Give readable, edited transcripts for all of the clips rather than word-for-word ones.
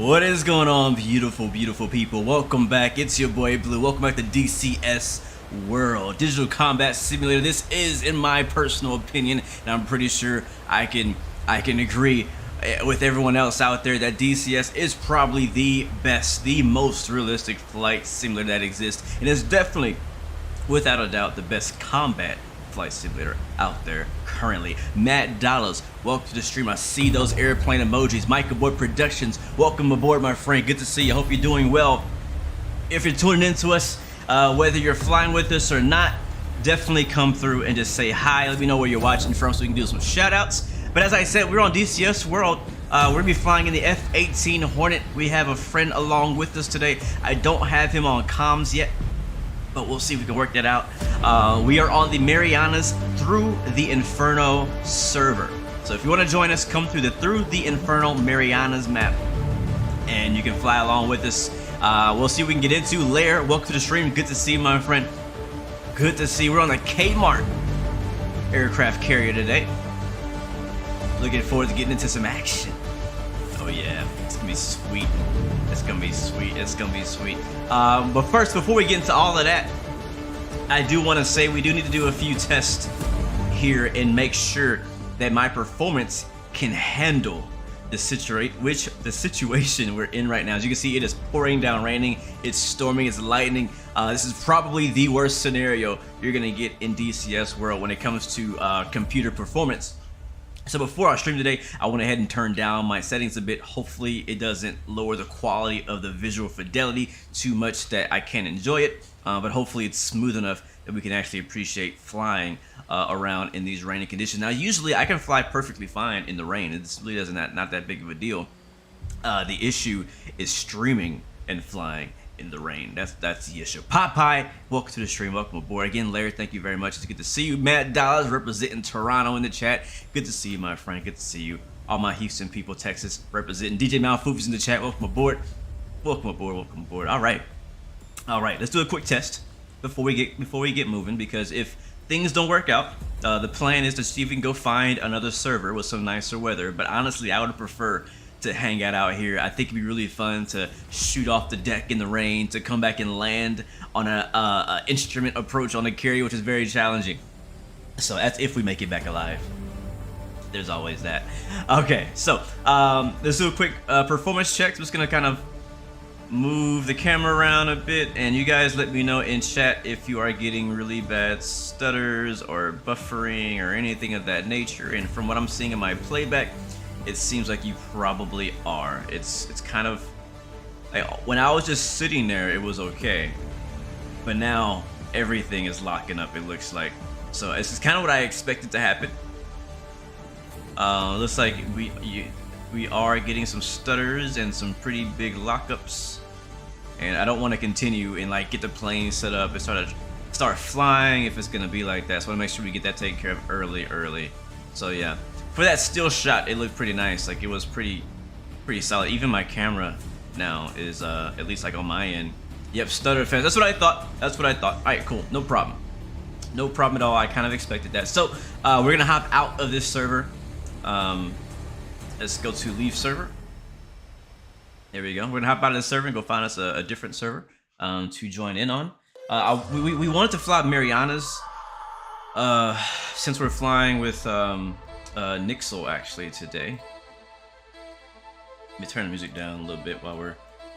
What is going on, beautiful people? Welcome back. It's your boy Blue. Welcome back to DCS World Digital Combat Simulator. This is, in my personal opinion, and I'm pretty sure I can agree with everyone else out there, that DCS is probably the best, the most realistic flight simulator that exists, and it's definitely, without a doubt, the best combat flight simulator out there currently. Matt Dallas, welcome to the stream. I see those airplane emojis. Motherboard Productions, welcome aboard, my friend. Good to see you. Hope you're doing well. If you're tuning in to us, whether you're flying with us or not, definitely come through and just say hi. Let me know where you're watching from so we can do some shout outs. But as I said, we're on DCS World. We're gonna be flying in the F-18 Hornet. We have a friend along with us today. I don't have him on comms yet, but we'll see if we can work that out. We are on the Marianas Through the Inferno server. So if you want to join us, come through the Through the Inferno Marianas map, and you can fly along with us. We'll see what we can get into. Lair, welcome to the stream. Good to see you, my friend. Good to see you. We're on the Kmart aircraft carrier today. Looking forward to getting into some action. Oh yeah, it's gonna be sweet. It's gonna be sweet. It's gonna be sweet. But first, before we get into all of that, I do want to say we do need to do a few tests here and make sure that my performance can handle the situation we're in right now. As you can see, it is pouring down raining, it's storming, it's lightning. This is probably the worst scenario you're gonna get in DCS World when it comes to computer performance. So before our stream today, I went ahead and turned down my settings a bit. Hopefully it doesn't lower the quality of the visual fidelity too much that I can't enjoy it, but hopefully it's smooth enough that we can actually appreciate flying around in these rainy conditions. Now usually I can fly perfectly fine in the rain. It's really not that big of a deal. The issue is streaming and flying in the rain. That's the issue. Popeye, welcome to the stream. Welcome aboard again. Larry, thank you very much. It's good to see you. Matt Dallas representing Toronto in the chat. Good to see you, my friend. Good to see you. All my Houston people, Texas representing. DJ Malfoof's in the chat. Welcome aboard. Welcome aboard. Welcome aboard. All right. Let's do a quick test before we get moving, because if things don't work out, the plan is to see if we can go find another server with some nicer weather. But honestly, I would prefer to hang out here. I think it'd be really fun to shoot off the deck in the rain, to come back and land on a instrument approach on the carrier, which is very challenging. So that's if we make it back alive. There's always that. Okay, so let's do a quick performance check. I'm just gonna kind of move the camera around a bit, and you guys let me know in chat if you are getting really bad stutters or buffering or anything of that nature. And from what I'm seeing in my playback, it seems like you probably are. It's kind of like when I was just sitting there, it was okay, but now everything is locking up, it looks like. So this is kind of what I expected to happen. Looks like we are getting some stutters and some pretty big lockups, and I don't want to continue and like get the plane set up and start flying if it's gonna be like that. So I want to make sure we get that taken care of early. So yeah. For that still shot, it looked pretty nice. Like it was pretty solid. Even my camera now is at least like on my end. Yep, stutter fence. That's what I thought. All right, cool. No problem. No problem at all. I kind of expected that. So we're gonna hop out of this server. Let's go to leave server. There we go. We're gonna hop out of this server and go find us a different server to join in on. We wanted to fly Marianas since we're flying with Nixel actually today. Let me turn the music down a little bit while we're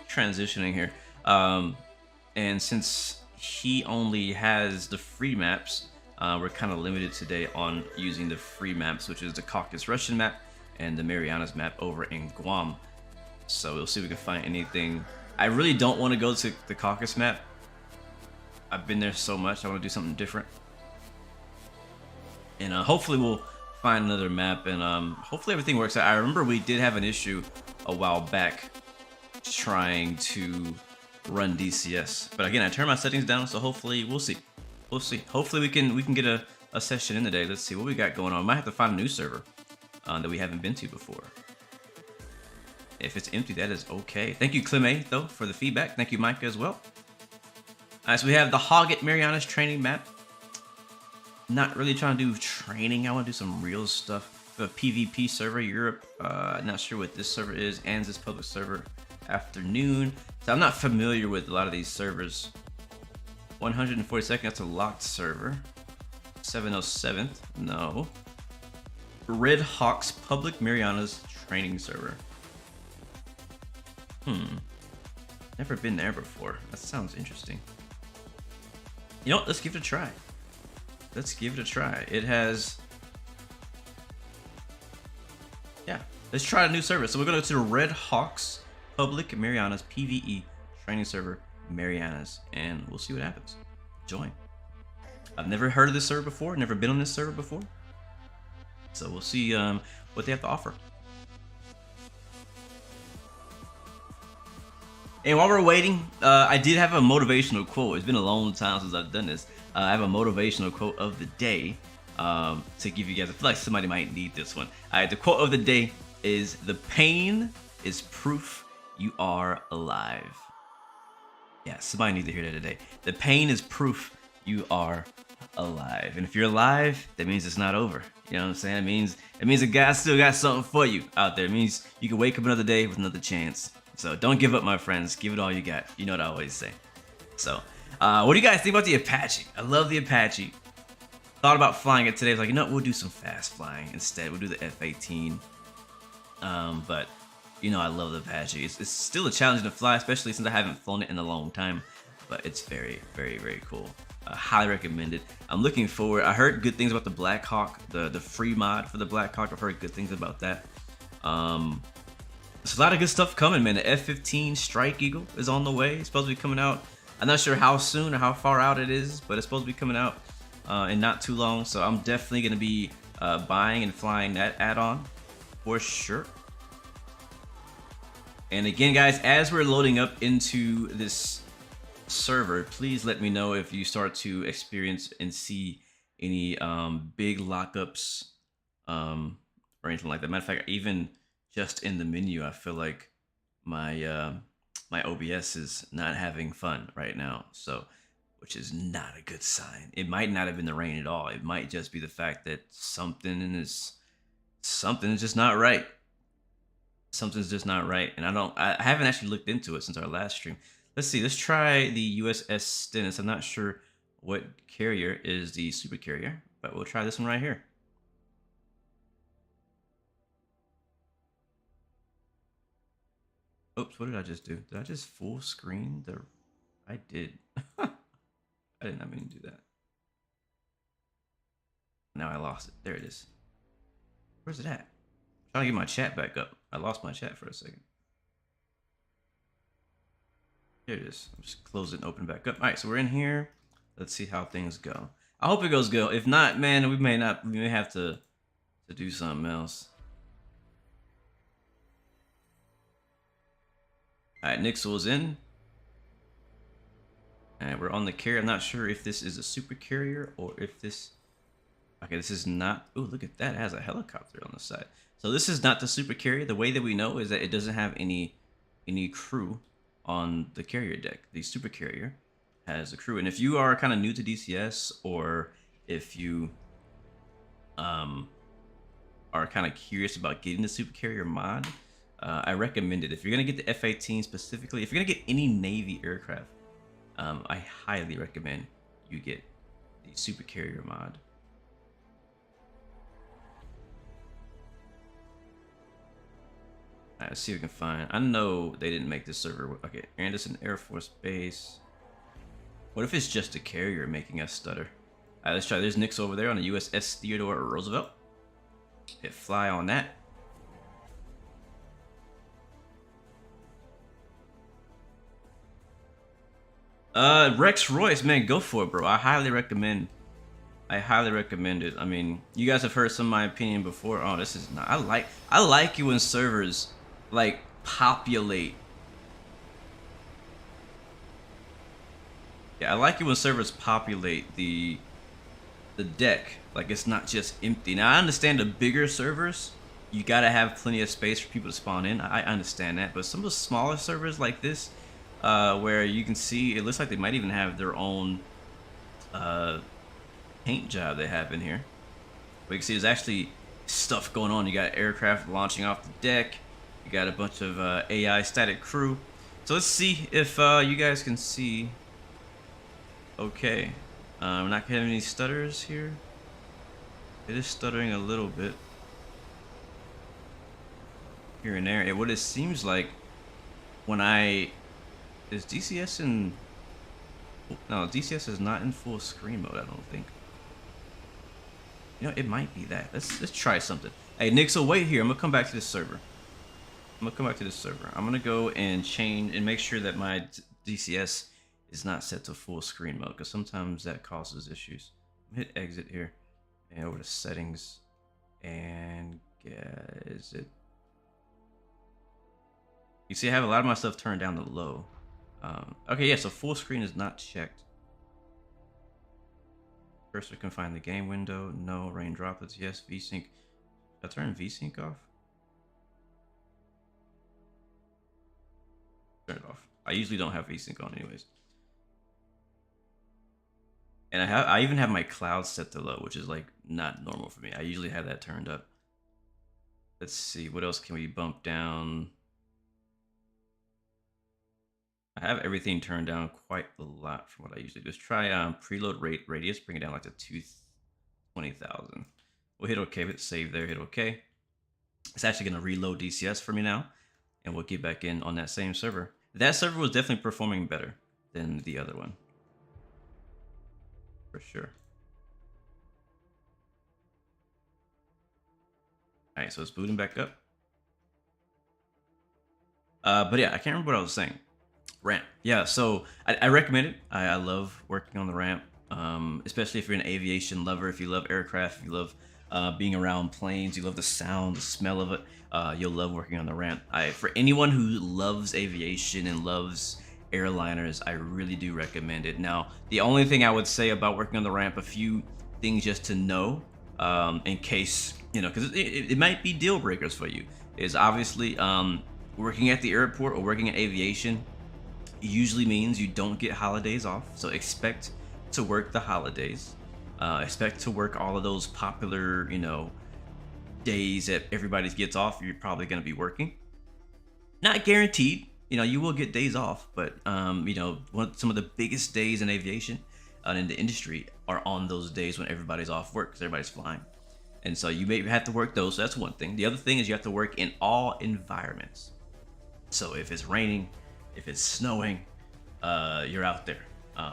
transitioning here. And since he only has the free maps, we're kind of limited today on using the free maps, which is the Caucasus Russian map and the Marianas map over in Guam. So we'll see if we can find anything. I really don't want to go to the Caucasus map. I've been there so much. I want to do something different. And hopefully we'll find another map, and hopefully everything works out. I remember we did have an issue a while back trying to run DCS, but again I turned my settings down, so hopefully we'll see. Hopefully we can get a session in today. Let's see what we got going on. We might have to find a new server that we haven't been to before. If it's empty, that is okay. Thank you Cleme though for the feedback. Thank you Micah as well. Alright, so we have the Hoggett Marianas training map. Not really trying to do training. I want to do some real stuff. A PvP server, Europe. Not sure what this server is. ANSYS public server. afternoon. So I'm not familiar with a lot of these servers. 142nd, that's a locked server. 707th, no. Red Hawk's Public Mariana's training server. Never been there before. That sounds interesting. You know what? Let's give it a try. Let's give it a try. It has... Yeah, let's try a new server. So we're going to go to the Red Hawk's Public Mariana's PvE training server, Mariana's, and we'll see what happens. Join. I've never heard of this server before, never been on this server before. So we'll see what they have to offer. And while we're waiting, I did have a motivational quote. It's been a long time since I've done this. I have a motivational quote of the day to give you guys. I feel like somebody might need this one. All right, the quote of the day is, "The pain is proof you are alive." Yeah, somebody needs to hear that today. The pain is proof you are alive. And if you're alive, that means it's not over. You know what I'm saying? It means that God still got something for you out there. It means you can wake up another day with another chance. So don't give up, my friends. Give it all you got. You know what I always say. So, what do you guys think about the Apache? I love the Apache. Thought about flying it today. I was like, you know what? We'll do some fast flying instead. We'll do the F-18. But, you know, I love the Apache. It's still a challenge to fly, especially since I haven't flown it in a long time. But it's very, very, very cool. Highly recommend it. I'm looking forward. I heard good things about the Black Hawk, the free mod for the Black Hawk. I've heard good things about that. There's a lot of good stuff coming, man. The F-15 Strike Eagle is on the way. It's supposed to be coming out. I'm not sure how soon or how far out it is, but it's supposed to be coming out in not too long. So I'm definitely going to be buying and flying that add-on for sure. And again, guys, as we're loading up into this server, please let me know if you start to experience and see any big lockups or anything like that. Matter of fact, even just in the menu, I feel like my my OBS is not having fun right now, so which is not a good sign. It might not have been the rain at all. It might just be the fact that something is just not right. Something's just not right, and I haven't actually looked into it since our last stream. Let's see. Let's try the USS Stennis. I'm not sure what carrier is the super carrier, but we'll try this one right here. Oops, what did I just do? Did I just full screen the... I did. I did not mean to do that. Now I lost it. There it is. Where's it at? I'm trying to get my chat back up. I lost my chat for a second. There it is. I'm just close it and open it back up. All right, so we're in here. Let's see how things go. I hope it goes good. If not, man, we may have to do something else. All right, Nixel's in. And we're on the carrier. I'm not sure if this is a super carrier or if this... Okay, this is not... Oh, look at that. It has a helicopter on the side. So this is not the super carrier. The way that we know is that it doesn't have any crew on the carrier deck. The super carrier has a crew. And if you are kind of new to DCS, or if you are kind of curious about getting the super carrier mod, I recommend it. If you're going to get the F-18 specifically, if you're going to get any Navy aircraft, I highly recommend you get the super carrier mod. Alright, let's see if we can find... I know they didn't make this server... Okay, Anderson Air Force Base. What if it's just a carrier making us stutter? Alright, let's try. There's Nix over there on the USS Theodore Roosevelt. Hit fly on that. Rex Royce, man, go for it, bro. I highly recommend it. I mean, you guys have heard some of my opinion before. Oh, this is not... I like you when servers like populate. Yeah, I like it when servers populate the deck. Like, it's not just empty. Now, I understand the bigger servers, you gotta have plenty of space for people to spawn in. I understand that, but some of the smaller servers like this, where you can see, it looks like they might even have their own paint job they have in here. But you can see there's actually stuff going on. You got aircraft launching off the deck. We got a bunch of AI static crew. So let's see if you guys can see. Okay, I'm not having any stutters here. It is stuttering a little bit here and there. What it seems like when is DCS in? No, DCS is not in full screen mode. I don't think. You know, it might be that. Let's try something. Hey, Nick, so wait here. I'm gonna come back to this server. I'm gonna go and change and make sure that my DCS is not set to full screen mode, because sometimes that causes issues. Hit exit here and over to settings and is it? You see, I have a lot of my stuff turned down to low. Okay, yeah, so full screen is not checked. Cursor can find the game window. No. Rain droplets. Yes. VSync. Should I turn VSync off? Turn it off. I usually don't have VSync on anyways. And I even have my cloud set to low, which is like not normal for me. I usually have that turned up. Let's see, what else can we bump down? I have everything turned down quite a lot from what I usually do. Let's try preload radius, bring it down like to 20,000. We'll hit OK, hit save there, hit OK. It's actually going to reload DCS for me now, and we'll get back in on that same server. That server was definitely performing better than the other one, for sure. All right, so it's booting back up. But yeah, I can't remember what I was saying. Ramp. Yeah, so I recommend it. I love working on the ramp, especially if you're an aviation lover, if you love aircraft, if you love being around planes, you love the sound, the smell of it, you'll love working on the ramp. For anyone who loves aviation and loves airliners, I really do recommend it. Now, the only thing I would say about working on the ramp, a few things just to know, in case, you know, because it might be deal breakers for you, is obviously working at the airport or working in aviation usually means you don't get holidays off. So expect to work the holidays. Expect to work all of those popular, you know, days that everybody gets off. You're probably going to be working. Not guaranteed. You know, you will get days off, but you know, some of the biggest days in aviation and in the industry are on those days when everybody's off work because everybody's flying. And so you may have to work those. So that's one thing. The other thing is you have to work in all environments. So if it's raining, if it's snowing, you're out there.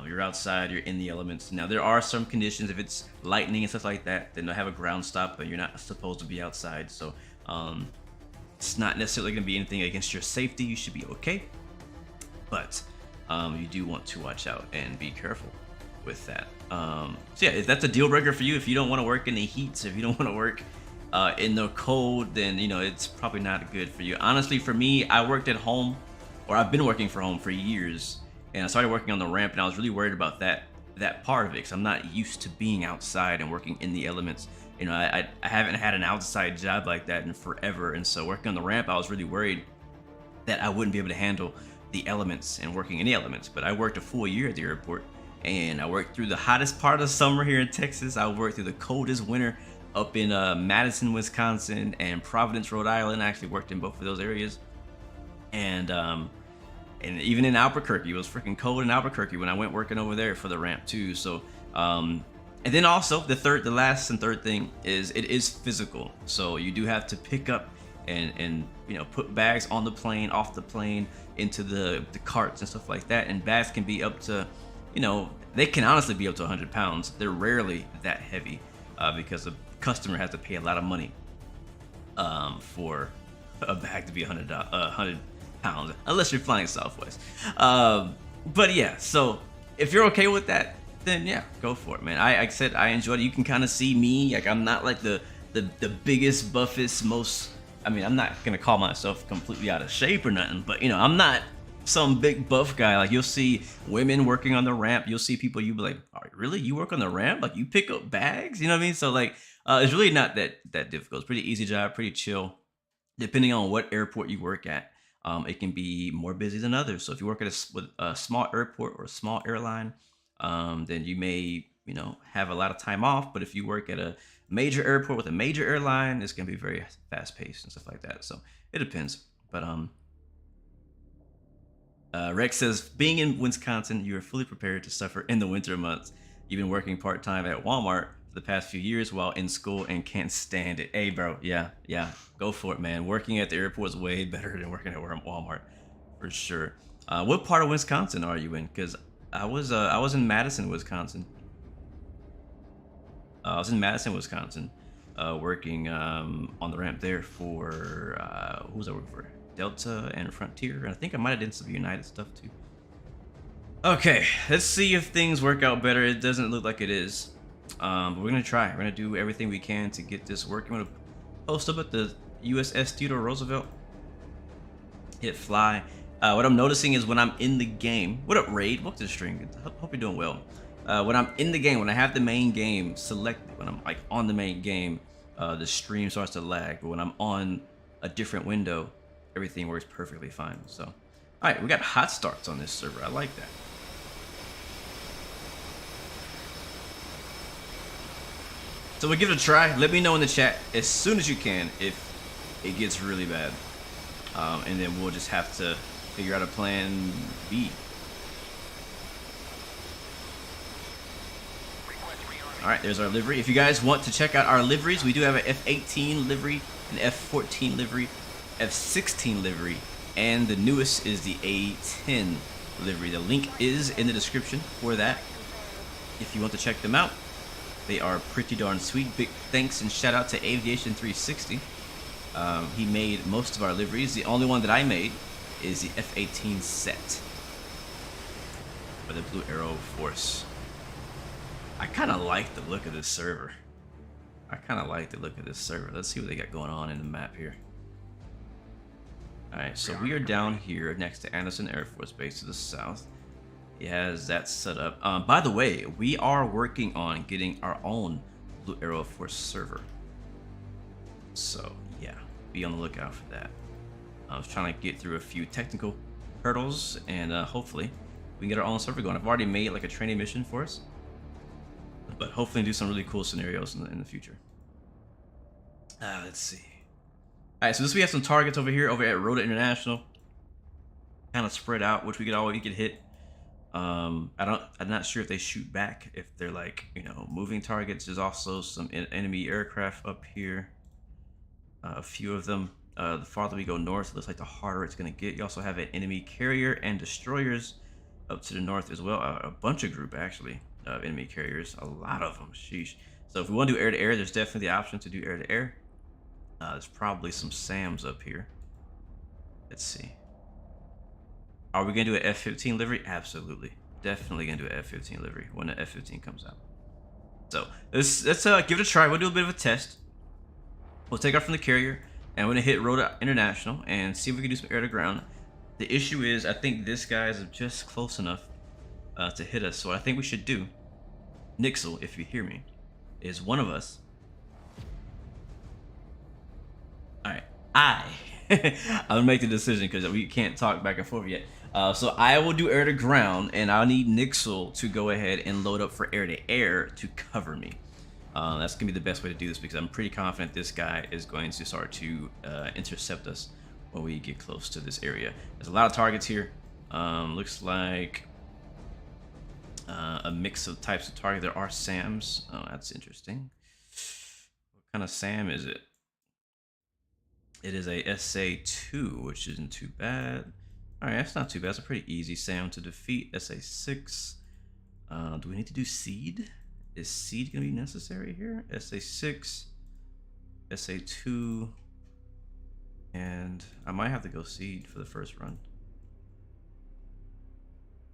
You're outside, you're in the elements. Now, there are some conditions, if it's lightning and stuff like that, then they'll have a ground stop, but you're not supposed to be outside. So it's not necessarily going to be anything against your safety. You should be okay. But you do want to watch out and be careful with that. So yeah, if that's a deal breaker for you, if you don't want to work in the heats, if you don't want to work in the cold, then, you know, it's probably not good for you. Honestly, for me, I worked at home, or I've been working from home for years, and I started working on the ramp, and I was really worried about that part of it because I'm not used to being outside and working in the elements. You know, I haven't had an outside job like that in forever, and so working on the ramp, I was really worried that I wouldn't be able to handle the elements and working in the elements. But I worked a full year at the airport, and I worked through the hottest part of summer here in Texas. I worked through the coldest winter up in Madison, Wisconsin, and Providence, Rhode Island. I actually worked in both of those areas. And even in Albuquerque, it was freaking cold in Albuquerque when I went working over there for the ramp too. So, and then also the last and third thing is it is physical. So you do have to pick up and you know, put bags on the plane, off the plane, into the carts and stuff like that. And bags can be up to, you know, they can honestly be up to 100 pounds. They're rarely that heavy because the customer has to pay a lot of money for a bag to be 100 pounds, unless you're flying Southwest. But yeah, so if you're okay with that, then yeah, go for it, man. Like I said, I enjoyed it. You can kind of see me, like I'm not like the biggest, buffest, most, I mean, I'm not gonna call myself completely out of shape or nothing, but you know, I'm not some big buff guy. Like you'll see women working on the ramp, you'll see people, you be like, oh, really, you work on the ramp? Like you pick up bags, you know what I mean? So like it's really not that difficult. It's pretty easy job, pretty chill, depending on what airport you work at. It can be more busy than others. So if you work at a small airport or a small airline, then you may, you know, have a lot of time off. But if you work at a major airport with a major airline, it's going to be very fast paced and stuff like that. So it depends. But Rex says, being in Wisconsin, you are fully prepared to suffer in the winter months. You've been working part-time at Walmart for the past few years while in school and can't stand it. Hey, bro, yeah, go for it, man. Working at the airport is way better than working at Walmart, for sure. What part of Wisconsin are you in? Because I was in Madison, Wisconsin. I was in Madison, Wisconsin, working on the ramp there for who was I working for? Delta and Frontier, and I think I might have done some United stuff too. Okay, let's see if things work out better. It doesn't look like it is, but we're gonna try. We're gonna do everything we can to get this working. I'm gonna post up at the USS Theodore Roosevelt. Hit fly. What I'm noticing is when I'm in the game. What up, Raid? Welcome to the stream. Hope you're doing well. When I'm in the game, when I have the main game selected, when I'm like on the main game, the stream starts to lag. But when I'm on a different window, everything works perfectly fine. So, all right, we got hot starts on this server. I like that. So we'll give it a try. Let me know in the chat as soon as you can if it gets really bad, and then we'll just have to figure out a plan B. All right, there's our livery. If you guys want to check out our liveries, we do have an F-18 livery, an F-14 livery, F-16 livery, and the newest is the A-10 livery. The link is in the description for that if you want to check them out. They are pretty darn sweet. Big thanks and shout out to Aviation 360. He made most of our liveries. The only one that I made is the F-18 set for the Blue Arrow Force. I kind of like the look of this server. Let's see what they got going on in the map here. Alright, so we are down here next to Anderson Air Force Base to the south. He has that set up. By the way, we are working on getting our own Blue Arrow Force server. So, yeah, be on the lookout for that. I was trying to get through a few technical hurdles, and hopefully we can get our own server going. I've already made like a training mission for us, but hopefully do some really cool scenarios in the future. Let's see. All right, so we have some targets over here over at Rota International, kind of spread out, which we could hit. I'm not sure if they shoot back, if they're like, you know, moving targets. There's also some enemy aircraft up here, a few of them. The farther we go north, it looks like the harder it's gonna get. You also have an enemy carrier and destroyers up to the north as well. A bunch of group actually of enemy carriers, a lot of them. Sheesh. So if we want to do air to air, there's definitely the option to do air to air. There's probably some SAMs up here. Let's see. Are we gonna do an F-15 livery? Absolutely, definitely gonna do an F-15 livery when the F-15 comes out. So let's give it a try. We'll do a bit of a test. We'll take off from the carrier, and we're gonna hit Rota International and see if we can do some air to ground. The issue is, I think this guy is just close enough to hit us. So what I think we should do, Nixel, if you hear me, is one of us. All right, I'm gonna make the decision because we can't talk back and forth yet. So I will do air to ground, and I'll need Nixel to go ahead and load up for air to air to cover me. That's gonna be the best way to do this because I'm pretty confident this guy is going to start to intercept us when we get close to this area. There's a lot of targets here. Looks like a mix of types of target. There are SAMs. Oh, that's interesting. What kind of SAM is it? It is a SA2, which isn't too bad. All right, that's not too bad. It's a pretty easy SAM to defeat. SA6. Do we need to do seed? Is seed gonna be necessary here? SA6, SA2, and I might have to go seed for the first run.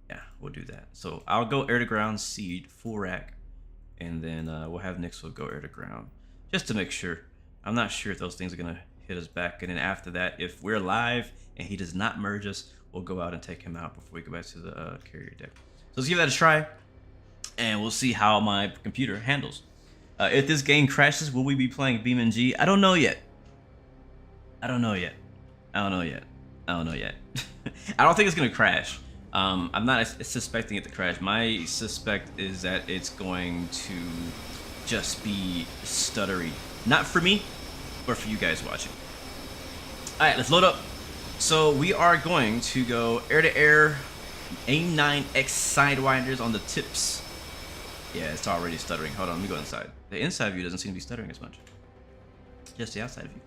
Yeah, we'll do that. So I'll go air to ground, seed, full rack, and then we'll have Nixel go air to ground just to make sure. I'm not sure if those things are gonna hit us back, and then after that, if we're live and he does not merge us, we'll go out and take him out before we go back to the carrier deck. So let's give that a try, and we'll see how my computer handles. If this game crashes, will we be playing BeamNG? I don't know yet. I don't know yet. I don't think it's gonna crash. I'm not suspecting it to crash. My suspect is that it's going to just be stuttery. Not for me, but for you guys watching. All right, let's load up. So we are going to go air-to-air AIM-9X sidewinders on the tips. Yeah, it's already stuttering. Hold on, let me go inside. The inside view doesn't seem to be stuttering as much. Just the outside view.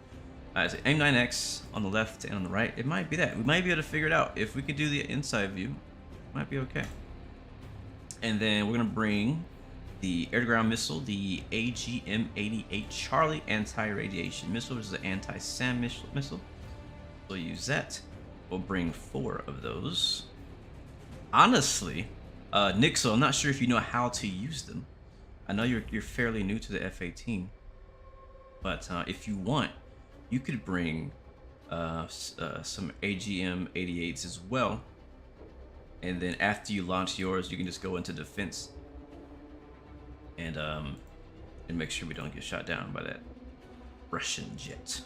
Alright, so AIM-9X on the left and on the right. It might be that. We might be able to figure it out. If we could do the inside view, it might be okay. And then we're going to bring the air-to-ground missile, the AGM-88 Charlie anti-radiation missile, which is an anti-SAM missile. We'll use that. We'll bring 4 of those. Honestly, Nixel, I'm not sure if you know how to use them. I know you're fairly new to the F-18, but if you want, you could bring some AGM-88s as well. And then after you launch yours, you can just go into defense and make sure we don't get shot down by that Russian jet.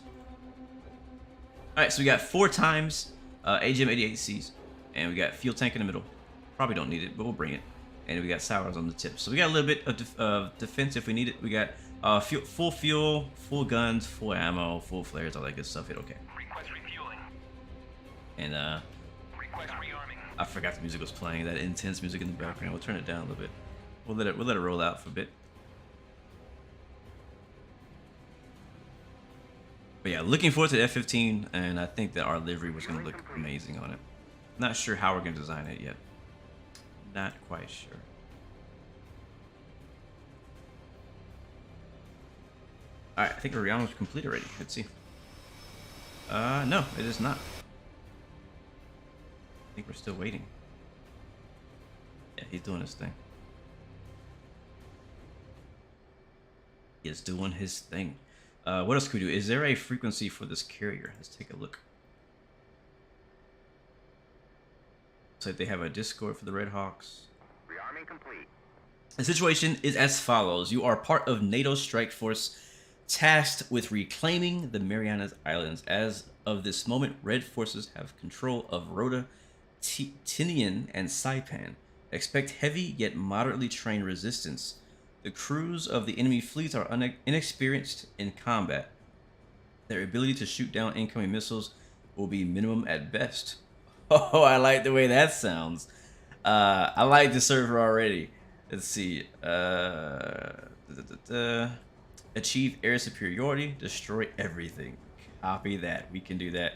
All right, so we got 4 times AGM-88Cs, and we got fuel tank in the middle. Probably don't need it, but we'll bring it. And we got sours on the tip. So we got a little bit of defense if we need it. We got full fuel, full guns, full ammo, full flares, all that good stuff. Hit okay. Request refueling. And Request rearming. I forgot the music was playing. That intense music in the background. We'll turn it down a little bit. We'll let it roll out for a bit. But yeah, looking forward to the F-15, and I think that our livery was going to look amazing on it. Not sure how we're going to design it yet. Not quite sure. Alright, I think we're almost complete already. Let's see. No, it is not. I think we're still waiting. Yeah, he's doing his thing. He is doing his thing. What else could we do? Is there a frequency for this carrier? Let's take a look. Looks like they have a Discord for the Red Hawks. Rearming complete. The situation is as follows. You are part of NATO's strike force tasked with reclaiming the Marianas Islands. As of this moment, Red forces have control of Rota, Tinian, and Saipan. Expect heavy yet moderately trained resistance. The crews of the enemy fleets are inexperienced in combat. Their ability to shoot down incoming missiles will be minimum at best. Oh, I like the way that sounds. I like the server already. Let's see. Achieve air superiority. Destroy everything. Copy that. We can do that.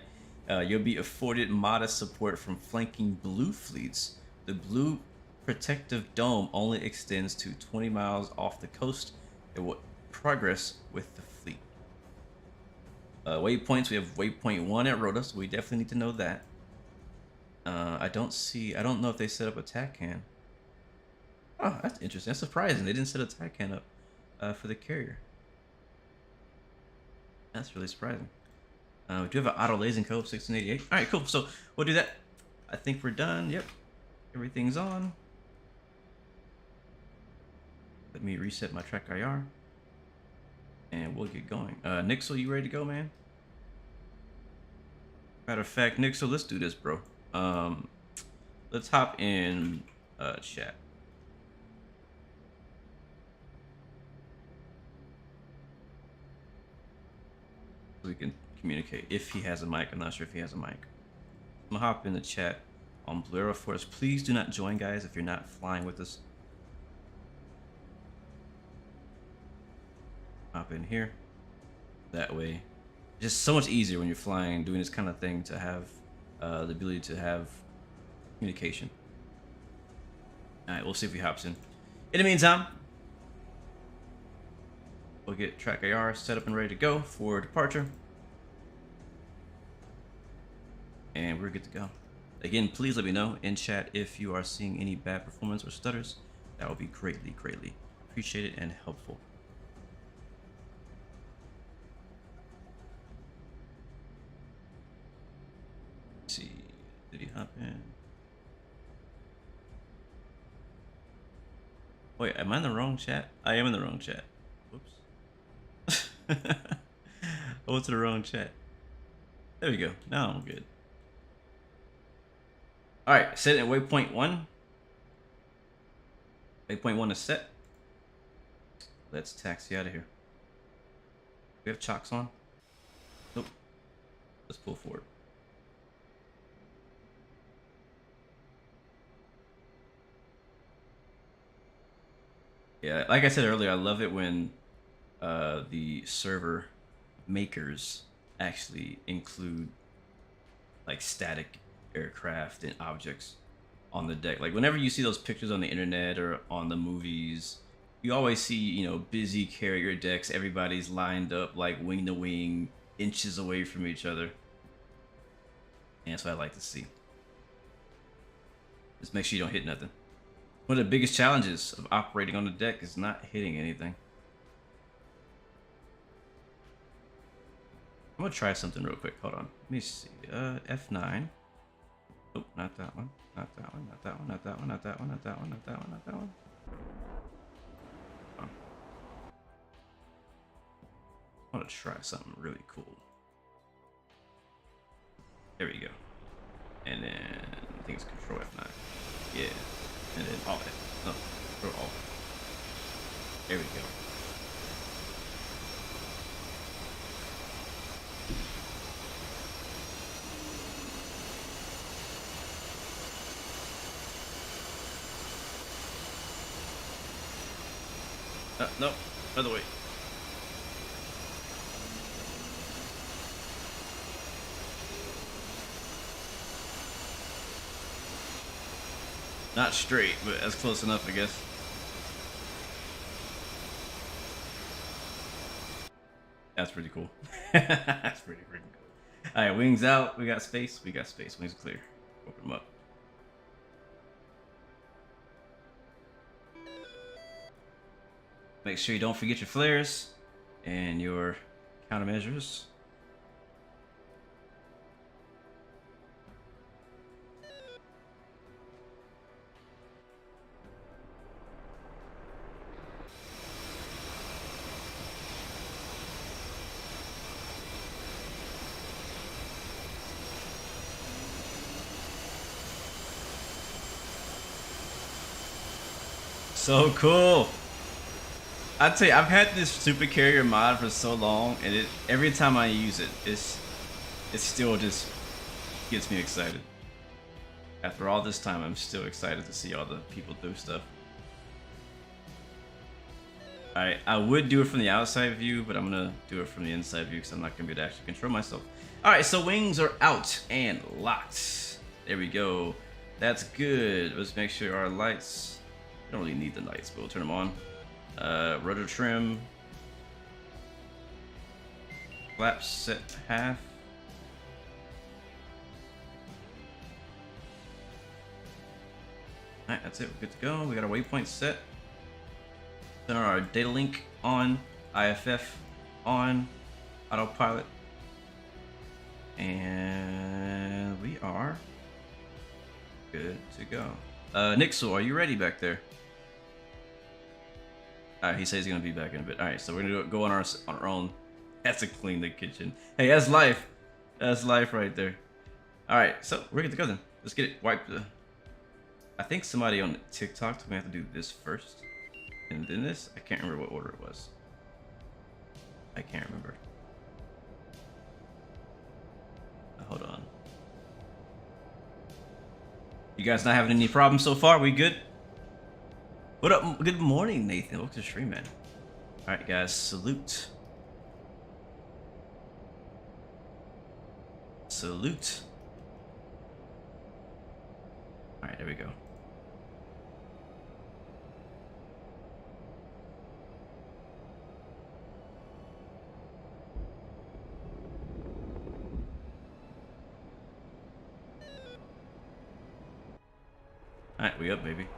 You'll be afforded modest support from flanking blue fleets. The blue protective dome only extends to 20 miles off the coast. It will progress with the fleet. Waypoints. We have waypoint 1 at Rota, so we definitely need to know that. I don't know if they set up a TACAN. Oh, that's interesting. That's surprising. They didn't set a TACAN up for the carrier. That's really surprising. We do have an auto lasing code 1688. All right, cool. So we'll do that. I think we're done. Yep, everything's on. Let me reset my track IR, and we'll get going. Nixel, you ready to go, man? Matter of fact, Nixel, let's do this, bro. Let's hop in chat. So we can communicate if he has a mic. I'm not sure if he has a mic. I'm gonna hop in the chat on Blue Arrow Force. Please do not join, guys, if you're not flying with us. Hop in here. That way, just so much easier when you're flying, doing this kind of thing, to have the ability to have communication. All right, we'll see if he hops in. In the meantime, we'll get track AR set up and ready to go for departure. And we're good to go. Again, please let me know in chat if you are seeing any bad performance or stutters. That would be greatly, greatly appreciated and helpful. Let's see, did he hop in? Wait, am I in the wrong chat? I am in the wrong chat. Whoops. I went to the wrong chat. There we go. Now I'm good. Alright, set at waypoint 1. Waypoint 1 is set. Let's taxi out of here. We have chocks on? Nope. Let's pull forward. Yeah, like I said earlier, I love it when the server makers actually include like static aircraft and objects on the deck. Like whenever you see those pictures on the internet or on the movies, you always see, you know, busy carrier decks. Everybody's lined up like wing to wing, inches away from each other. And that's what I like to see. Just make sure you don't hit nothing. One of the biggest challenges of operating on the deck is not hitting anything. I'm gonna try something real quick. Hold on. Let me see. F9. Oh, not that one. Not that one. Not that one. Not that one. Not that one. Not that one. Not that one. Not that one. Oh. I want to try something really cool. There we go. And then I think it's Control F9. Yeah. And then Alt F. No, Control Alt. There we go. No, other way. Not straight, but that's close enough, I guess. That's pretty cool. That's pretty freaking cool. All right, wings out. We got space. We got space. Wings clear. Open them up. Make sure you don't forget your flares and your countermeasures. So cool. I tell you, I've had this super carrier mod for so long, and every time I use it, it still just gets me excited. After all this time, I'm still excited to see all the people do stuff. Alright, I would do it from the outside view, but I'm gonna do it from the inside view because I'm not gonna be able to actually control myself. Alright, so wings are out and locked. There we go. That's good. Let's make sure our lights, we don't really need the lights, but we'll turn them on. Rudder trim, flaps set half. Alright, that's it, we're good to go. We got our waypoint set. Then our data link on, IFF on, autopilot. And we are good to go. Nixel, are you ready back there? Alright, he says he's gonna be back in a bit. Alright, so we're gonna go on our own. That's to clean the kitchen. Hey, that's life. That's life right there. Alright, so we're good to go then. Let's get it wiped. I think somebody on TikTok told me I have to do this first. And then this. I can't remember what order it was. I can't remember. Hold on. You guys not having any problems so far? We good? What up? Good morning, Nathan. Welcome to the stream, man. All right, guys. Salute. Salute. All right, there we go. All right, we up, baby.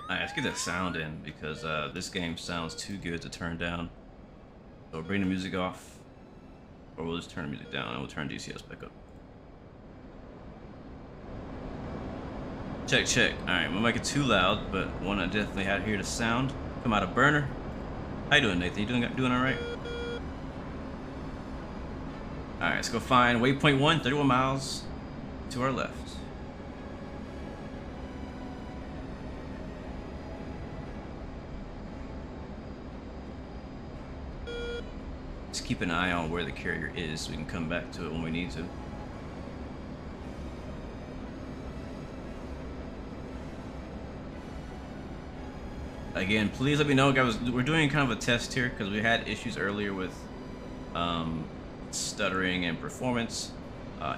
Alright, let's get that sound in because this game sounds too good to turn down. So bring the music off, or we'll just turn the music down and we'll turn DCS back up. Check, check. Alright, we'll make it too loud, but one I definitely had hear the sound come out of burner. How you doing, Nathan? You doing alright? Alright, let's go find waypoint 1, 31 miles to our left. Keep an eye on where the carrier is so we can come back to it when we need to. again, please let me know, guys. We're doing kind of a test here because we had issues earlier with stuttering and performance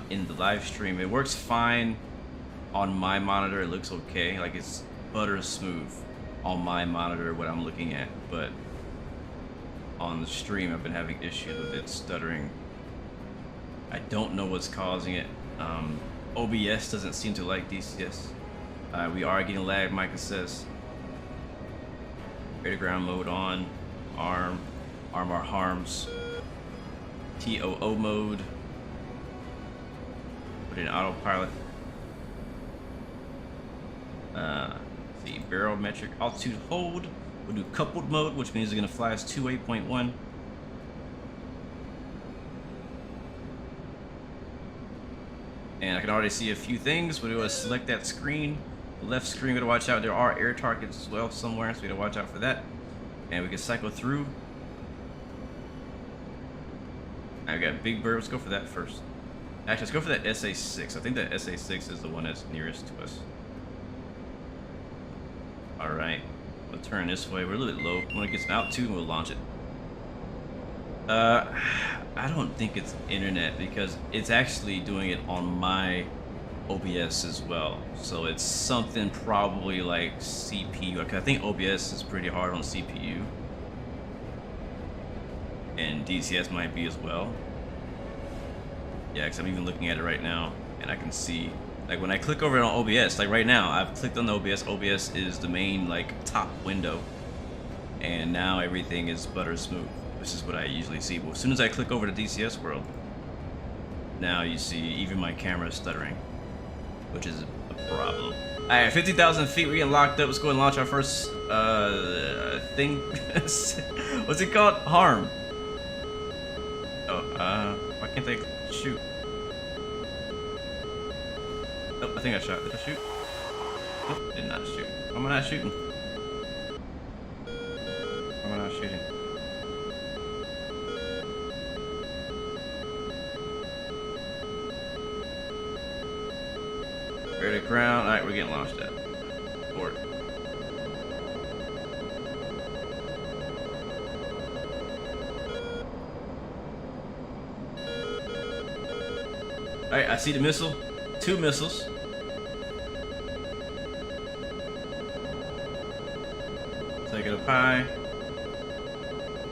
in the live stream. It works fine on my monitor. It looks okay, like it's butter smooth on my monitor what I'm looking at, but on the stream I've been having issues with it stuttering. I don't know what's causing it. OBS doesn't seem to like DCS. We are getting lag, Micah says. Ready ground mode on. Arm our harms. TOO mode. Put in autopilot. See, barometric altitude hold. We'll do coupled mode, which means it's gonna fly us to 8.1. And I can already see a few things. We're gonna select that screen. The left screen, we gotta watch out. There are air targets as well somewhere, so we gotta watch out for that. And we can cycle through. I got Big Bird. Let's go for that first. Actually, let's go for that SA6. I think that SA6 is the one that's nearest to us. All right, we'll turn this way. We're a little bit low. When it gets out to, we'll launch it. I don't think it's internet because it's actually doing it on my OBS as well. So it's something probably like CPU. Like I think OBS is pretty hard on CPU. And DCS might be as well. Yeah, because I'm even looking at it right now and I can see, like when I click over it on OBS, like right now, I've clicked on the OBS. OBS is the main like top window. And now everything is butter smooth. This is what I usually see. But as soon as I click over to DCS World, now you see even my camera is stuttering, which is a problem. All right, 50,000 feet, we're getting locked up. Let's go and launch our first thing. What's it called? Harm. Oh, why can't they shoot? Oh, I think I shot. Did I shoot? Nope, did not shoot. Why am I not shooting? Why am I not shooting? Ready to ground. Alright, we're getting launched at. Board. Alright, I see the missile. 2 missiles. Take it up high.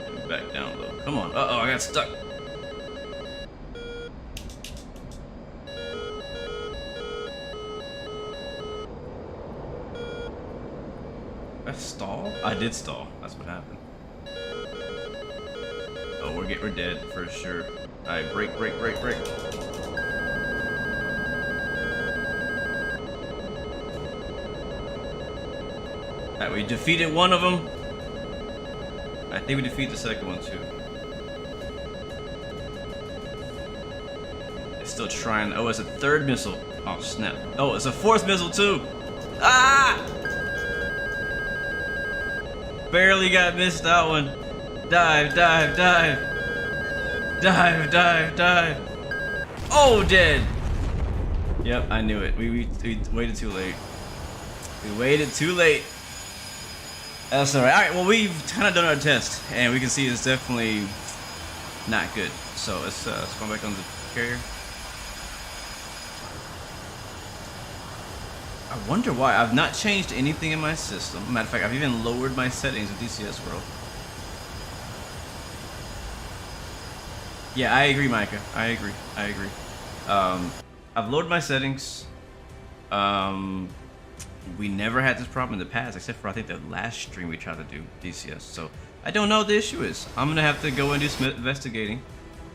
And back down low. Come on. Uh-oh, I got stuck. Stall? I did stall. That's what happened. Oh, we're dead for sure. Alright, break. Alright, we defeated one of them. I think we defeated the second one too. It's still trying. Oh, it's a 3rd missile. Oh, snap. Oh, it's a 4th missile too. Ah! Barely got missed that one. Dive. Oh, dead. Yep, I knew it. We waited too late. We waited too late. That's alright. Alright, well, we've kind of done our test, and we can see it's definitely not good. So let's go back on the carrier. I wonder why. I've not changed anything in my system. Matter of fact, I've even lowered my settings in DCS World. Yeah, I agree, Micah. I agree. I've lowered my settings. We never had this problem in the past, except for I think the last stream we tried to do DCS. So I don't know what the issue is. I'm gonna have to go and do some investigating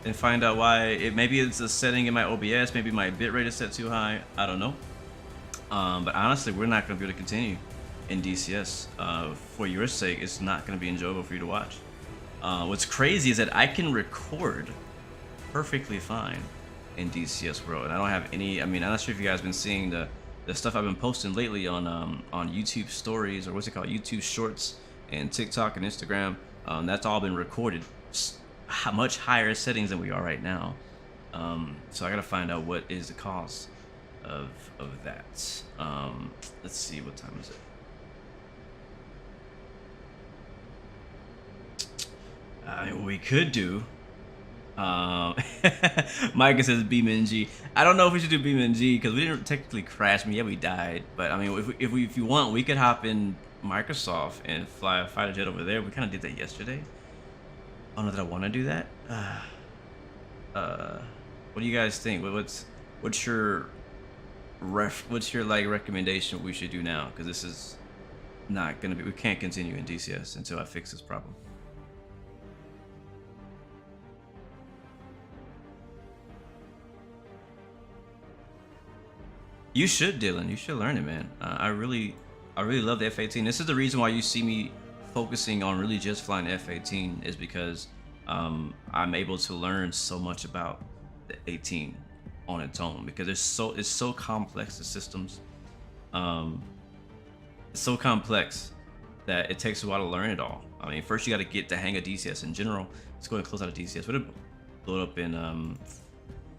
and find out why. Maybe it's a setting in my OBS. Maybe my bitrate is set too high. I don't know. But honestly, we're not going to be able to continue in DCS. For your sake, it's not going to be enjoyable for you to watch. What's crazy is that I can record perfectly fine in DCS World, and I don't have any. I mean, I'm not sure if you guys have been seeing the stuff I've been posting lately on YouTube Stories, or what's it called, YouTube Shorts, and TikTok and Instagram. That's all been recorded, much higher settings than we are right now. So I got to find out what is the cause of that. Let's see, what time is it? I mean, what we could do. Micah says BeamNG. I don't know if we should do BeamNG because we didn't technically crash. I mean, yeah, we died, but I mean, if you want, we could hop in Microsoft and fly a fighter jet over there. We kind of did that yesterday. I don't know that I want to do that. What do you guys think? What's your like recommendation? What we should do now? Because this is not gonna be. We can't continue in DCS until I fix this problem. You should, Dylan. You should learn it, man. I really love the F-18. This is the reason why you see me focusing on really just flying F-18 is because I'm able to learn so much about the 18 on its own because it's so complex. The systems, it's so complex that it takes a while to learn it all. I mean, first you got to get the hang of DCS in general. Let's go ahead and close out of DCS. We're gonna load up in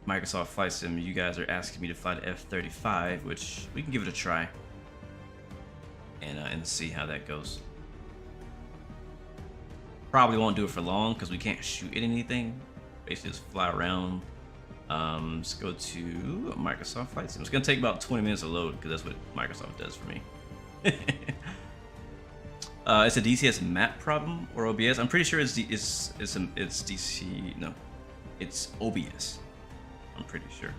Microsoft Flight Sim. You guys are asking me to fly the F-35, which we can give it a try and see how that goes. Probably won't do it for long because we can't shoot at anything. Basically just fly around. Let's go to Microsoft Flight Sim. It's gonna take about 20 minutes to load because that's what Microsoft does for me. It's a DCS map problem or OBS. I'm pretty sure it's DC. No, it's OBS. I'm pretty sure.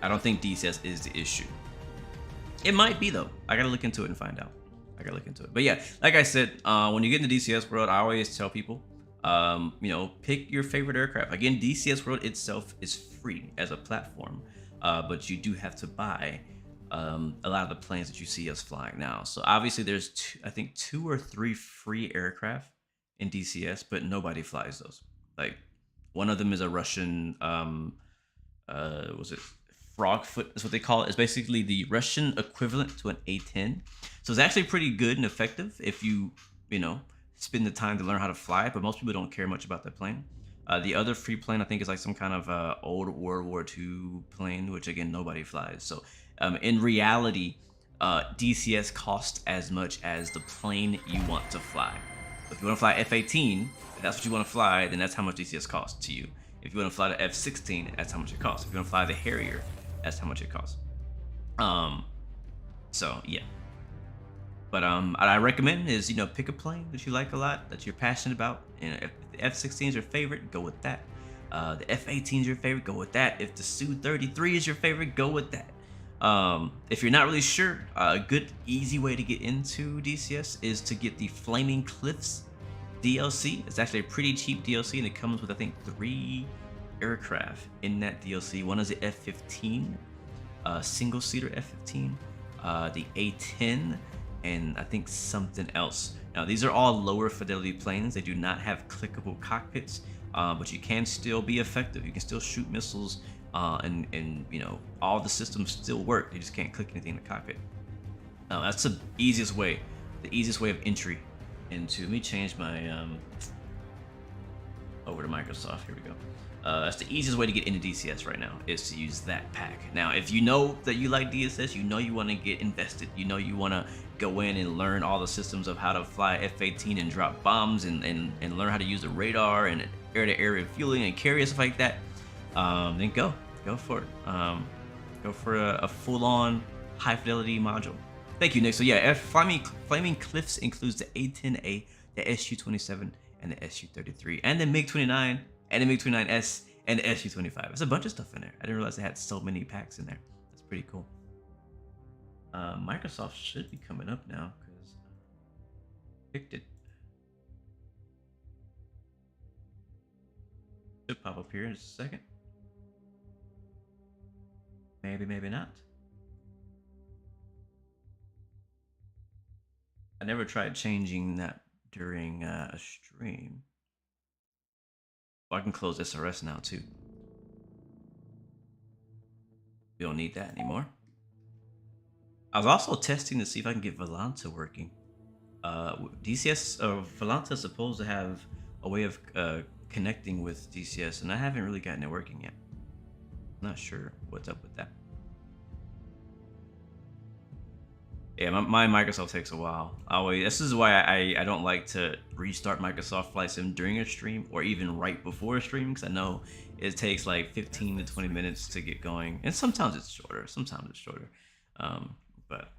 I don't think DCS is the issue. It might be though. I gotta look into it and find out. I gotta look into it. But yeah, like I said, when you get in the DCS world, I always tell people, you know, pick your favorite aircraft. Again, DCS world itself is free as a platform, but you do have to buy a lot of the planes that you see us flying now. So obviously, there's I think 2 or 3 free aircraft in DCS, but nobody flies those. Like one of them is a Russian. Was it Frogfoot? That's what they call it. It's basically the Russian equivalent to an A-10. So it's actually pretty good and effective if you know, spend the time to learn how to fly it. But most people don't care much about that plane. The other free plane I think is like some kind of old World War II plane, which again nobody flies. So in reality, DCS costs as much as the plane you want to fly. If you want to fly F-18, if that's what you want to fly, then that's how much DCS costs to you. If you want to fly the F-16, that's how much it costs. If you want to fly the Harrier, that's how much it costs. So yeah. But what I recommend is, you know, pick a plane that you like a lot, that you're passionate about. And if the F-16 is your favorite, go with that. The F-18 is your favorite, go with that. If the Su-33 is your favorite, go with that. If you're not really sure, a good, easy way to get into DCS is to get the Flaming Cliffs DLC. It's actually a pretty cheap DLC, and it comes with I think 3 aircraft in that DLC. One is the F-15, single-seater F-15, the A-10, and I think something else. Now these are all lower fidelity planes. They do not have clickable cockpits, but you can still be effective. You can still shoot missiles, and you know, all the systems still work. You just can't click anything in the cockpit. That's the easiest way of entry into. Let me change my over to Microsoft. Here we go. That's the easiest way to get into DCS right now, is to use that pack. Now, if you know that you like DCS, you know you want to get invested, you know you want to go in and learn all the systems of how to fly F-18 and drop bombs and learn how to use the radar and air-to-air refueling and carry stuff like that, then go for it. Go for a full-on high-fidelity module. Thank you, Nick. So yeah, Flaming Cliffs includes the A-10A, the Su-27, and the Su-33, and the MiG-29, and the MiG-29S, and the Su-25. There's a bunch of stuff in there. I didn't realize they had so many packs in there. That's pretty cool. Microsoft should be coming up now because I picked it. Should pop up here in a second. Maybe, maybe not. I never tried changing that during a stream. Well, I can close SRS now too. We don't need that anymore. I was also testing to see if I can get Volanta working. DCS Volanta is supposed to have a way of connecting with DCS, and I haven't really gotten it working yet. Not sure what's up with that. Yeah, my Microsoft takes a while. This is why I don't like to restart Microsoft Flight Sim during a stream or even right before a stream, because I know it takes like 15 to 20 minutes to get going, and sometimes it's shorter. Sometimes it's shorter, but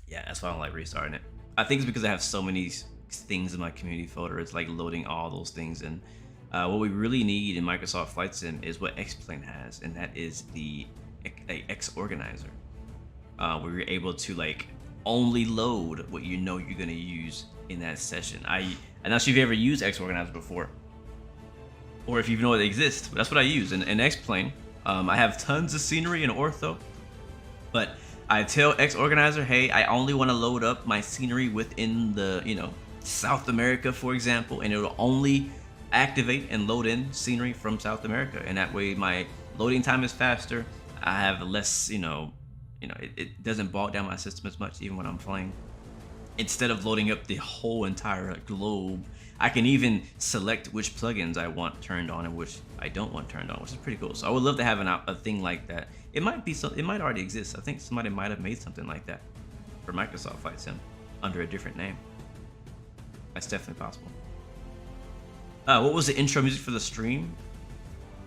yeah, that's why I don't like restarting it. I think it's because I have so many things in my community folder. It's like loading all those things in. What we really need in Microsoft Flight Sim is what X-Plane has, and that is the X organizer. Where you're able to like only load what you know you're gonna use in that session. I'm not sure if you ever used X Organizer before, or if you even know it exists, but that's what I use in X-Plane. I have tons of scenery in Ortho, but I tell X Organizer, hey, I only want to load up my scenery within the, South America, for example, and it'll only activate and load in scenery from South America, and that way my loading time is faster. I have less, it doesn't bog down my system as much, even when I'm playing. Instead of loading up the whole entire globe, I can even select which plugins I want turned on and which I don't want turned on, which is pretty cool. So I would love to have a thing like that. It might already exist. I think somebody might have made something like that for Microsoft Flight Sim under a different name. That's definitely possible. What was the intro music for the stream?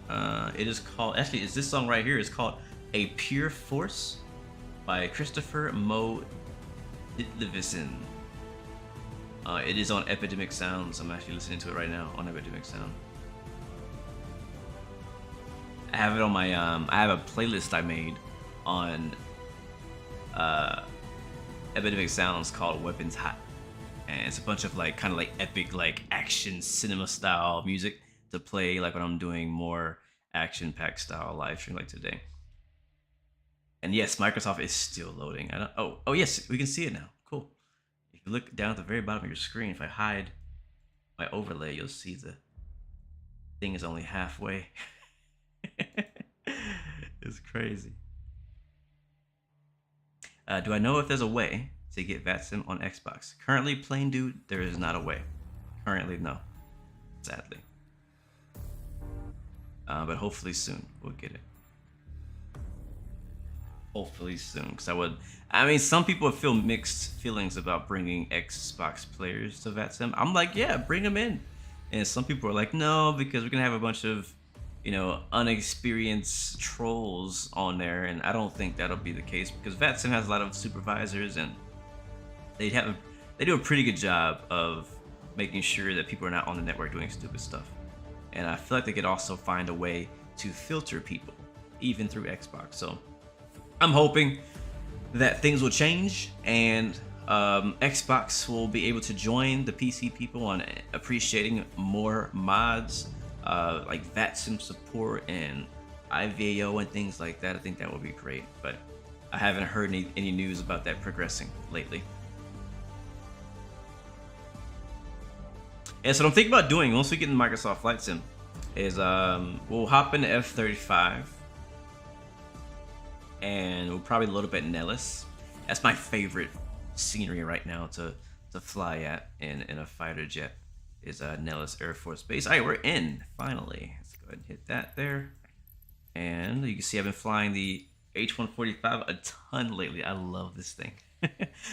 It is called, actually, it's this song right here. It's called A Pure Force by Christopher Mo Ditlevison. It is on Epidemic Sounds. I'm actually listening to it right now on Epidemic Sound. I have it on my I have a playlist I made on Epidemic Sounds called Weapons Hot, and it's a bunch of like kind of like epic like action cinema style music to play like when I'm doing more action packed style live stream like today. And yes, Microsoft is still loading. Oh yes, we can see it now. Cool. If you look down at the very bottom of your screen, if I hide my overlay, you'll see the thing is only halfway. It's crazy. Do I know if there's a way to get VATSIM on Xbox? Currently, plain dude, there is not a way. Currently, no. Sadly. But hopefully soon we'll get it. Hopefully soon, because I mean, some people feel mixed feelings about bringing Xbox players to VATSIM. I'm like, yeah, bring them in. And some people are like, no, because we're gonna have a bunch of, unexperienced trolls on there, and I don't think that'll be the case, because VATSIM has a lot of supervisors, and they do a pretty good job of making sure that people are not on the network doing stupid stuff. And I feel like they could also find a way to filter people, even through Xbox. So I'm hoping that things will change, and Xbox will be able to join the PC people on appreciating more mods, like VATSIM support and IVAO and things like that. I think that would be great, but I haven't heard any news about that progressing lately. And so what I'm thinking about doing once we get in Microsoft Flight Sim is we'll hop into F-35 and we'll probably load up at Nellis. That's my favorite scenery right now to fly at in a fighter jet, is Nellis Air Force Base. All right, we're in finally. Let's go ahead and hit that there. And you can see I've been flying the H-145 a ton lately. I love this thing.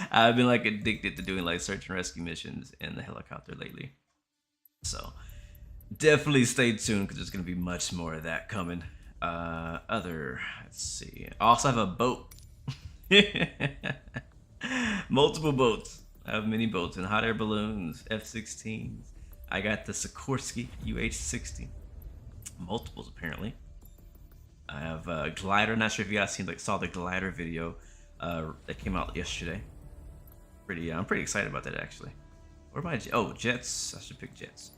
I've been like addicted to doing like search and rescue missions in the helicopter lately. So definitely stay tuned, because there's gonna be much more of that coming. Let's see. I also have a boat. Multiple boats. I have many boats and hot air balloons, F-16s. I got the Sikorsky UH-60. Multiples apparently. I have a glider. Not sure if you guys saw the glider video that came out yesterday. I'm pretty excited about that actually. Where am I? Jets. I should pick jets.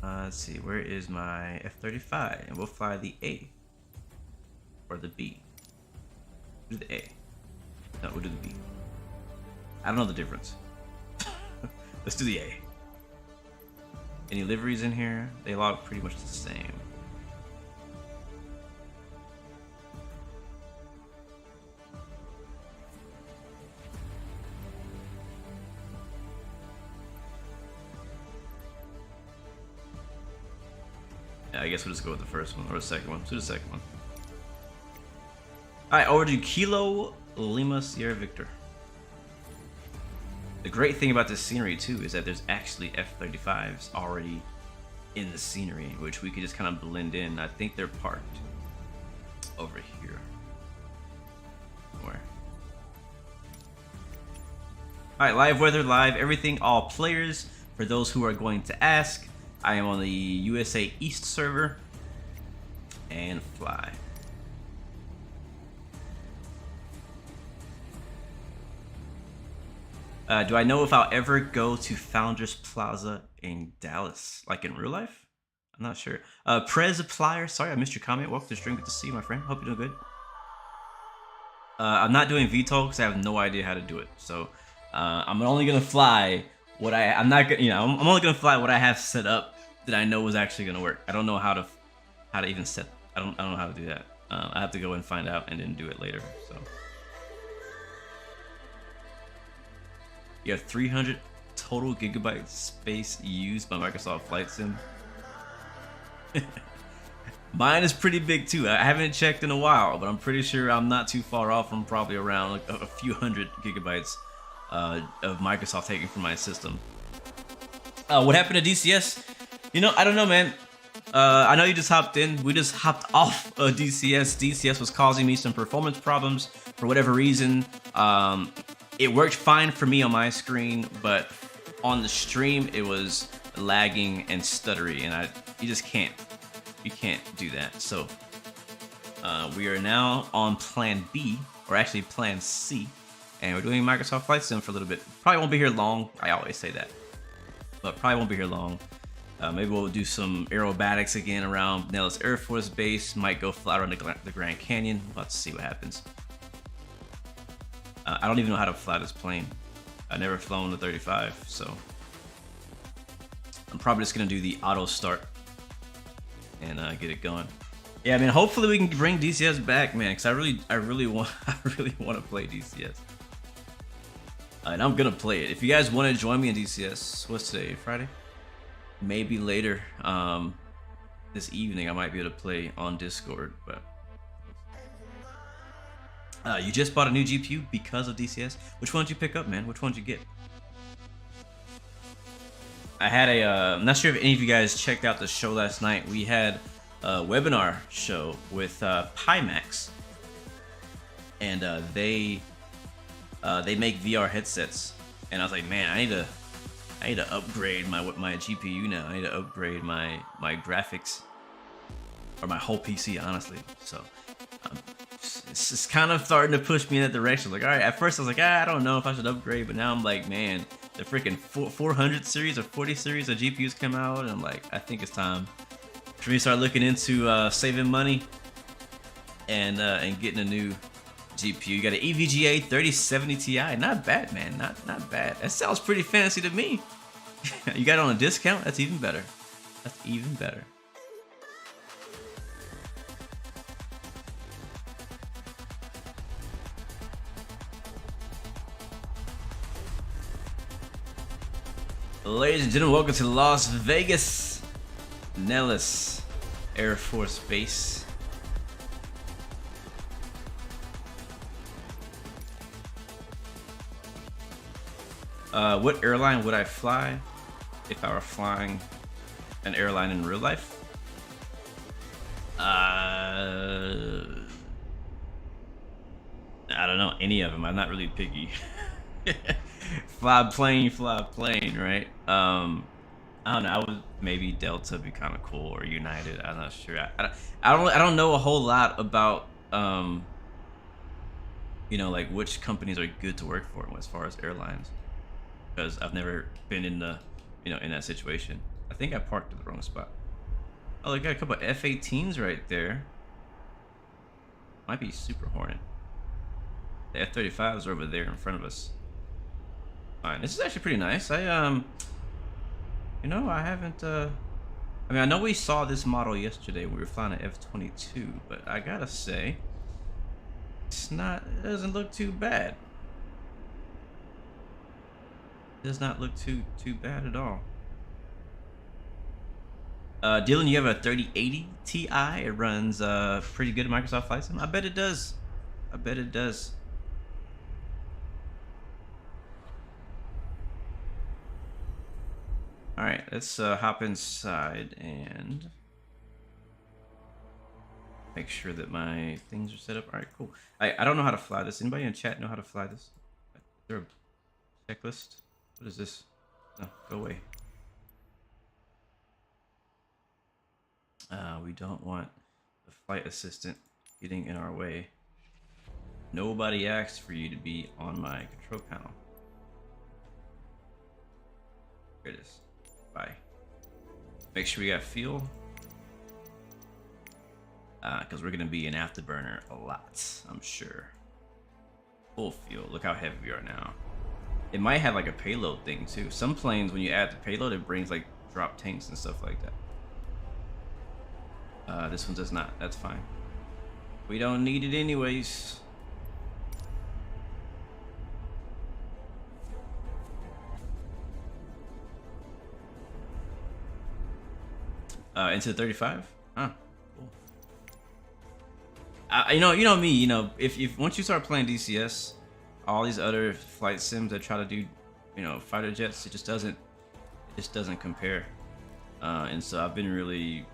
Let's see. Where is my F-35? And we'll fly the A or the B. Do the A. No, we'll do the B. I don't know the difference. Let's do the A. Any liveries in here? They all look pretty much the same. Yeah, I guess we'll just go with the first one or the second one. Let's do the second one. All right, over to Kilo Lima Sierra Victor. The great thing about this scenery too is that there's actually F-35s already in the scenery, which we could just kind of blend in. I think they're parked over here somewhere. All right, live weather, live everything, all players. For those who are going to ask, I am on the USA East server and fly. Do I know if I'll ever go to Founders Plaza in Dallas, like in real life? I'm not sure. Prez Plier, sorry I missed your comment. Welcome to the stream. Good to see you, my friend. Hope you're doing good. I'm not doing VTOL because I have no idea how to do it. So I'm only gonna fly what I'm not gonna, I'm only gonna fly what I have set up that I know is actually gonna work. I don't know how to even set. I don't know how to do that. I have to go and find out and then do it later. So. You have 300 total gigabyte space used by Microsoft Flight Sim. Mine is pretty big too. I haven't checked in a while, but I'm pretty sure I'm not too far off from probably around like a few hundred gigabytes of Microsoft taking from my system. What happened to DCS? I don't know, man. I know you just hopped in. We just hopped off DCS. DCS was causing me some performance problems for whatever reason. It worked fine for me on my screen, but on the stream it was lagging and stuttery, and you can't do that. So we are now on plan B, or actually plan C, and we're doing Microsoft Flight Sim for a little bit. Probably won't be here long. I always say that, but probably won't be here long. Maybe we'll do some aerobatics again around Nellis Air Force Base. Might go fly around the Grand Canyon. We'll have to see what happens. I don't even know how to fly this plane. I've never flown the 35, so I'm probably just gonna do the auto start and get it going. Yeah, I mean, hopefully we can bring DCS back, man, because I really want to play DCS, and I'm gonna play it. If you guys want to join me in DCS, what's today? Friday? Maybe later this evening I might be able to play on Discord, but. You just bought a new GPU because of DCS? Which one did you pick up, man? Which one did you get? I had I'm not sure if any of you guys checked out the show last night. We had a webinar show with Pimax, and they make VR headsets. And I was like, man, I need to upgrade my GPU now. I need to upgrade my graphics, or my whole PC, honestly. So. It's just kind of starting to push me in that direction. Like, all right, at first I was like, I don't know if I should upgrade, but now I'm like, man, the freaking 400 series or 40 series of GPUs come out, and I'm like, I think it's time for me to start looking into saving money and getting a new GPU. You got an EVGA 3070 Ti, not bad, man, not bad. That sounds pretty fancy to me. You got it on a discount? That's even better. That's even better. Ladies and gentlemen, welcome to Las Vegas, Nellis Air Force Base. What airline would I fly if I were flying an airline in real life? I don't know, any of them. I'm not really picky. Fly plane, right? I don't know. I would maybe Delta be kind of cool, or United. I'm not sure. I don't know a whole lot about like which companies are good to work for as far as airlines, because I've never been in the in that situation. I think I parked at the wrong spot. Oh, they got a couple of F-18s right there. Might be Super Hornet. The F-35s are over there in front of us. Fine. This is actually pretty nice. I haven't I mean, I know we saw this model yesterday when we were flying an F-22, but I gotta say, it doesn't look too bad. It does not look too bad at all. Dylan, you have a 3080 Ti. It runs pretty good at Microsoft Flight Sim. I bet it does. I bet it does. All right, let's hop inside and make sure that my things are set up. All right, cool. I don't know how to fly this. Anybody in chat know how to fly this? Is there a checklist? What is this? No, go away. We don't want the flight assistant getting in our way. Nobody asked for you to be on my control panel. Here it is. Bye. Make sure we got fuel. Because we're going to be in Afterburner a lot, I'm sure. Full fuel. Look how heavy we are now. It might have like a payload thing too. Some planes, when you add the payload, it brings like drop tanks and stuff like that. This one does not. That's fine. We don't need it anyways. Into the 35? Huh. Cool. You know me. You know, if once you start playing DCS, all these other flight sims that try to do, fighter jets, it just doesn't compare. And so I've been really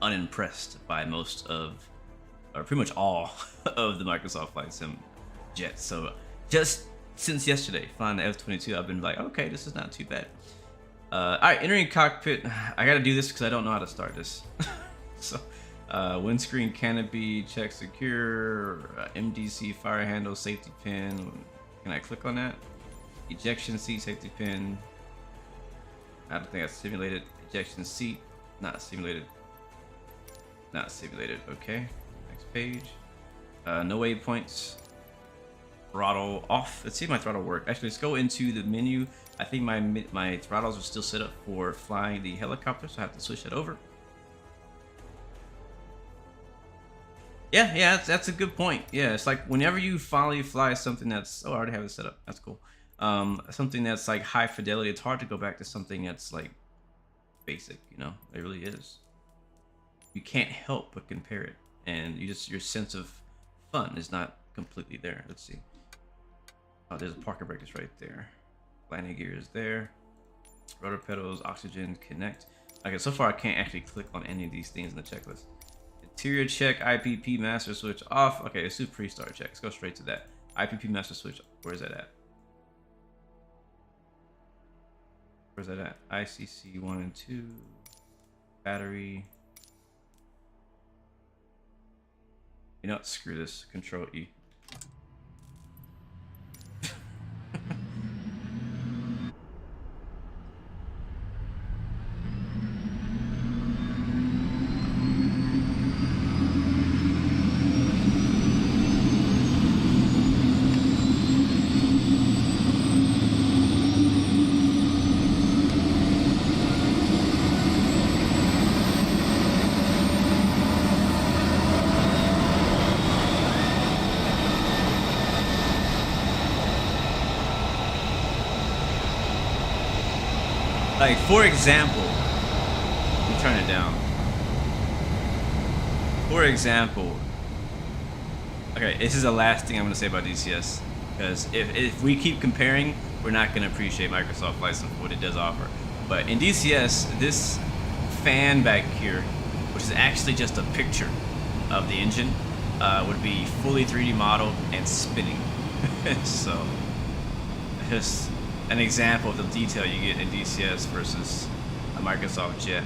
unimpressed by most of, or pretty much all of the Microsoft Flight Sim jets. So just since yesterday, flying the F-22, I've been like, okay, this is not too bad. All right, entering cockpit. I gotta do this because I don't know how to start this. So, windscreen canopy, check secure, MDC fire handle, safety pin. Can I click on that? Ejection seat, safety pin. I don't think that's simulated. Ejection seat, not simulated. Not simulated. Okay, next page. No waypoints. Throttle off. Let's see if my throttle worked. Actually, let's go into the menu. I think my throttles are still set up for flying the helicopter, so I have to switch that over. Yeah, that's a good point. Yeah, it's like whenever you finally fly something that's, I already have it set up. That's cool. Something that's like high fidelity, it's hard to go back to something that's like basic. It really is. You can't help but compare it, and your sense of fun is not completely there. Let's see. Oh, there's a parking brake is right there. Landing gear is there. Rotor pedals, oxygen, connect. Okay, so far I can't actually click on any of these things in the checklist. Interior check, IPP master switch off. Okay, let's do pre-start check. Let's go straight to that. IPP master switch. Where's that at? Where's that at? ICC 1 and 2. Battery. You know what? Screw this. Control E. Like, for example, let me turn it down. For example, okay, this is the last thing I'm going to say about DCS, because if we keep comparing, we're not going to appreciate Microsoft Flight Sim for what it does offer. But in DCS, this fan back here, which is actually just a picture of the engine, would be fully 3D modeled and spinning. So, just an example of the detail you get in DCS versus a Microsoft jet.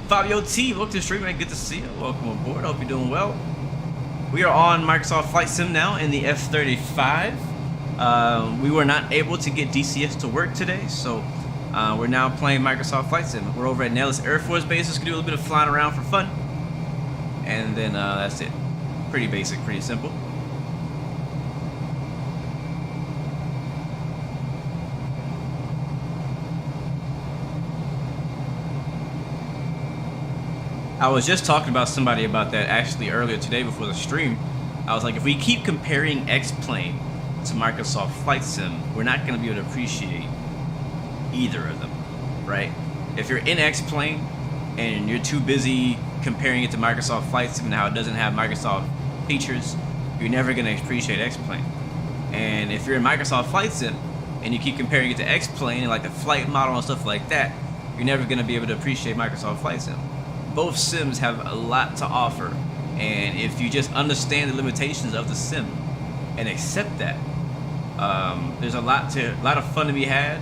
Fabio T, welcome to the stream, man. Good to see you. Welcome aboard. Hope you're doing well. We are on Microsoft Flight Sim now in the F-35. We were not able to get DCS to work today, so we're now playing Microsoft Flight Sim. We're over at Nellis Air Force Base. Just gonna do a little bit of flying around for fun, and then that's it. Pretty basic, pretty simple. I was just talking about somebody about that actually earlier today before the stream. I was like, if we keep comparing X-Plane to Microsoft Flight Sim, we're not going to be able to appreciate either of them, right? If you're in X-Plane and you're too busy comparing it to Microsoft Flight Sim and how it doesn't have Microsoft features, you're never going to appreciate X-Plane. And if you're in Microsoft Flight Sim and you keep comparing it to X-Plane and like the flight model and stuff like that, you're never going to be able to appreciate Microsoft Flight Sim. Both sims have a lot to offer, and if you just understand the limitations of the sim and accept that, there's a lot of fun to be had,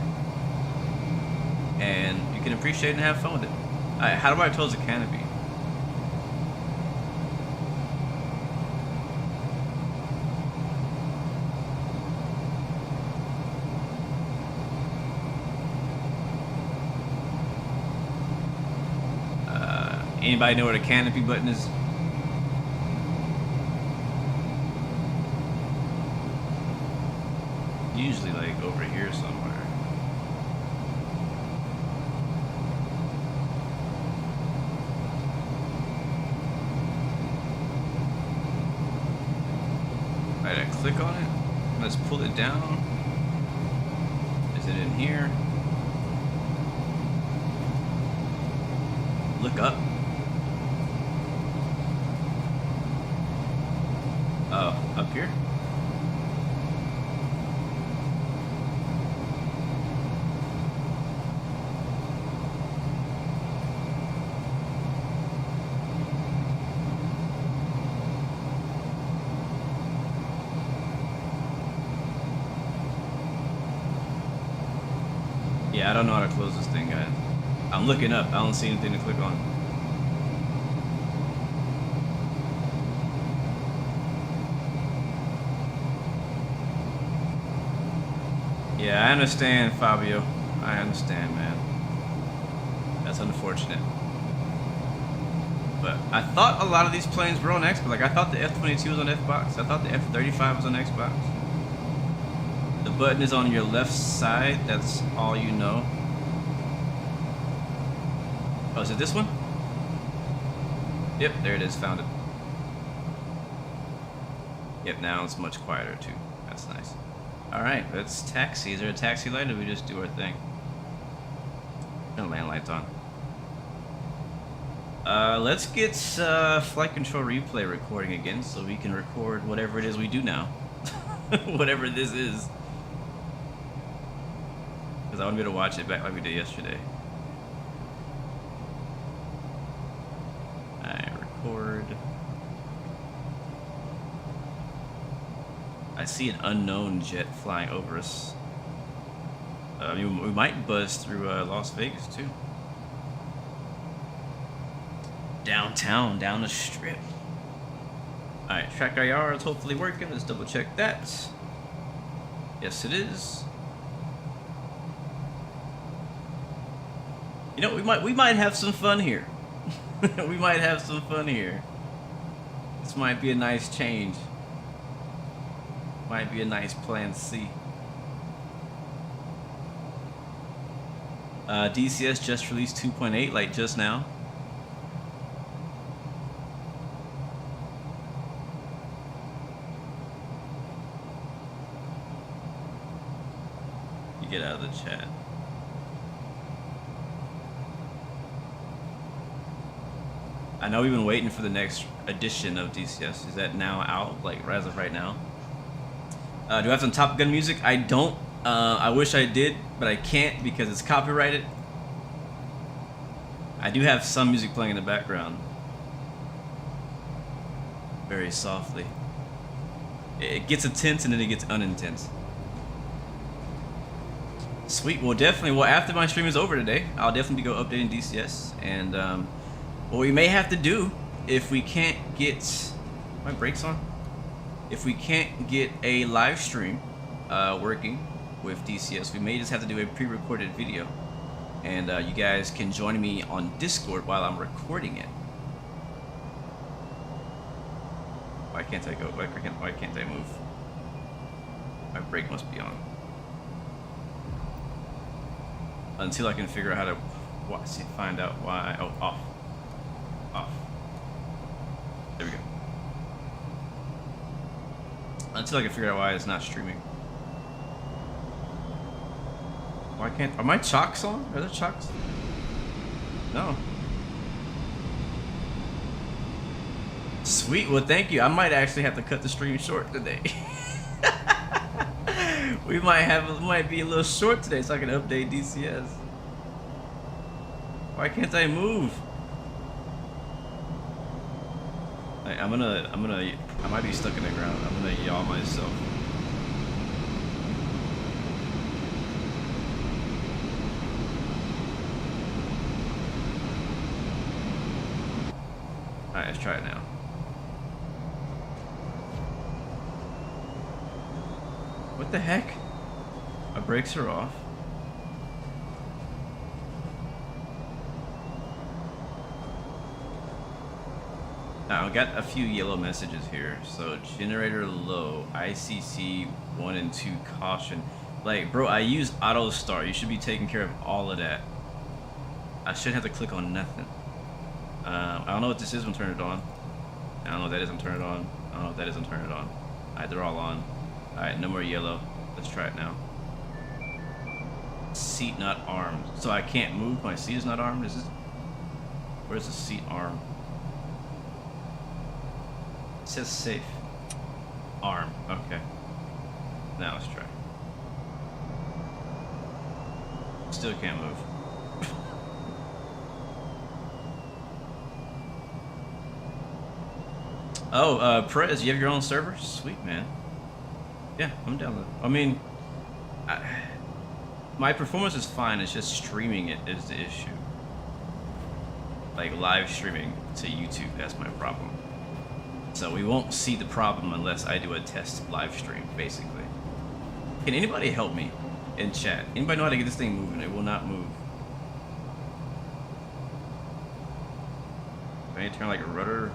and you can appreciate and have fun with it. All right, how do I close the canopy? Anybody know where the canopy button is? Usually like over here somewhere. Alright, I click on it. Let's pull it down. Is it in here? Look up. Oh, up here? Yeah, I don't know how to close this thing, guys. I'm looking up. I don't see anything to click on. Yeah, I understand, Fabio. I understand, man. That's unfortunate. But I thought a lot of these planes were on Xbox. Like, I thought the F-22 was on Xbox. I thought the F-35 was on Xbox. The button is on your left side. That's all you know. Oh, is it this one? Yep, there it is. Found it. Yep, now it's much quieter, too. That's nice. Alright, let's taxi. Is there a taxi light, or do we just do our thing? No land lights on. Let's get flight control replay recording again, so we can record whatever it is we do now. Whatever this is. Because I want to be able to watch it back like we did yesterday. Alright, record. I see an unknown jet flying over us. I mean, we might buzz through Las Vegas too. Downtown, down the strip. Alright, track IR is hopefully working. Let's double check that. Yes, it is. You know, we might have some fun here. We might have some fun here. This might be a nice change. Might be a nice plan C. DCS just released 2.8, like just now. You get out of the chat. I know we've been waiting for the next edition of DCS. Is that now out, like as of right now? Do I have some Top Gun music? I don't. I wish I did, but I can't because it's copyrighted. I do have some music playing in the background. Very softly. It gets intense and then it gets unintense. Sweet. Well, definitely. Well, after my stream is over today, I'll definitely go updating DCS. And what we may have to do, if we can't get my brakes on, if we can't get a live stream working with DCS, we may just have to do a pre-recorded video, and you guys can join me on Discord while I'm recording it. Why can't I go? Why can't I move? My brake must be on. Until I can figure out how to find out why. Oh, off. Off. There we go. Until I can figure out why it's not streaming. Why can't... Are my chocks on? Are there chocks? No. Sweet. Well, thank you. I might actually have to cut the stream short today. We might be a little short today, so I can update DCS. Why can't I move? I might be stuck in the ground. I'm gonna yaw myself. Alright, let's try it now. What the heck? My brakes are off. Now, I got a few yellow messages here. So, generator low, ICC 1 and 2 caution. Like, bro, I use auto start. You should be taking care of all of that. I shouldn't have to click on nothing. I don't know what this is. I'm turning it on. I don't know what that is. I'm turning it on. I don't know what that is. I'm turning it on. Alright, they're all on. Alright, no more yellow. Let's try it now. Seat not armed. So I can't move. My seat is not armed. Is this? Where's the seat arm? It says safe. Arm. Okay. Now let's try. Still can't move. Oh, Prez, you have your own server? Sweet, man. Yeah, I'm down with it. I mean, my performance is fine. It's just streaming it is the issue. Like live streaming to YouTube, that's my problem. So we won't see the problem unless I do a test live stream, basically. Can anybody help me in chat? Anybody know how to get this thing moving? It will not move. Can I turn like a rudder?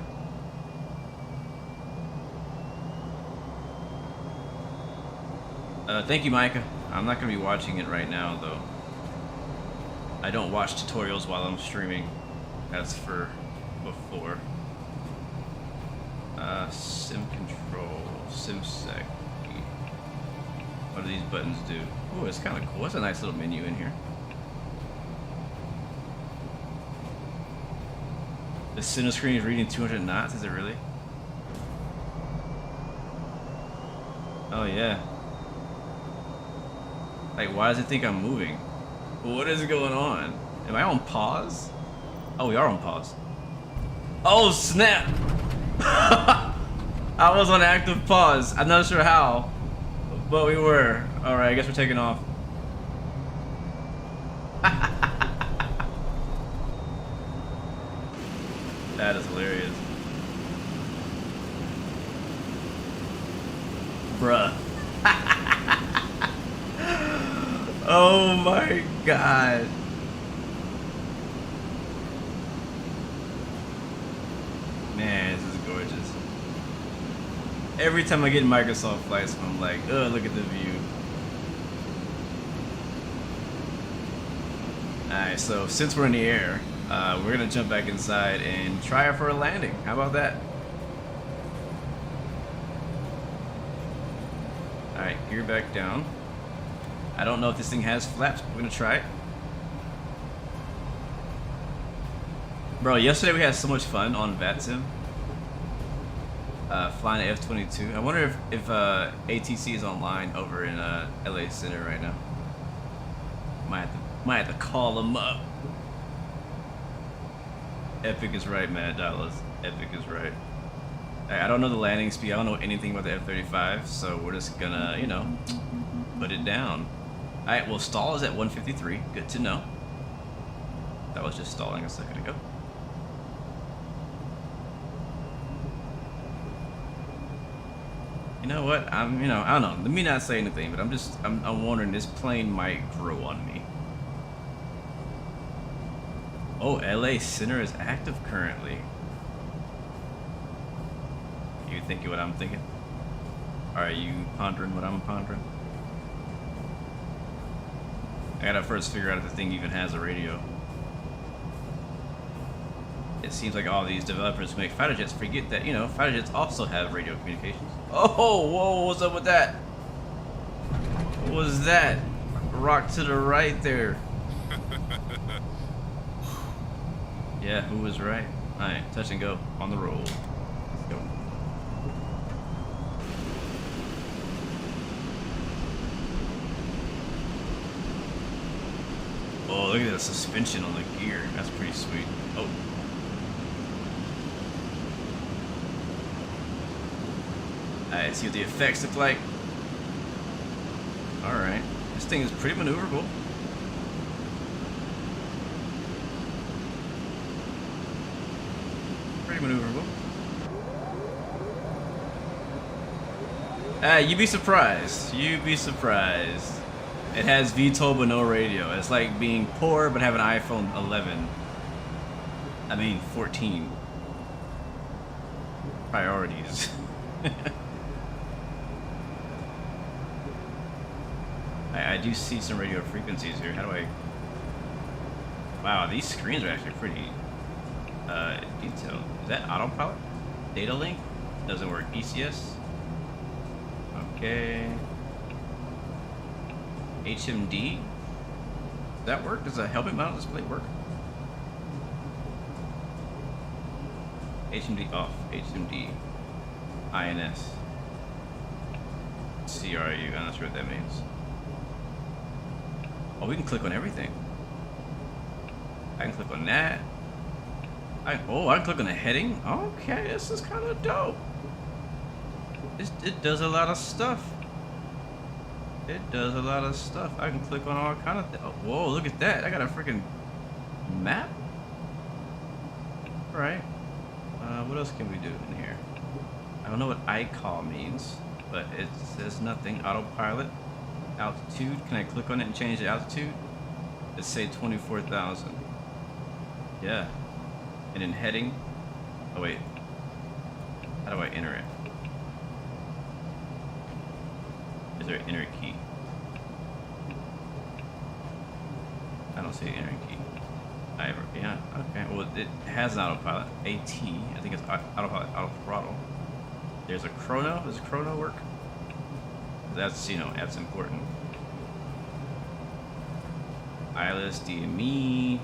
Thank you, Micah. I'm not going to be watching it right now, though. I don't watch tutorials while I'm streaming. That's for before. Sim control, sim sec. What do these buttons do? Oh, it's kind of cool. It's a nice little menu in here. The center screen is reading 200 knots. Is it really? Oh yeah. Like, why does it think I'm moving? What is going on? Am I on pause? Oh, we are on pause. Oh, snap! I was on active pause. I'm not sure how, but we were. Alright, I guess we're taking off. That is hilarious. Bruh. Oh my god. Man, this is gorgeous. Every time I get in Microsoft flights, I'm like, oh, look at the view. Alright, so since we're in the air, we're gonna jump back inside and try it for a landing. How about that? Alright, gear back down. I don't know if this thing has flaps, but we're gonna try it. Bro, yesterday we had so much fun on VATSIM. Flying an F-22. I wonder if ATC is online over in LA Center right now. Might have to call them up. Epic is right, Mad Dollars. Epic is right. I don't know the landing speed. I don't know anything about the F-35, so we're just gonna, you know, put it down. Alright, well, stall is at 153. Good to know. That was just stalling a second ago. You know what? I don't know. Let me not say anything, but I'm wondering, this plane might grow on me. Oh, LA Center is active currently. You thinking what I'm thinking? Are you pondering what I'm pondering? I gotta first figure out if the thing even has a radio. It seems like all these developers who make fighter jets forget that, you know, fighter jets also have radio communications. Oh, whoa, what's up with that? What was that? Rock to the right there. Yeah, who was right? Alright, touch and go on the roll. Let's go. Oh, look at the suspension on the gear. That's pretty sweet. Oh. Alright, see what the effects look like. Alright. This thing is pretty maneuverable. Pretty maneuverable. You'd be surprised. You'd be surprised. It has VTOL but no radio. It's like being poor but have an iPhone 11. I mean 14. Priorities. I do see some radio frequencies here. How do I... Wow, these screens are actually pretty detailed. Is that autopilot? Data link? Doesn't work. DCS? Okay. HMD? Does that work? Does a helmet mount display work? HMD off. HMD. INS. CRU. I'm not sure what that means. Oh, we can click on everything. I can click on that. I can click on the heading. Okay, this is kind of dope. It does a lot of stuff. It does a lot of stuff. I can click on all kind of things. Oh, whoa, look at that. I got a freaking map. All right. What else can we do in here? I don't know what iCall means, but it says nothing. Autopilot. Altitude. Can I click on it and change the altitude? Let's say 24,000. Yeah. And then heading. Oh wait. How do I enter it? Is there an enter key? I don't see an enter key. Yeah. Okay. Well, it has an autopilot. AT. I think it's autopilot. Auto throttle. There's a chrono. Does chrono work? That's, you know, that's important. ILS, DME,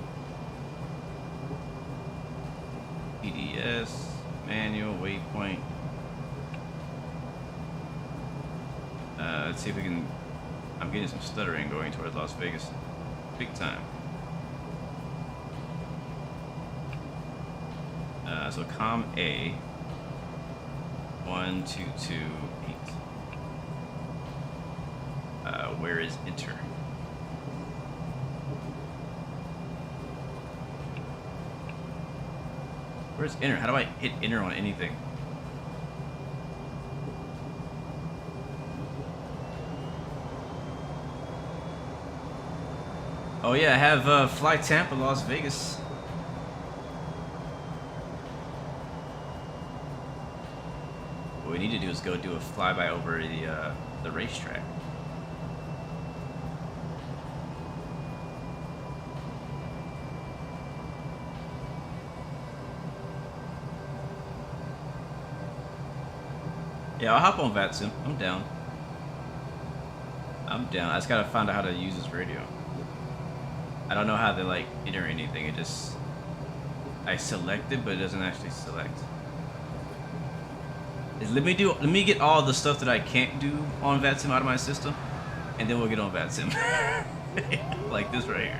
PDS, manual, waypoint. Let's see if we can. I'm getting some stuttering going towards Las Vegas. Big time. So COM A 1228. Where is enter? Where's enter? How do I hit enter on anything? Oh yeah, I have Fly Tampa, Las Vegas. What we need to do is go do a flyby over the racetrack. Yeah, I'll hop on VATSIM. I'm down. I'm down. I just gotta find out how to use this radio. I don't know how to like enter anything. It just I select it, but it doesn't actually select. Let me get all the stuff that I can't do on VATSIM out of my system, and then we'll get on VATSIM. Like this right here.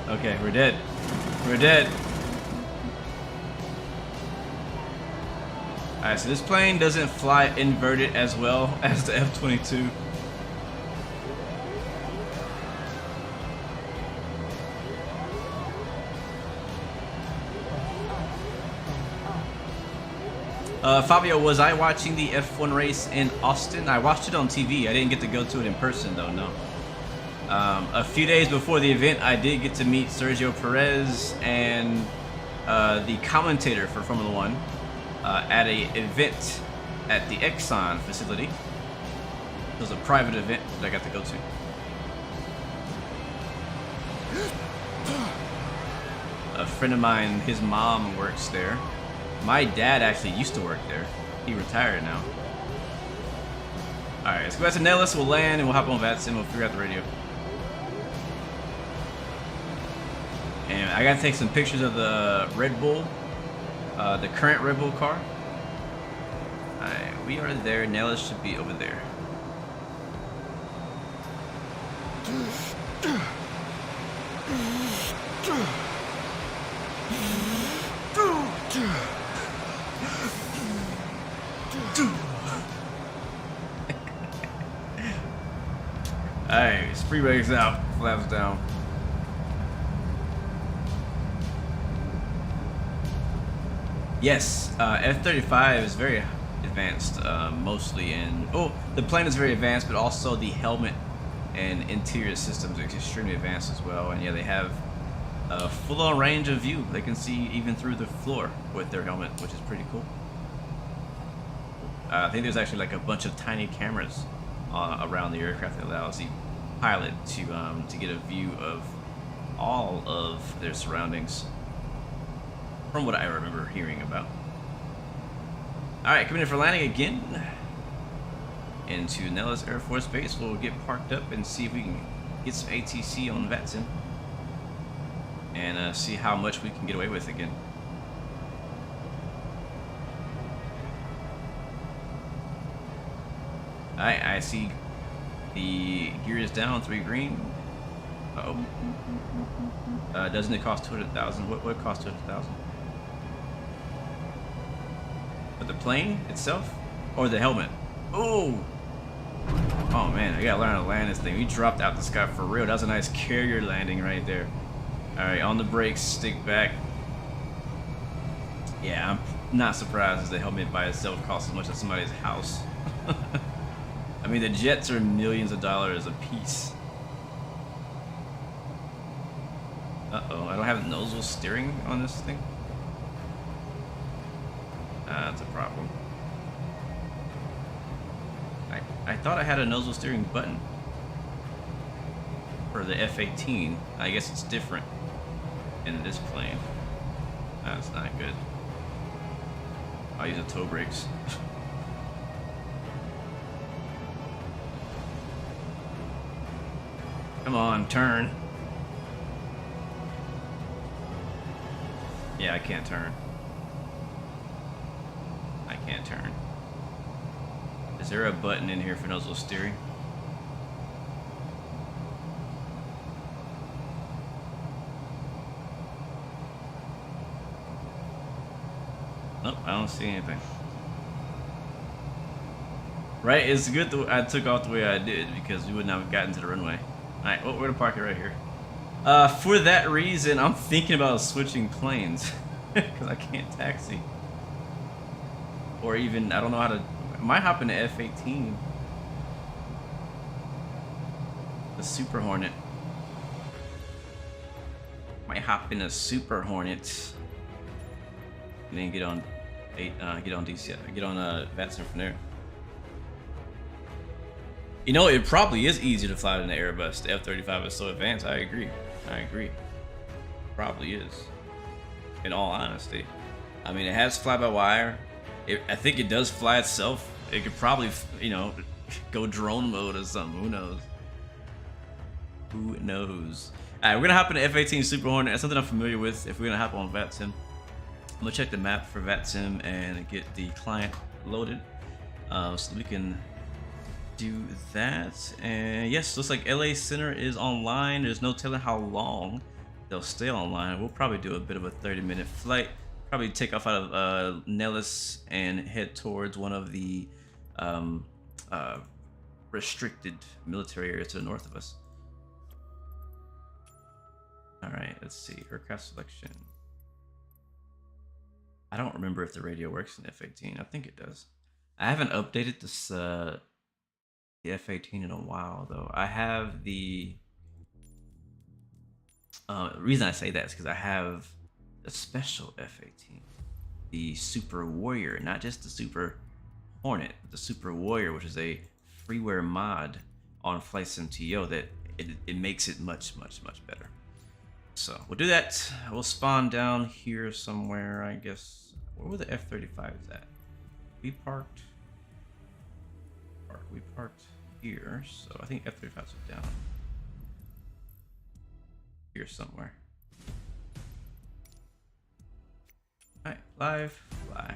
Okay, we're dead. We're dead. Alright, so this plane doesn't fly inverted as well as the F-22. Fabio, was I watching the F1 race in Austin? I watched it on TV. I didn't get to go to it in person though, no. A few days before the event, I did get to meet Sergio Perez and the commentator for Formula One at an event at the Exxon facility. It was a private event that I got to go to. A friend of mine, his mom works there. My dad actually used to work there. He retired now. Alright, let's go back to Nellis, we'll land, and we'll hop on VATSIM, we'll figure out the radio. And I gotta take some pictures of the Red Bull, the current Red Bull car. Alright, we are there. Nellis should be over there. Alright, spree brakes out, flaps down. Yes, F-35 is very advanced, mostly in... Oh, the plane is very advanced, but also the helmet and interior systems are extremely advanced as well. And yeah, they have a full-on range of view. They can see even through the floor with their helmet, which is pretty cool. I think there's actually like a bunch of tiny cameras around the aircraft that allows the pilot to get a view of all of their surroundings, from what I remember hearing about. Alright, coming in for landing again into Nellis Air Force Base. We'll get parked up and see if we can get some ATC on VATSIM and see how much we can get away with again. Alright, I see the gear is down, 3 green. Uh-oh. Doesn't it cost 200,000? What cost 200,000? But the plane itself? Or the helmet? Oh! Oh man, I gotta learn how to land this thing. We dropped out the sky for real. That was a nice carrier landing right there. Alright, on the brakes, stick back. Yeah, I'm not surprised as the helmet by itself costs as much as somebody's house. I mean, the jets are millions of dollars a piece. Uh-oh, I don't have nozzle steering on this thing. That's a problem. I thought I had a nozzle steering button for the F-18. I guess it's different in this plane. That's not good. I'll use the toe brakes. Come on, turn. Yeah, I can't turn. I can't turn. Is there a button in here for nozzle steering? Nope, I don't see anything. Right, it's good that I took off the way I did because we would not have gotten to the runway. Alright, well, we're gonna park it right here. For that reason, I'm thinking about switching planes because I can't taxi. Or even, I don't know how to, I might hop into F-18. The Super Hornet. Might hop in a Super Hornet. And then get on DCS, get on VATSIM from there. You know, it probably is easier to fly than the Airbus. The F-35 is so advanced. I agree. I agree. Probably is. In all honesty. I mean, it has fly-by-wire. I think it does fly itself. It could probably, you know, go drone mode or something. Who knows? Who knows? Alright, we're going to hop into F-18 Super Hornet. That's something I'm familiar with if we're going to hop on VATSIM. I'm going to check the map for VATSIM and get the client loaded. So we can do that. And yes, looks like LA Center is online. There's no telling how long they'll stay online. We'll probably do a bit of a 30-minute flight. Probably take off out of Nellis and head towards one of the restricted military areas to the north of us. All right, let's see. Aircraft selection. I don't remember if the radio works in F-18. I think it does. I haven't updated this the F-18 in a while, though. I have the reason I say that is because I have a special F-18, the Super Warrior, not just the Super Hornet, but the Super Warrior, which is a freeware mod on Flight Sim TO that it makes it much better. So we'll do that. We'll spawn down here somewhere, I guess. Where were the F-35s at? We parked here, so I think F-35s are down here somewhere. Live, fly.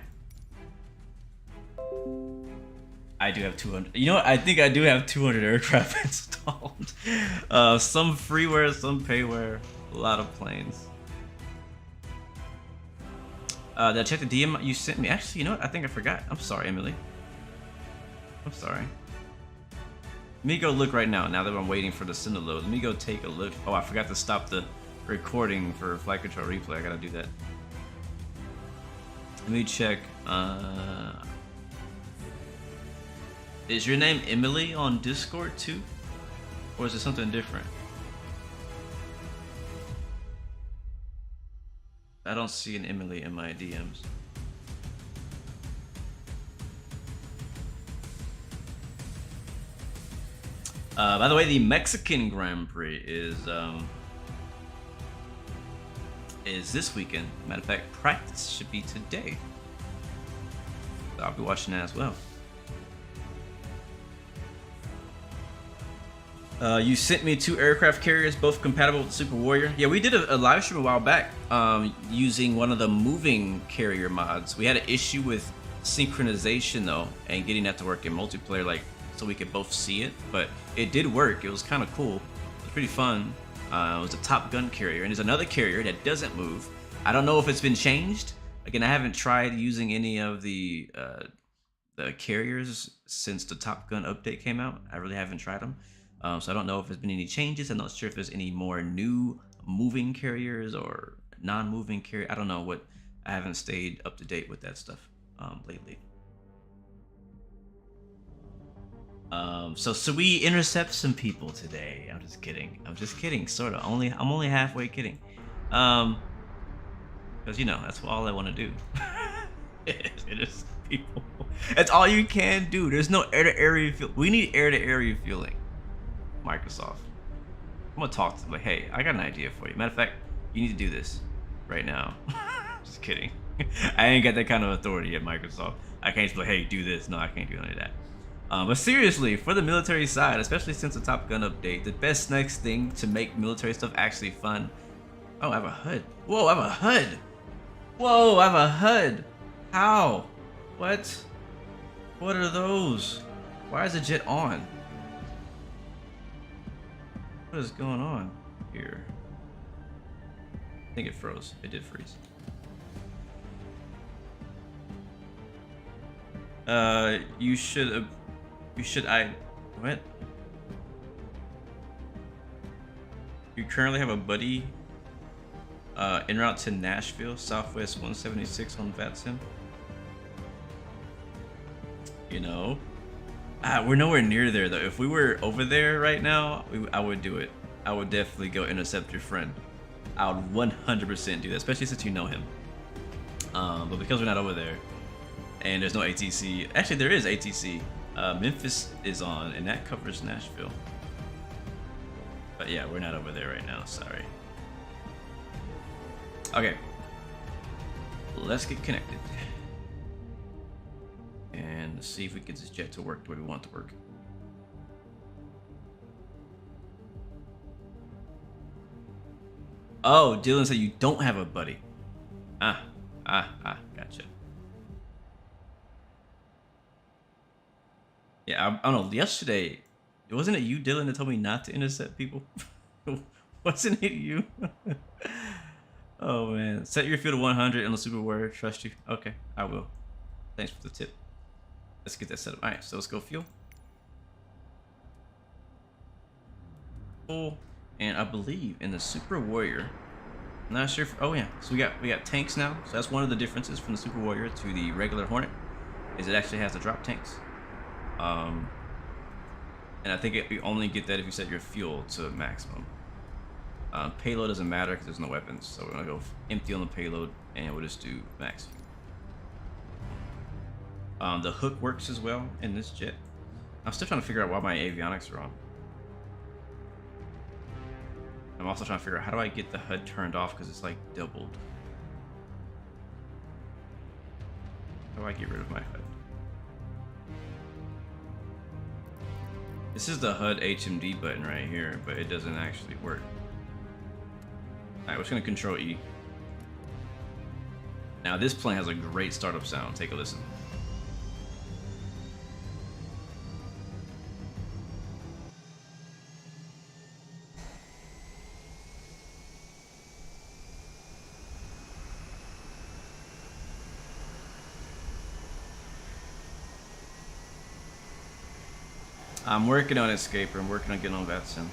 I do have 200. You know what? I think I do have 200 aircraft installed. Some freeware, some payware, a lot of planes. Did I check the DM you sent me? Actually, you know what? I think I forgot. I'm sorry, Emily. I'm sorry. Let me go look right now that I'm waiting for the send to load. Let me go take a look. Oh, I forgot to stop the recording for flight control replay. I gotta do that. Let me check. Is your name Emily on Discord too? Or is it something different? I don't see an Emily in my DMs. By the way, the Mexican Grand Prix is this weekend. Matter of fact, practice should be today. So I'll be watching that as well. You sent me 2 aircraft carriers, both compatible with Super Warrior. Yeah, we did a live stream a while back using one of the moving carrier mods. We had an issue with synchronization though, and getting that to work in multiplayer, like so we could both see it. But it did work. It was kind of cool. It was pretty fun. It was a Top Gun carrier, and there's another carrier that doesn't move. I don't know if it's been changed. Again, I haven't tried using any of the carriers since the Top Gun update came out. I really haven't tried them. So I don't know if there's been any changes. I'm not sure if there's any more new moving carriers or non-moving carrier. I don't know what. I haven't stayed up to date with that stuff lately. So we intercept some people today. I'm just kidding. I'm just kidding. Sort of. I'm only halfway kidding. Because you know that's all I want to do. Intercept people. That's all you can do. There's no air-to-air refuel. We need air-to-air refueling. Microsoft. I'm gonna talk to them like, hey, I got an idea for you. Matter of fact, you need to do this right now. Just kidding. I ain't got that kind of authority at Microsoft. I can't just be like, hey, do this. No, I can't do any of that. But seriously, for the military side, especially since the Top Gun update, the best next thing to make military stuff actually fun. Oh, I have a HUD. Whoa, I have a HUD. Whoa, I have a HUD. How? What? What are those? Why is the jet on? What is going on here? I think it froze. It did freeze. You should. What? You currently have a buddy. En route to Nashville, Southwest 176 on VATSIM. You know. We're nowhere near there though. If we were over there right now, I would do it. I would definitely go intercept your friend. I would 100% do that, especially since you know him. But because we're not over there, and there's no ATC. Actually, there is ATC. Memphis is on, and that covers Nashville. But yeah, we're not over there right now. Sorry. Okay. Let's get connected. And see if we get this jet to work the way we want it to work. Oh, Dylan said you don't have a buddy. Gotcha. Yeah, I don't know. Yesterday, wasn't it you, Dylan, that told me not to intercept people? Wasn't it you? Oh man, set your fuel to 100 on the Super Warrior. Trust you. Okay, I will. Thanks for the tip. Let's get that set up. All right, so let's go fuel. Full, and I believe in the Super Warrior. I'm not sure. Oh yeah, so we got tanks now. So that's one of the differences from the Super Warrior to the regular Hornet, is it actually has the drop tanks. And I think you only get that if you set your fuel to maximum. Payload doesn't matter because there's no weapons, so we're gonna go empty on the payload and we'll just do max fuel. The hook works as well in this jet. I'm still trying to figure out why my avionics are on. I'm also trying to figure out how do I get the HUD turned off because it's like doubled. How do I get rid of my HUD? This is the HUD HMD button right here, but it doesn't actually work. Alright, we're just gonna control E. Now this plane has a great startup sound. Take a listen. I'm working on Escaper. I'm working on getting on VATSIM.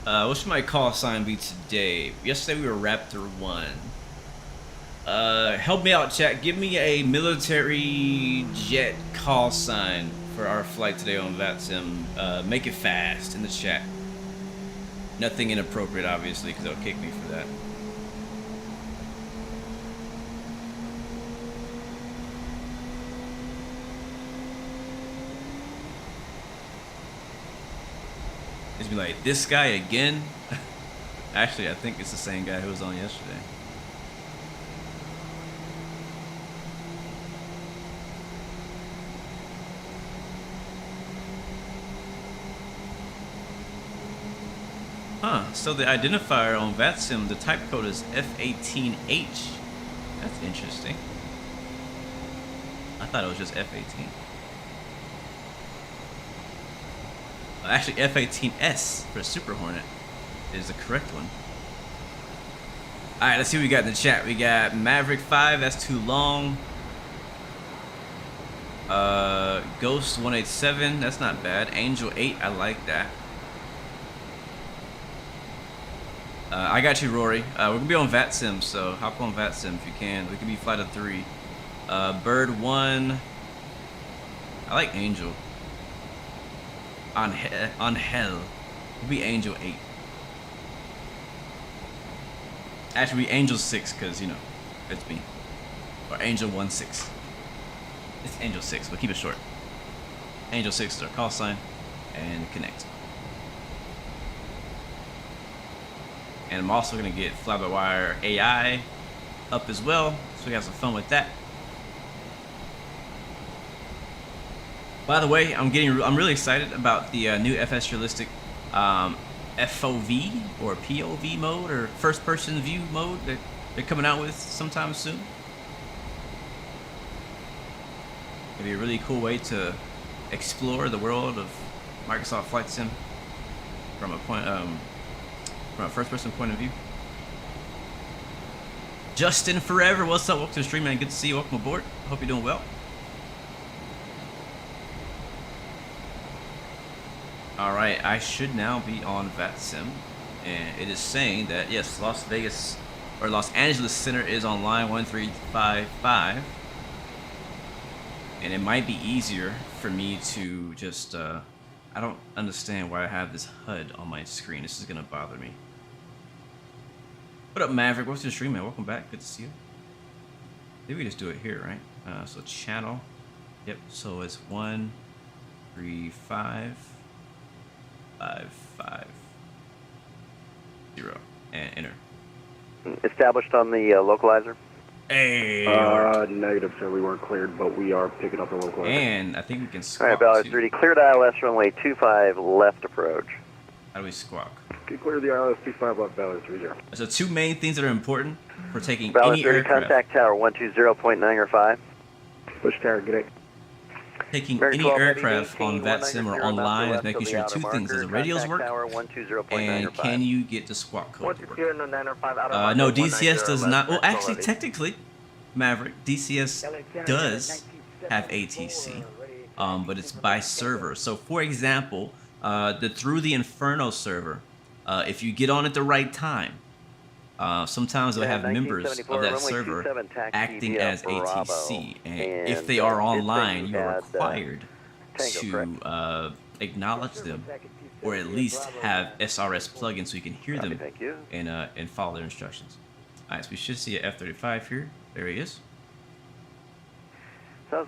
What should my call sign be today? Yesterday we were Raptor 1. Help me out, chat. Give me a military jet call sign for our flight today on VATSIM. Make it fast in the chat. Nothing inappropriate, obviously, because they'll kick me for that. It's be like, this guy again? Actually, I think it's the same guy who was on yesterday. Huh, so the identifier on VATSIM, the type code is F18H. That's interesting. I thought it was just F18. Actually, F18S for Super Hornet is the correct one. Alright, let's see what we got in the chat. We got Maverick 5, that's too long. Ghost 187, that's not bad. Angel 8, I like that. I got you, Rory. We're gonna be on VATSIM, so hop on VATSIM if you can. We could be flight of 3. Bird 1. I like Angel. On hell. We'll be Angel 8. Actually, be Angel 6, because, you know, it's me. Or Angel 1-6. It's Angel 6, but keep it short. Angel 6 is our call sign. And connect. And I'm also going to get fly-by-wire AI up as well, so we have some fun with that. By the way, I'm really excited about the new FS Realistic FOV or POV mode or first-person view mode that they're coming out with sometime soon. It'll be a really cool way to explore the world of Microsoft Flight Sim from a first-person point of view. Justin Forever, what's up? Welcome to the stream, man. Good to see you. Welcome aboard. Hope you're doing well. Alright, I should now be on VATSIM, and it is saying that, yes, Los Angeles Center is online 1355, and it might be easier for me to just, I don't understand why I have this HUD on my screen. This is going to bother me. What up, Maverick? Welcome to the stream, man. Welcome back. Good to see you. Maybe we just do it here, right? So channel, yep, so it's 135. 550 and enter. Established on the localizer. Hey. Negative, sir. We weren't cleared, but we are picking up the localizer. And I think we can squawk. All right, Ballard 3D, cleared ILS runway 25 left approach. How do we squawk? Can clear the ILS 25 left, Ballard 30. So two main things that are important for taking Ballard any 30, aircraft. contact tower 120.905. Push tower, good day. Taking any aircraft on VATSIM or online is making sure two things: does the radios work, and can you get the squawk code to work? No, DCS does not. Well, actually, technically, Maverick, DCS does have ATC, but it's by server. So, for example, the Through the Inferno server, if you get on at the right time, sometimes they'll have members of that server acting as ATC, and if they are online, you are required to acknowledge them, or at least have SRS plugins so you can hear them and follow their instructions. Alright, so we should see an F-35 here. There he is. But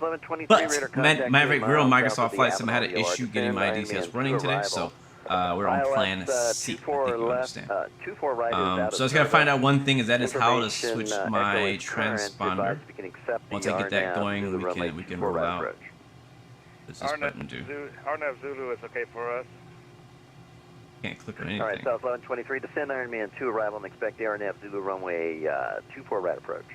Maverick, we're on Microsoft Flight Sim. I had an issue getting my DCS running today, so we're on plan C, I think you understand. So I just gotta find out one thing, is that is how to switch my transponder. Once I get that going, we can roll out. What's this button do? Harnett Zulu is okay for us. Can't click on anything. All right, South 1123, descend Ironman 2 arrival and expect RNF Zulu runway 24 right approach.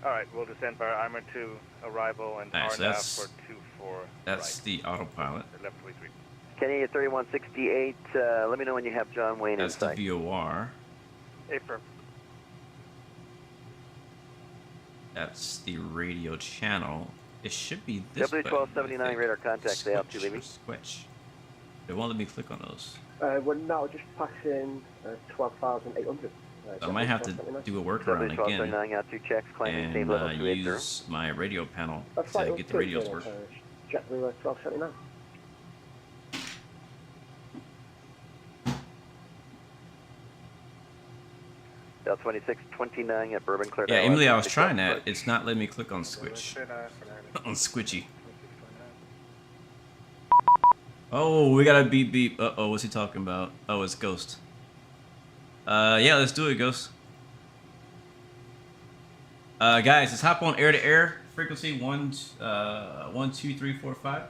All right, we'll descend for Armor 2 arrival and Alright, so RNAV that's- for 24 That's right. the autopilot. 1123. Kenny 3168, let me know when you have John Wayne That's in the sight. VOR. Affirm. That's the radio channel. It should be this W1279 button, radar contact, say altitude Switch leaving. or switch. They won't let me click on those. We're now just passing 12,800. I might have to do a workaround again W1279 got 2 checks, climbing and same level 280. use my radio panel That's to right, get the radios to work. JetBlue 1279. Delta 2629 at Bourbon Clear. Yeah, Tower, Emily, I was 26 trying that. approach. It's not letting me click on switch. On squitchy. Oh, we got a beep beep. Uh-oh, what's he talking about? Oh, it's Ghost. Yeah, let's do it, Ghost. Guys, let's hop on air-to-air. Frequency 12345.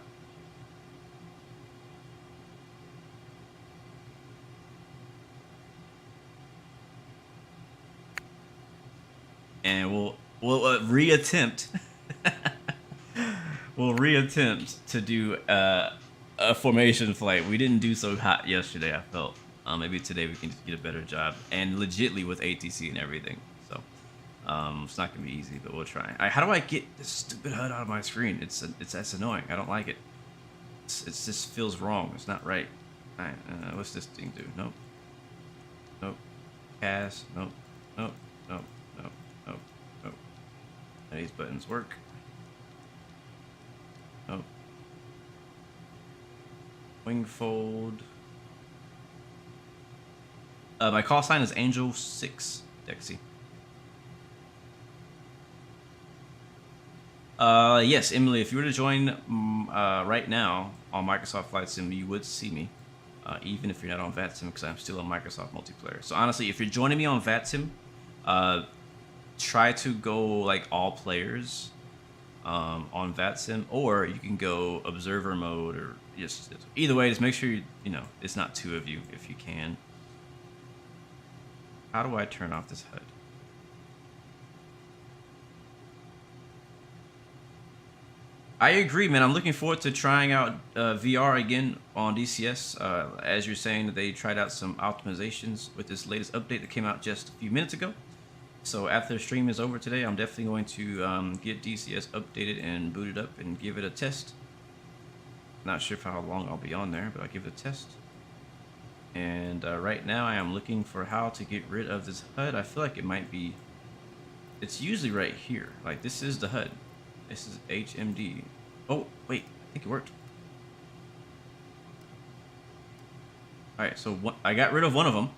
And we'll reattempt. We'll reattempt to do a formation flight. We didn't do so hot yesterday, I felt. Maybe today we can just get a better job, and legitly with ATC and everything. So it's not gonna be easy, but we'll try. All right, how do I get this stupid HUD out of my screen? It's annoying. I don't like it. It just feels wrong. It's not right. All right, what's this thing do? Nope. Nope. CAS. Nope. Nope. Nope. Nope. Nope. Nope. These buttons work. Nope. Wing fold. My call sign is Angel 6, Dexy. Yes, Emily, if you were to join right now on Microsoft Flight Sim, you would see me, even if you're not on VATSIM, because I'm still on Microsoft Multiplayer. So honestly, if you're joining me on VATSIM, try to go like all players on VATSIM, or you can go observer mode, or just either way. Just make sure you know it's not two of you if you can. How do I turn off this HUD? I agree, man. I'm looking forward to trying out VR again on DCS. As you're saying, that they tried out some optimizations with this latest update that came out just a few minutes ago. So after the stream is over today, I'm definitely going to get DCS updated and booted up and give it a test. Not sure for how long I'll be on there, but I'll give it a test. And right now I am looking for how to get rid of this HUD. I feel like it might be, it's usually right here. Like this is the HUD. This is HMD. Oh, wait, I think it worked. All right, so I got rid of one of them.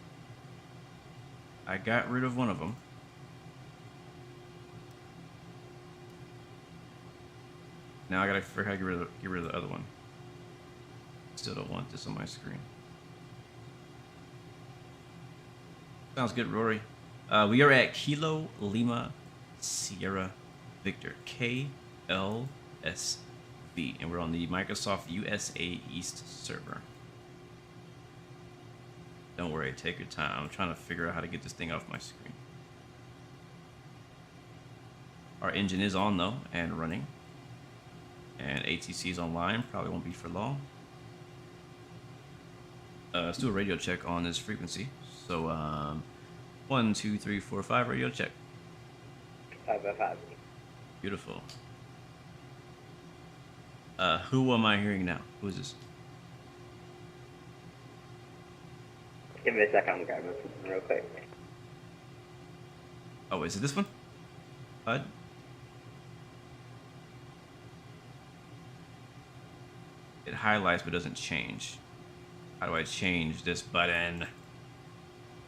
I got rid of one of them. Now I gotta figure out how to get rid of the other one. Still don't want this on my screen. Sounds good, Rory. We are at Kilo Lima Sierra Victor, KLSV, and we're on the Microsoft USA East server. Don't worry, take your time. I'm trying to figure out how to get this thing off my screen. Our engine is on though, and running. And ATC is online, probably won't be for long. Let's do a radio check on this frequency. So, 1, 2, 3, 4, 5 radio check. 5. Beautiful. Who am I hearing now? Who is this? Give me a second, I'm grabbing something real quick. Oh, is it this one? HUD? It highlights but doesn't change. How do I change this button?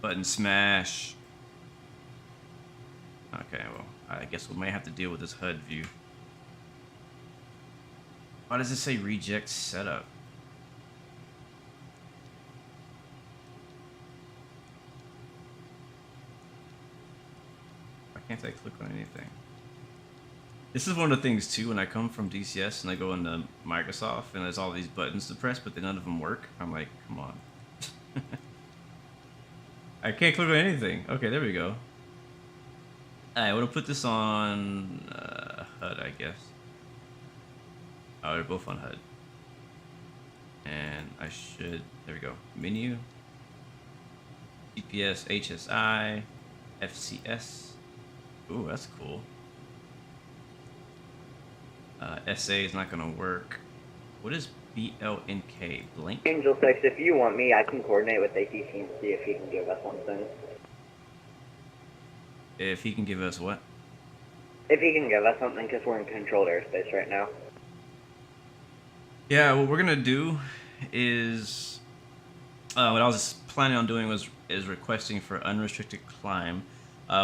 Button smash. Okay, well, I guess we may have to deal with this HUD view. Why does it say reject setup? Why can't I click on anything? This is one of the things too, when I come from DCS and I go into Microsoft and there's all these buttons to press, but then none of them work. I'm like, come on. I can't click on anything. Okay, there we go. Alright, we'll put this on HUD, I guess. Oh, they're both on HUD. And I should, there we go. Menu. GPS, HSI, FCS. Ooh, that's cool. SA is not gonna work. What is BLNK? Blink? Angel 6, if you want me, I can coordinate with ATC and see if he can give us something. If he can give us what? If he can give us something, because we're in controlled airspace right now. Yeah, what we're gonna do is what I was planning on doing is requesting for unrestricted climb.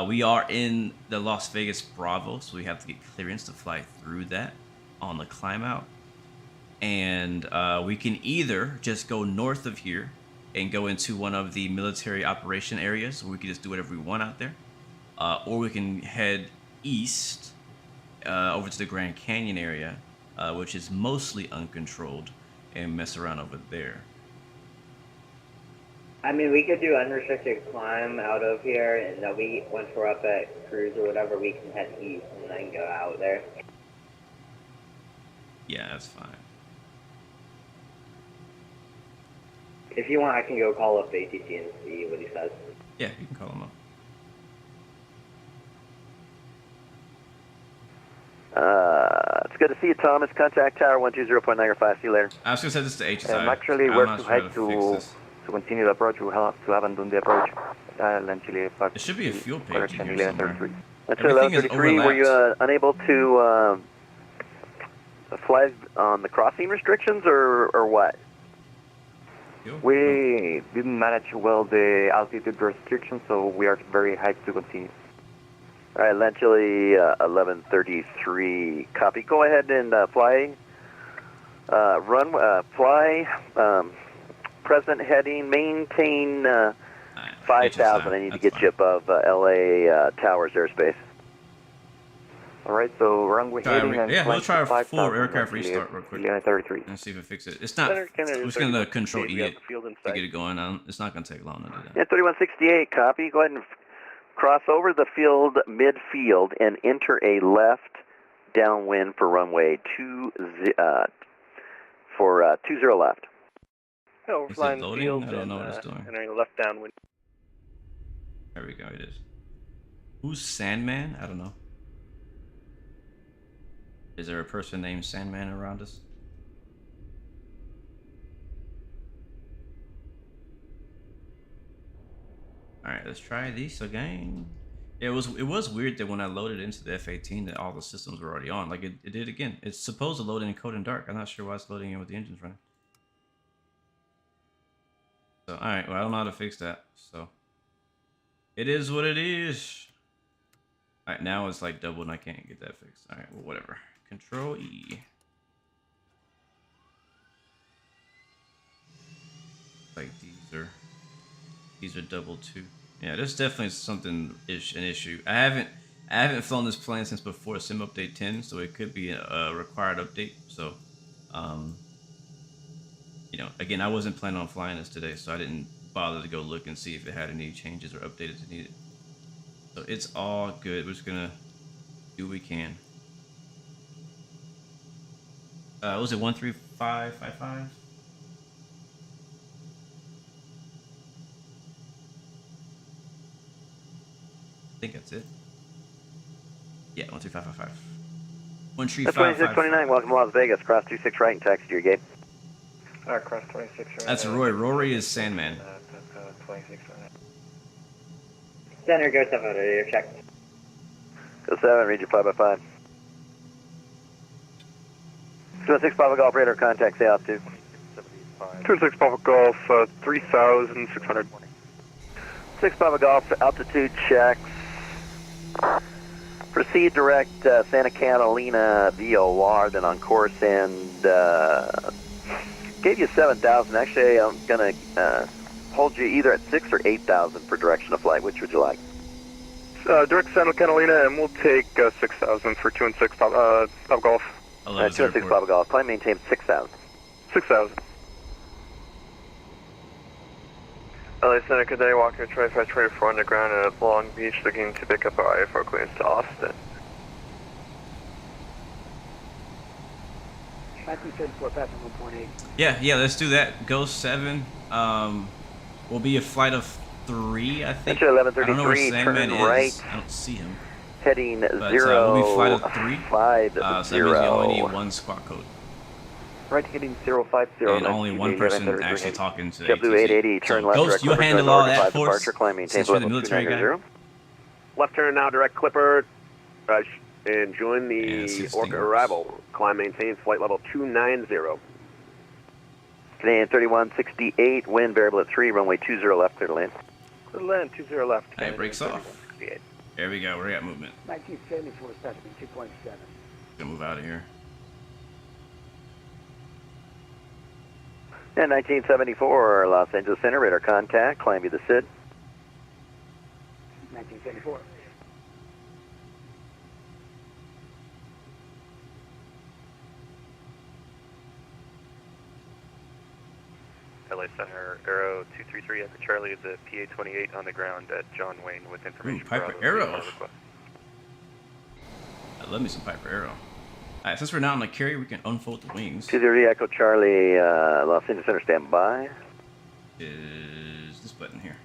We are in the Las Vegas Bravo, so we have to get clearance to fly through that on the climb out. And we can either just go north of here and go into one of the military operation areas where we can just do whatever we want out there, or we can head east over to the Grand Canyon area, which is mostly uncontrolled, and mess around over there. I mean, we could do unrestricted climb out of here, and then once we're up at cruise or whatever, we can head east and then go out there. Yeah, that's fine. If you want, I can go call up ATC and see what he says. Yeah, you can call him up. It's good to see you, Thomas. Contact tower 120.95. See you later. I was gonna send this to HSI. Actually, I'm we're not too sure high how to fix to this. continue the approach. We have to abandon the approach. It should be a fuel page in here somewhere. That's Everything is 1133. Were you overlapped. unable to fly on the crossing restrictions or what? Fuel? We didn't manage well the altitude restrictions, so we are very high to continue. All right, Lenchily 1133. Copy. Go ahead and fly. Fly. Present heading. Maintain 5,000. I need to get you above LA Towers airspace. All right, so runway heading and yeah, we'll try a full 5,000, aircraft restart real quick 1133. and see if it fixes it. It's not. We're just gonna control E it to get it going. It's not gonna take long to do that. Yeah, 3168. Copy. Go ahead and cross over the field midfield and enter a left downwind for runway 20 left. Oh, we're Is it flying the loading? field I don't know and, what it's doing. entering a left downwind. There we go. It is. Who's Sandman? I don't know. Is there a person named Sandman around us? Alright, let's try this again. It was weird that when I loaded into the F-18 that all the systems were already on. Like it did again. It's supposed to load in code and dark. I'm not sure why it's loading in with the engines running. So alright, well I don't know how to fix that. So it is what it is. Alright, now it's like double and I can't get that fixed. Alright, well whatever. Control E. Like these are double too. Yeah, there's definitely something an issue. I haven't flown this plane since before Sim Update 10, so it could be a required update. So, you know, again, I wasn't planning on flying this today, so I didn't bother to go look and see if it had any changes or updates it needed. So it's all good. We're just gonna do what we can. Was it 13555? I think that's it. Yeah, 13555. 2629, welcome to Las Vegas. Cross 26 right and taxi to your gate. Cross 26 right. That's Roy. Rory is Sandman. 26 right. Center, go 7 to your check. Go 7, read your 5x5. 26 Papa Golf radar contact, say off 2. 26 Papa Golf, 3,600. 6 Papa Golf, altitude checks. Proceed direct Santa Catalina VOR, then on course, and gave you 7,000. Actually, I'm going to hold you either at 6 or 8,000 for direction of flight. Which would you like? Direct Santa Catalina, and we'll take 6,000 for 2 and 6 Papa Golf. 2 and 6 Papa Golf. Climb maintain 6,000. 6,000. LA Center, could they walk your 2524 on the ground at Long Beach looking to pick up our IFR clearance to Austin? 1974, passing 1.8. Yeah, let's do that. Ghost 7 will be a flight of 3, I think. Enter I don't know where 1133, Sandman turn is. right. I don't see him. Heading But we'll be flight of 3. 50. So that means we only need one squawk code. Right, heading 050. And only one person actually talking to JetBlue ATC. 880, turn left. Ghost, direct you Clipper, handle turn all north, that 5 for us. departure, climb, maintain Since you're the level military guy. 290. Left turn now, direct Clipper, and join Yeah, the it's Orca 16 arrival. Climb, maintain flight level 290. Canadian 3168, wind variable at 3, runway 20 left, clear to land. Clear to land, 20 left. Alright, breaks off. 3168. There we go. We got movement. 1974, passing 2.7. Gonna move out of here. And 1974, Los Angeles Center, radar contact, climb you the SID. 1974. LA Center, Arrow 233 at the Charlie is a PA-28 on the ground at John Wayne with information. Piper Bravo, Arrow. request. I love me some Piper Arrow. Alright, since we're not on the carrier, we can unfold the wings. 230 Echo Charlie, Los Angeles Center, stand by. Is this button here.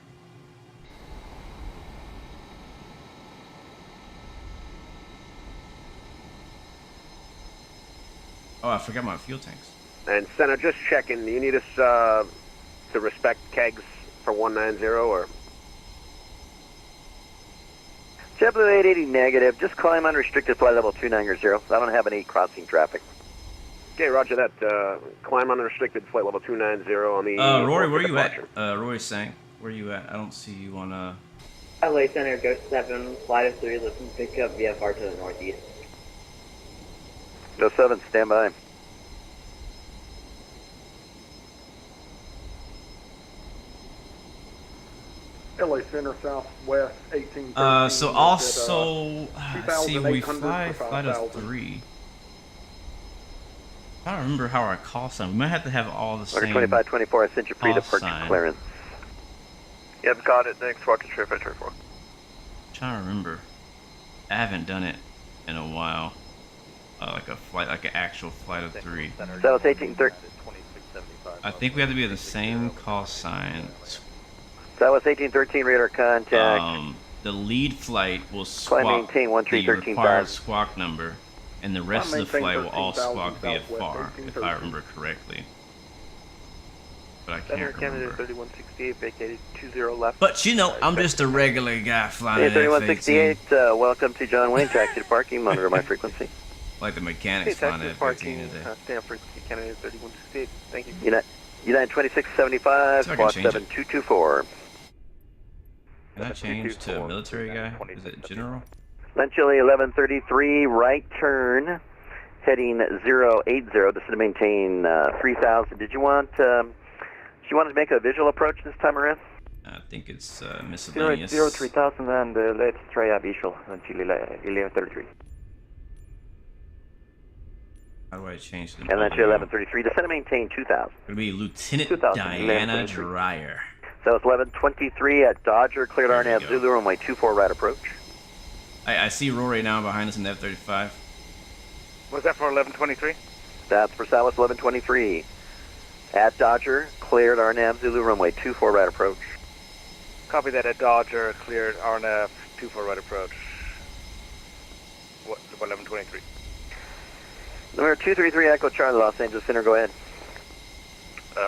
Oh, I forgot my fuel tanks. And Center, just checking. Do you need us to respect kegs for 190 or? JetBlue 880 negative, just climb unrestricted flight level 290. I don't have any crossing traffic. Okay, roger that. Climb unrestricted flight level 290 on the. Rory, where Orca you at? departure. Rory sang. Where you at? I don't see you on LA Center, Ghost 7, flight of 3, looking to pick up VFR to the northeast. Go 7, stand by. LA Center, Southwest, 18. so also, see, we fly flight of 3. I don't remember how our call sign. We might have to have all the Order same. 2524, I sent you pre-departure sign. clearance. Yep, got it. Next, walk to 3524. Trying to remember. I haven't done it in a while. Like a flight, like an actual flight of 3. South 1830. I think we have to be the same call sign. Southwest 1813, radar contact. The lead flight will Climb, squawk maintain the 13135. required squawk number, and the rest of the maintain flight will all 13,000 squawk Southwest VFR, if I 1813. remember correctly. But I Center, can't Canada remember. 3168, vacated 20 left. But you know, I'm just a regular guy flying Hey, an F-18. 3168, welcome to John Wayne, taxi to parking, monitor my frequency. Like the mechanics Hey, flying taxi an parking, F-18 today. Stanford, Canada 3168. Thank you. United 2675, So I can squawk change it. 7224. Can I change to a military guy? Is it general? Chile 1133, right turn, heading 080. This is to maintain 3000. Did you want to make a visual approach this time around? I think it's miscellaneous. 3000 and let's try a visual on Chile 1133. How do I change the And then Chile 1133, descend and maintain 2000. It'll be Lieutenant 2000, Diana 1123. Dreyer. So it's 1123 at Dodger, cleared There we RNAV go. Zulu, runway 24 right approach. I see Rory now behind us in the F-35. Was that for 1123? That's for Southwest 1123. At Dodger, cleared RNAV Zulu, runway 24 right approach. Copy that at Dodger, cleared RNF 24 right approach. What, 1123? Number 233 Echo Charlie, Los Angeles Center, go ahead.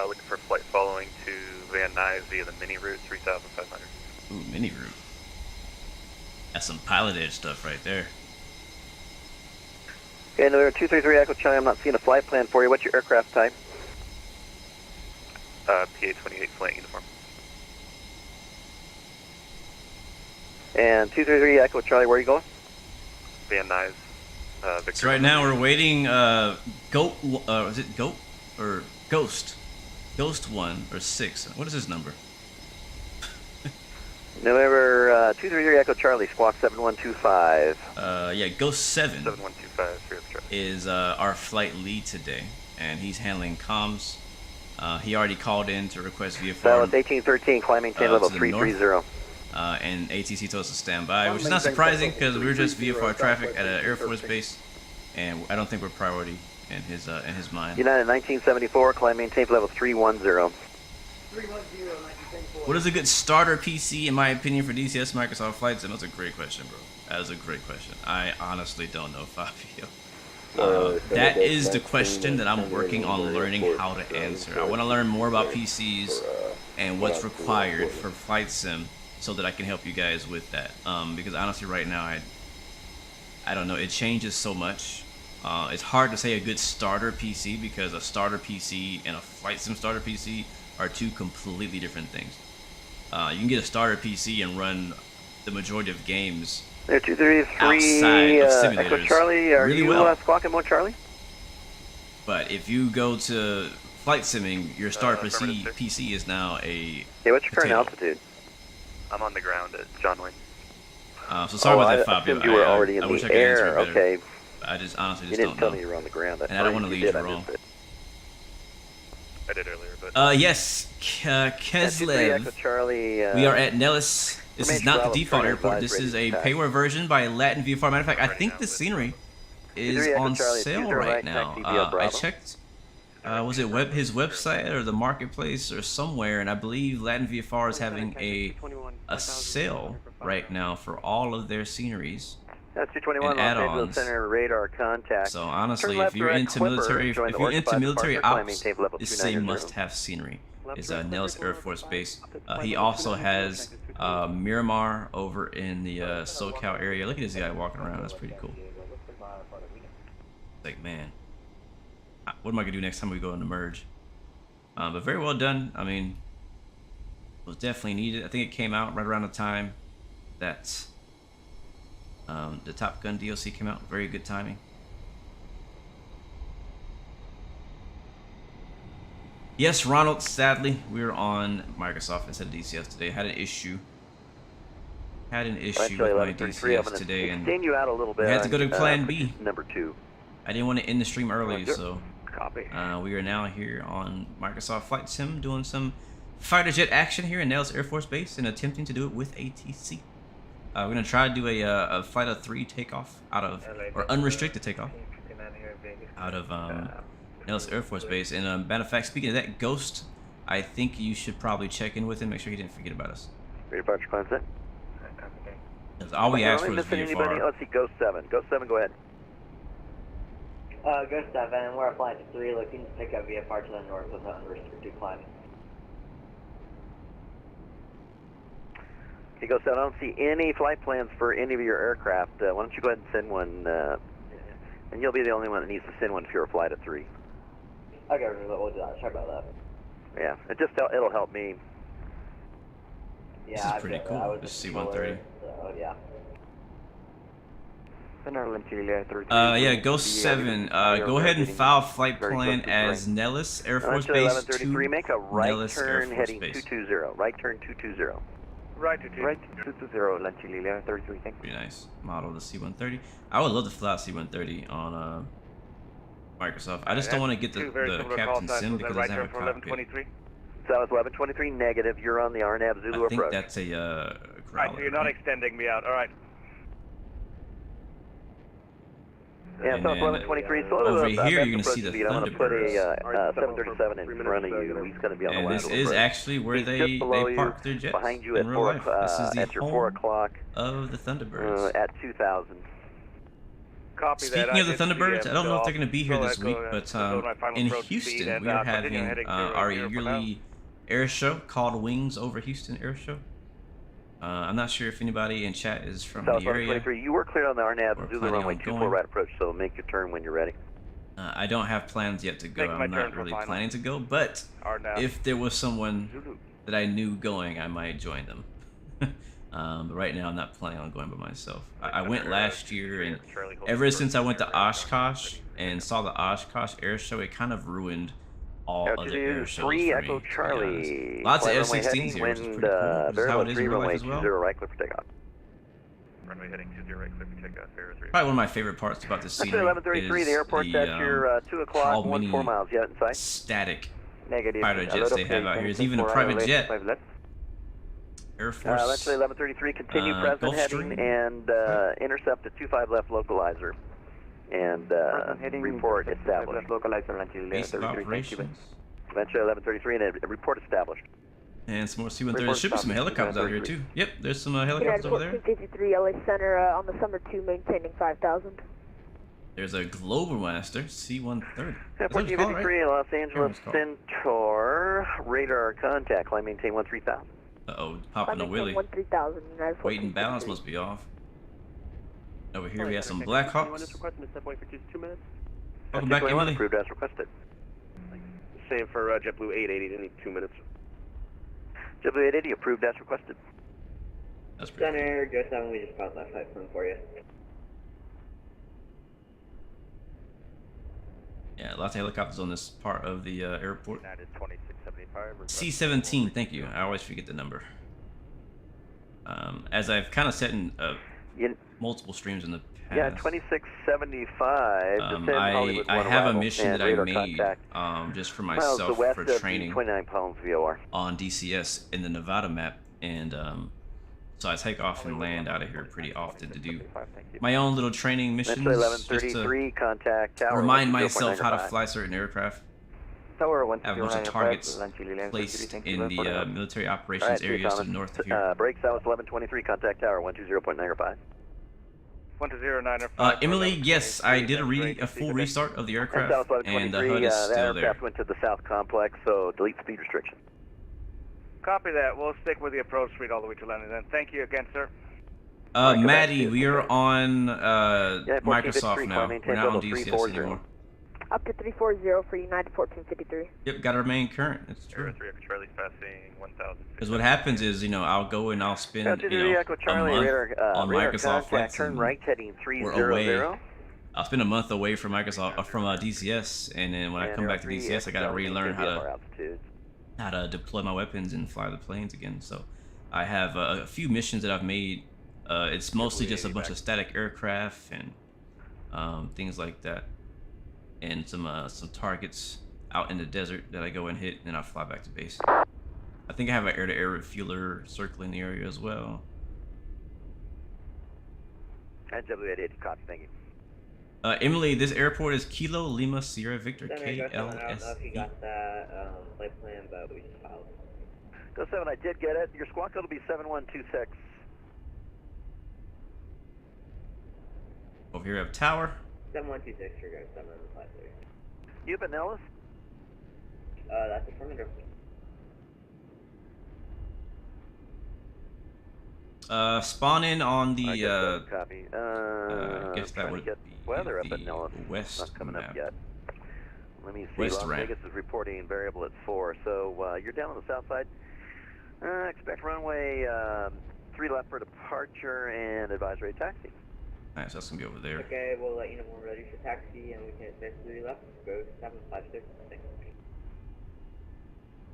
Looking for flight following to Van Nuys via the mini route 3500. Ooh, mini route. That's some pilot edge stuff right there. Okay, number 233 Echo Charlie, I'm not seeing a flight plan for you. What's your aircraft type? PA-28 flight uniform. And 233 Echo Charlie, where are you going? Van Nuys. Victor. So right now we're waiting, is it Goat or Ghost? Ghost 1 or 6. What is his number? November 233 Echo Charlie, squawk 7125. Yeah, Ghost 7 7125, here at the truck. is our flight lead today, and he's handling comms He already called in to request VFR. Dallas 1813, climb maintain level to the north. 330. And ATC told us to stand by, which is not surprising because we were just VFR traffic at an Air Force base, and I don't think we're priority in his mind. United 1974, climb maintain level 310. What is a good starter PC, in my opinion, for DCS Microsoft Flight Sim? That's a great question, bro. That is a great question. I honestly don't know, Fabio. That is the question that I'm working on learning how to answer. I want to learn more about PCs and what's required for Flight Sim so that I can help you guys with that. Because honestly, right now, I don't know. It changes so much. It's hard to say a good starter PC because a starter PC and a Flight Sim starter PC are two completely different things. You can get a starter PC and run the majority of games There, 233, outside of Echo simulators Charlie, are really you well. squawking more Charlie? But if you go to flight simming, your starter PC is now a Hey, what's your current potato. altitude? I'm on the ground at John Wayne. So sorry about that, I Fabio. assumed you were already in I wish the I could answer air. it better. Okay, I just honestly you just didn't don't tell know. me you were on the ground. That's And I don't right, want to you lead did, you I wrong. missed it. I did earlier, but Yes, 233 Echo Keslev. Charlie. We are at Nellis. This is Information not the Bravo, default turn airport. advised, This is ready a to taxi. payware version by Latin VFR. Matter of fact, I think the scenery is 233 Echo on Charlie, sale 20 right right, now. taxi via I Bravo. checked. Was it his website or the marketplace or somewhere? And I believe Latin VFR is having a sale right now for all of their sceneries. That's 221 and Los Angeles add-ons. Center radar contact. So honestly, Turn left if you're direct into Clipper, military, join if the you're Orca into 5 military departure, climb ops, maintain level this is a 290. must-have scenery. Is Nellis Air Force Base. He also has Miramar over in the SoCal area. Look at this guy walking around. That's pretty cool. Like, man, what am I gonna do next time we go into merge? But very well done. I mean, it was definitely needed. I think it came out right around the time that the Top Gun DLC came out. Very good timing. Yes, Ronald, sadly, we were on Microsoft instead of DCS today. Had an issue. Had an issue Actually, with my 1133, I'm DCS going today, to and extend you out a little bit. we had to go to plan B. Number 2. I didn't want to end the stream early, so Copy. we are now here on Microsoft Flight Sim doing some fighter jet action here in Nellis Air Force Base and attempting to do it with ATC. We're going to try to do a Flight of 3 takeoff out of, or unrestricted takeoff out of Nellis Air Force Base. And matter of fact, speaking of that, Ghost, I think you should probably check in with him, make sure he didn't forget about us. Departure climb set. 'Cause all we asked for was missing anybody? VFR. Let's see, Ghost 7. Ghost 7, go ahead. Go 7, we're at flight 3, looking to pick up VFR to the north with an unrestricted climb. Okay, Ghost 7, I don't see any flight plans for any of your aircraft. Why don't you go ahead and send one, and you'll be the only one that needs to send one if you're a flight of 3. Okay, we'll do that. Sorry about that. Yeah, it'll help me. Yeah, This is pretty cool. This is C-130. So, yeah. Yeah, Ghost 7, go ahead and file flight plan as Nellis Air Force Base 1133, make a right Nellis Air turn Force heading Base. 220. Right turn 220. Right to Right 220, Lanchilila 33, thank you. Pretty nice model, the C-130. I would love to fly a C-130 on Microsoft. I just don't want to get the Captain Sim because it doesn't have a cockpit. South 1123, negative. You're on the RNAV Zulu I think approach. that's a Right, Growler. so you're not extending me out. All right. Yeah, And South then 1123. So over that's here, the you're gonna see approach the speed. I'm going to put a Thunderbirds. 737 in front of you. He's going to be on the And this lateral is approach. actually where He's they just below you, park their jets behind you in at real 4 life. This is the at your home 4 o'clock of the Thunderbirds. at 2000. Copy that. Speaking of the I did Thunderbirds, see I don't know if they're him, going to be here so this Echo, week, but so my final in approach speed, Houston, and, we are continue having heading our 0 for now. yearly air show called Wings Over Houston Air Show. I'm not sure if anybody in chat is from South the area. 1123, you were cleared on the We're RNAV Zulu planning runway on 24 going. right approach, so make your turn when you're ready. I don't have plans yet to go. Making my I'm turn not for really final. planning to go, but RNAV. if there was someone that I knew going, I might join them. But right now, I'm not planning on going by myself. I went last year, and ever since I went to Oshkosh and saw the Oshkosh Air Show, it kind of ruined all other air shows 3 for Echo me, to be Charlie. honest. Lots of Flight runway F-16s heading, here, which is wind, pretty cool. This is how it is 3 in real runway life as well. 20 right click for takeoff. Runway heading 20 right, clear for takeoff, air 3. Probably one of my favorite parts about this That's scenery 1133, the is airport's the at your 2 o'clock, how 14 many miles yet in sight. static Negative. fighter jets they have out here. There's even a private jet. Air Force. Eventually 1133, continue present heading and intercept at 25 left localizer. And report established. Base of operations. Eventually 1133 and a report established. And some more C-130. There should be some helicopters out here too. Yep, there's some helicopters over there. 1453 LA Center on the summer 2, maintaining 5,000. There's a Global Master C-130. 1453 Los Angeles Centaur. Radar contact. Climb maintain 13,000. Uh-oh, popping a wheelie. 13,000. Weight and balance must be off. Over here we have some Blackhawks. Welcome back, Emily. Approved as requested. Same for JetBlue 880, need 2 minutes. JetBlue 880 approved as requested. That's pretty Center, Joe 7, we just brought that flight plan for you. Yeah, lots of helicopters on this part of the airport. That is 2675. C-17, thank you. I always forget the number. As I've kind of said in multiple streams in the past. Yeah, 2675. I have a mission that I made just for myself for training 29 pounds VOR on DCS in the Nevada map, and so I take off and land out of here pretty often to do my own little training missions, just to contact tower remind myself how to fly certain aircraft. Tower I have a bunch of targets placed in the military operations areas to the north of here. Break south 1123, contact tower 120.95. 120.95. Emily, yes, I did a full restart of the aircraft, and the HUD is still there. Aircraft went to the south complex, so delete speed restriction. Copy that. We'll stick with the approach speed all the way to landing then. Thank you again, sir. Maddie, we are on Microsoft now. We're not on DCS anymore. Up to 340 for United 1453. Yep, got to remain current. It's true. 3 Echo Charlie passing 1,000. Because what happens is, I'll go and I'll spend, a month on Microsoft flights, turn right heading 300. away. I'll spend a month away from Microsoft, from DCS, and then when I come back to DCS, I got to relearn how to deploy my weapons and fly the planes again. So I have a few missions that I've made. It's mostly just a bunch of static aircraft and things like that, and some targets out in the desert that I go and hit, and then I fly back to base. I think I have an air-to-air refueler circling the area as well. NW880, copy, thank you. Emily, this airport is Kilo Lima Sierra Victor Center, Joe 7, I don't know if you KLS. got that flight plan, but we just filed. Go 7, I did get it. Your squawk code will be 7126. Over here we have Tower. 7126 for Joe 7 flight 3. You been Ellis? That's affirmative. Spawn in on the copy. I guess that would be weather up the at Nellis. west Not coming map. up yet. Let me see. West Las ramp. Vegas is reporting variable at 4, so you're down on the south side. Expect runway 3 left for departure and advisory taxi. Alright, so that's gonna be over there. Okay, we'll let you know when we're ready for taxi, and we can advance 3 left. Go 756. Thanks.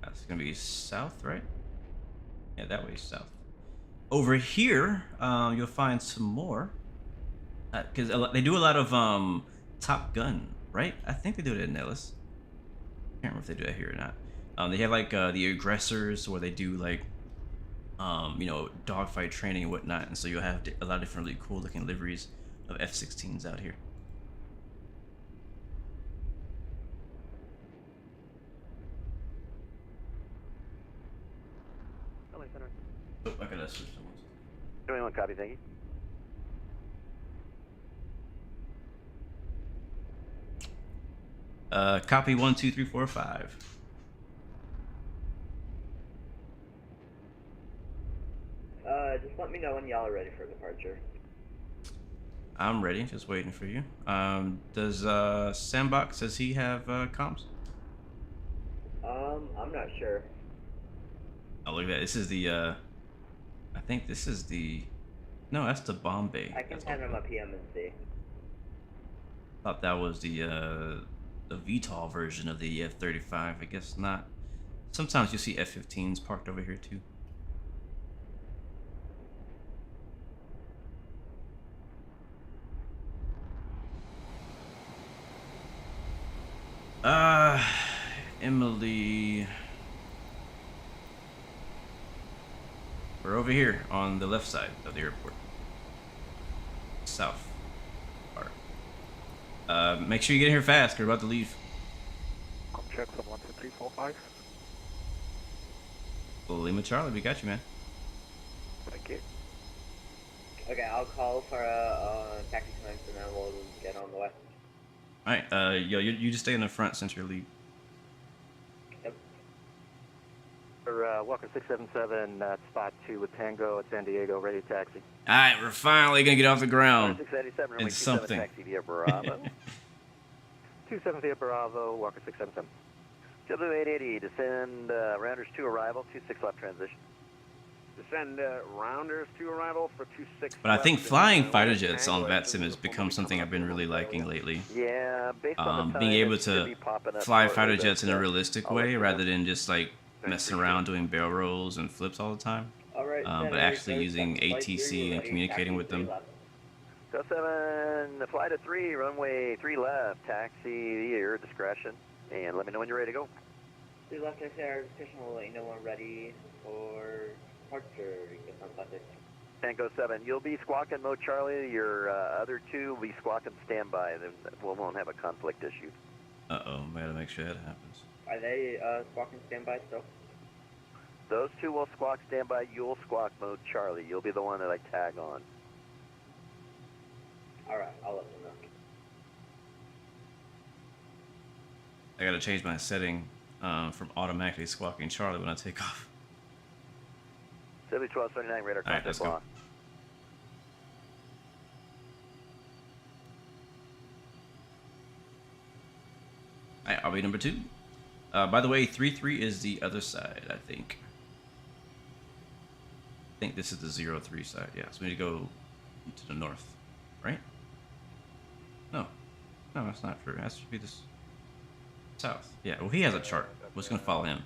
That's gonna be south, right? Yeah, that way is south. Over here, you'll find some more, because they do a lot of Top Gun, right? I think they do it in Nellis. Can't remember if they do that here or not. They have like the aggressors, where they do like dogfight training and whatnot, and so you'll have a lot of different really cool looking liveries of F-16s out here. Oh, I gotta switch someone. 21 copy, thank you. Copy 1, 2, 3, 4, 5. Just let me know when y'all are ready for departure. I'm ready, just waiting for you. Does Sandbox, does he have comms? I'm not sure. Oh, look at that. This is the, I think this is the, no, that's the Bombay. I can send him a PM and see. Thought that was the VTOL version of the F-35. I guess not. Sometimes you see F-15s parked over here too. Emily. We're over here on the left side of the airport. South part. Make sure you get here fast. We're about to leave. Check from 12345. Lima Charlie, we got you, man. Thank you. Okay, I'll call for taxi time, and then we'll get on the way. All right, yo, you just stay in the front since you're lead. Yep. For Walker 677, spot 2 with Tango at San Diego, ready taxi. All right, we're finally gonna get off the ground. 687, runway It's 27 something. taxi via Bravo. 27 via Bravo, Walker 677. W880, descend rounders to arrival, 26 left transition. Descend rounders to arrival for 26. But I think flying fighter jets on VATSIM has become something I've been really liking lately. Yeah, based on the time, Being able it should to be popping up fly shortly, fighter but, jets in a I'll realistic let way you know. rather than just like messing around doing barrel rolls and flips all the time. Alright, But actually using ATC and communicating with them. Go 7, fly to 3, runway 3 left, taxi your discretion, and let me know when you're ready to go. 3 left, there, station will let you know when ready for departure. You get on budget. Tango 7, you'll be squawking mode Charlie, your other 2 will be squawking standby, then we won't have a conflict issue. Uh-oh, we gotta make sure that happens. Are they squawking standby still? Those 2 will squawk standby, you'll squawk mode Charlie, you'll be the one that I tag on. Alright, I'll let them know. I gotta change my setting from automatically squawking Charlie when I take off. 1279 radar All right, let's contact go. lost. All right, I'll be number 2. By the way, 3-3 is the other side, I think. I think this is the 0-3 side. Yeah, so we need to go to the north, right? No, that's not true. That should be this south. Yeah, well, he has a chart. We're just gonna follow him.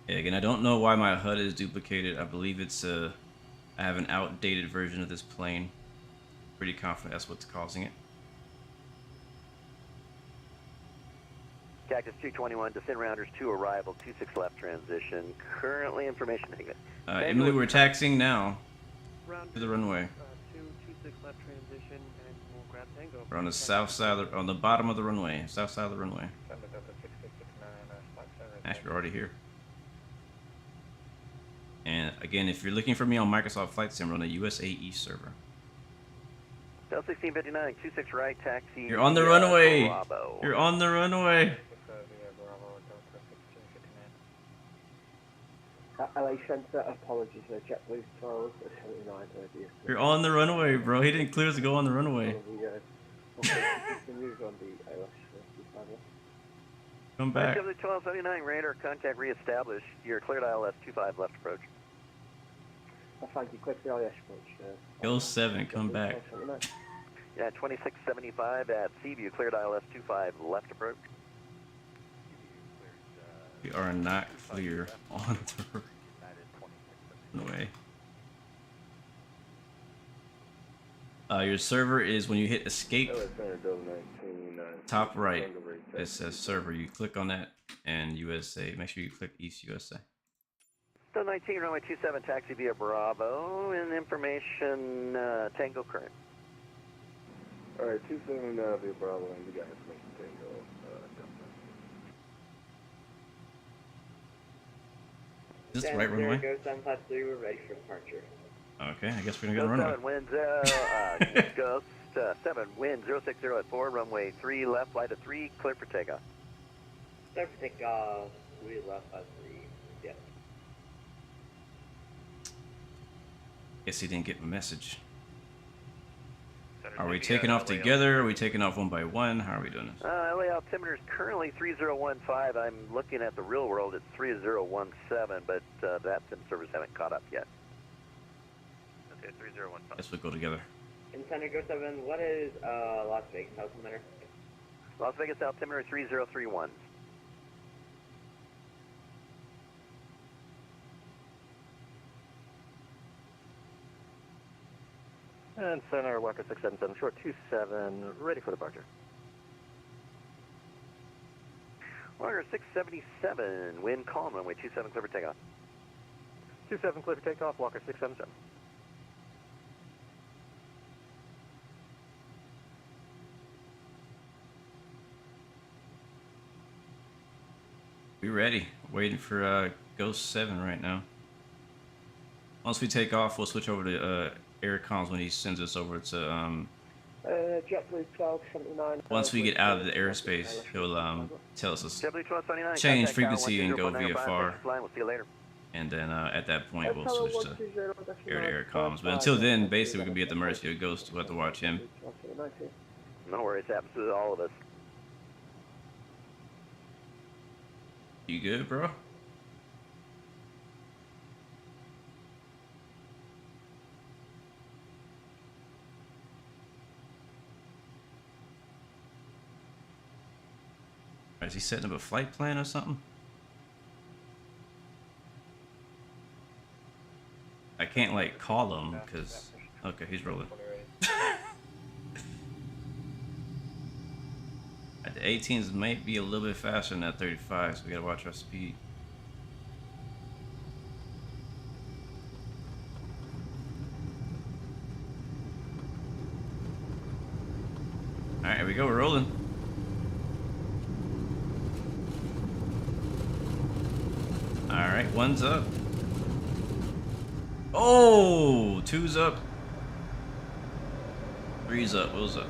Yeah, again, I don't know why my HUD is duplicated. I believe it's I have an outdated version of this plane. Pretty confident that's what's causing it. Cactus 221, descend rounders to arrival, 26 left transition. Currently information negative. Emily, we're taxiing now to the runway. 226 left transition, and we'll grab Tango. We're on the south side, on the bottom of the runway, south side of the runway. Actually, we're already here. And again, if you're looking for me on Microsoft Flight Sim, we're on the USAE server. L 1659, 26 right, taxi. You're on the runway. Bravo. You're on the runway. LA Center, apologies, JetBlue 12 at 79 earlier. You're on the runway, bro. He didn't clear us to go on the runway. Come back. JetBlue 1279, radar contact reestablished. You're cleared ILS 25 left approach. Thank you, quick the IS approach. Go 7, come back. Yeah, 2675 at Seaview, cleared ILS 25 left approach. We are not clear on the runway. Your server is when you hit escape, top right, it says server. You click on that and USA. Make sure you click East USA. So 19, runway 27, taxi via Bravo, and information Tango current. Alright, 27 via Bravo, and we got information Tango. Is this the right runway? Go 753, we're ready for departure. Okay, I guess we're gonna go to the runway. 7, wind, Ghost 7, wind 060 at 4, runway 3 left, flight of 3, clear for takeoff. Clear for takeoff, 3 left by 3, yeah. Guess he didn't get my message. Are we taking off together? Are we taking off one by one? How are we doing this? LA altimeter is currently 3015. I'm looking at the real world. It's 3017, but that sim servers haven't caught up yet. Okay, 3015. Guess we'll go together. In Center Go 7, what is Las Vegas altimeter? Las Vegas altimeter 3031. And center, Walker 677, short 27, ready for departure. Walker 677, wind calm, runway 27, clear for takeoff. 27, clear for takeoff, Walker 677. We ready. Waiting for Ghost 7 right now. Once we take off, we'll switch over to air comms when he sends us over to JetBlue 1279. once we get out of the airspace, he'll tell us to JetBlue 1279, change contact frequency tower and go 10.905, VFR. We'll see you later. And then at that point, we'll Tower switch to 120, air-to-air comms. But until then, basically, we can be at the mercy of Ghost. We'll have to watch him. No worries, happens to all of us. You good, bro? Is he setting up a flight plan or something? I can't like call him because okay, he's rolling. The 18s might be a little bit faster than that 35, so we gotta watch our speed. All right, here we go. We're rolling. All right, one's up. Oh, two's up. Three's up. What's up?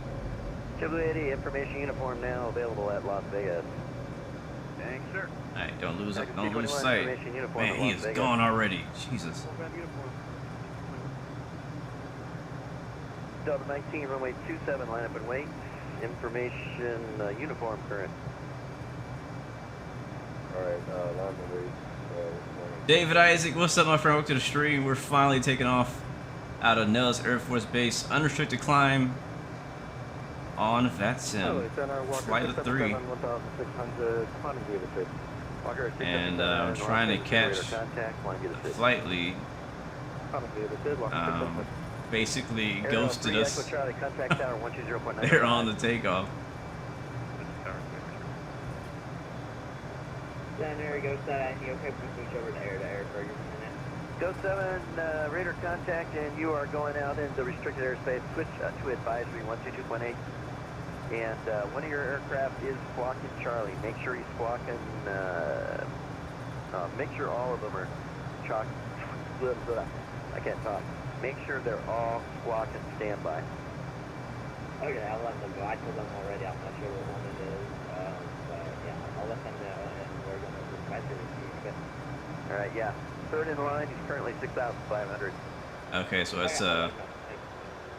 JetBlue information uniform now available at Las Vegas. Thanks, sir. All right, don't lose it. Don't B21 lose sight. information uniform Man, at he Las is Vegas. gone already. Jesus. Delta 19, runway 27, line up and wait. Information uniform current. Alright, line and wait. David Isaac, what's up, my friend? Welcome to the stream. We're finally taking off out of Nellis Air Force Base. Unrestricted climb on VATSIM. Flight of 3. And I'm trying to catch the flight lead. Basically ghosted us. They're on the takeoff. Center, go 7, you okay if we switch over to air for your minute? Go 7, radar contact, and you are going out into restricted airspace. Switch to advisory 122.8. And one of your aircraft is squawking Charlie. Make sure he's squawking, make sure all of them are I can't talk. Make sure they're all squawking standby. Okay, I'll let them go. I told them already, I'm not sure what one it is. But yeah, I'll let them know, and we're going to request it with you. All right, yeah. Third in line, he's currently 6,500. Okay, so it's All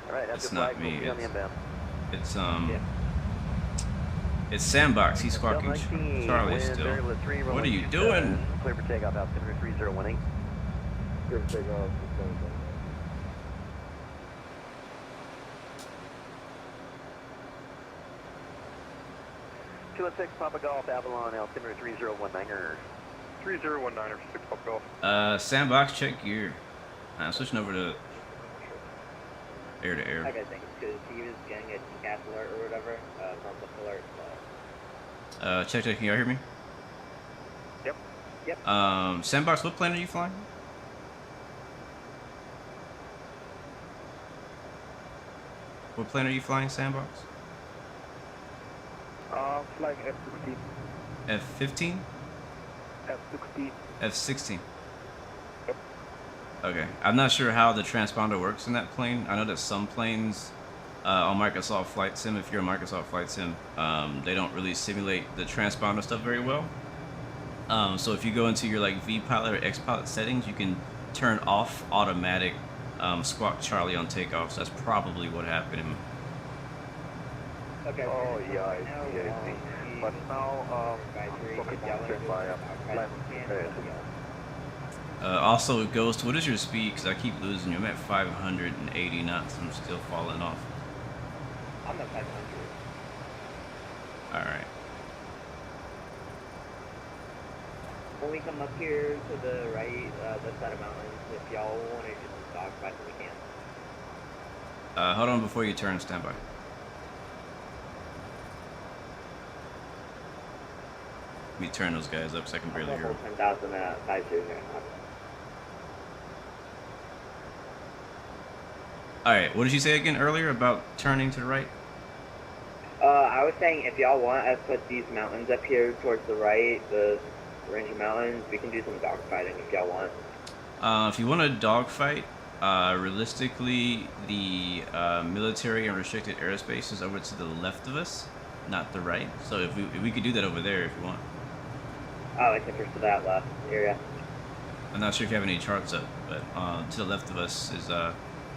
right, that's it's your not flag. me. We'll be on the inbound. It's it's Sandbox. He's squawking Charlie still. What are you doing? Clear for takeoff, altimeter 3018. Clear for takeoff, 216 Papa Golf, Avalon, altimeter 3019er. 3019er, 6 Pop Golf. Sandbox, check gear. I'm switching over to air to air. Okay, thanks, because he was getting a TCAS alert or whatever, from the alert, Check, can y'all hear me? Yep. Yep. Sandbox, what plane are you flying? What plane are you flying, Sandbox? Flying F-16. F-15? F-16. F-16. Yep. Okay. I'm not sure how the transponder works in that plane. I know that some planes on Microsoft Flight Sim, if you're a Microsoft Flight Sim, they don't really simulate the transponder stuff very well. So if you go into your like vPilot or XPilot settings, you can turn off automatic squawk Charlie on takeoff. So that's probably what happened. Okay. Oh, yeah, I see. But now, also, Ghost, what is your speed? Because I keep losing you. I'm at 580 knots. I'm still falling off. I'm at 500. Alright. When we come up here to the right, the side of mountains, if y'all want to just talk about it, we can. Hold on before you turn, standby. Let me turn those guys up so I can barely hear them. 10,000 at 50. Alright, what did you say again earlier about turning to the right? I was saying if y'all want, I put these mountains up here towards the right, the range of mountains. We can do some dogfighting if y'all want. If you want a dogfight, realistically, the military and restricted airspace is over to the left of us, not the right. So if we could do that over there if you want. Oh, except for that left area. I'm not sure if you have any charts up, but to the left of us is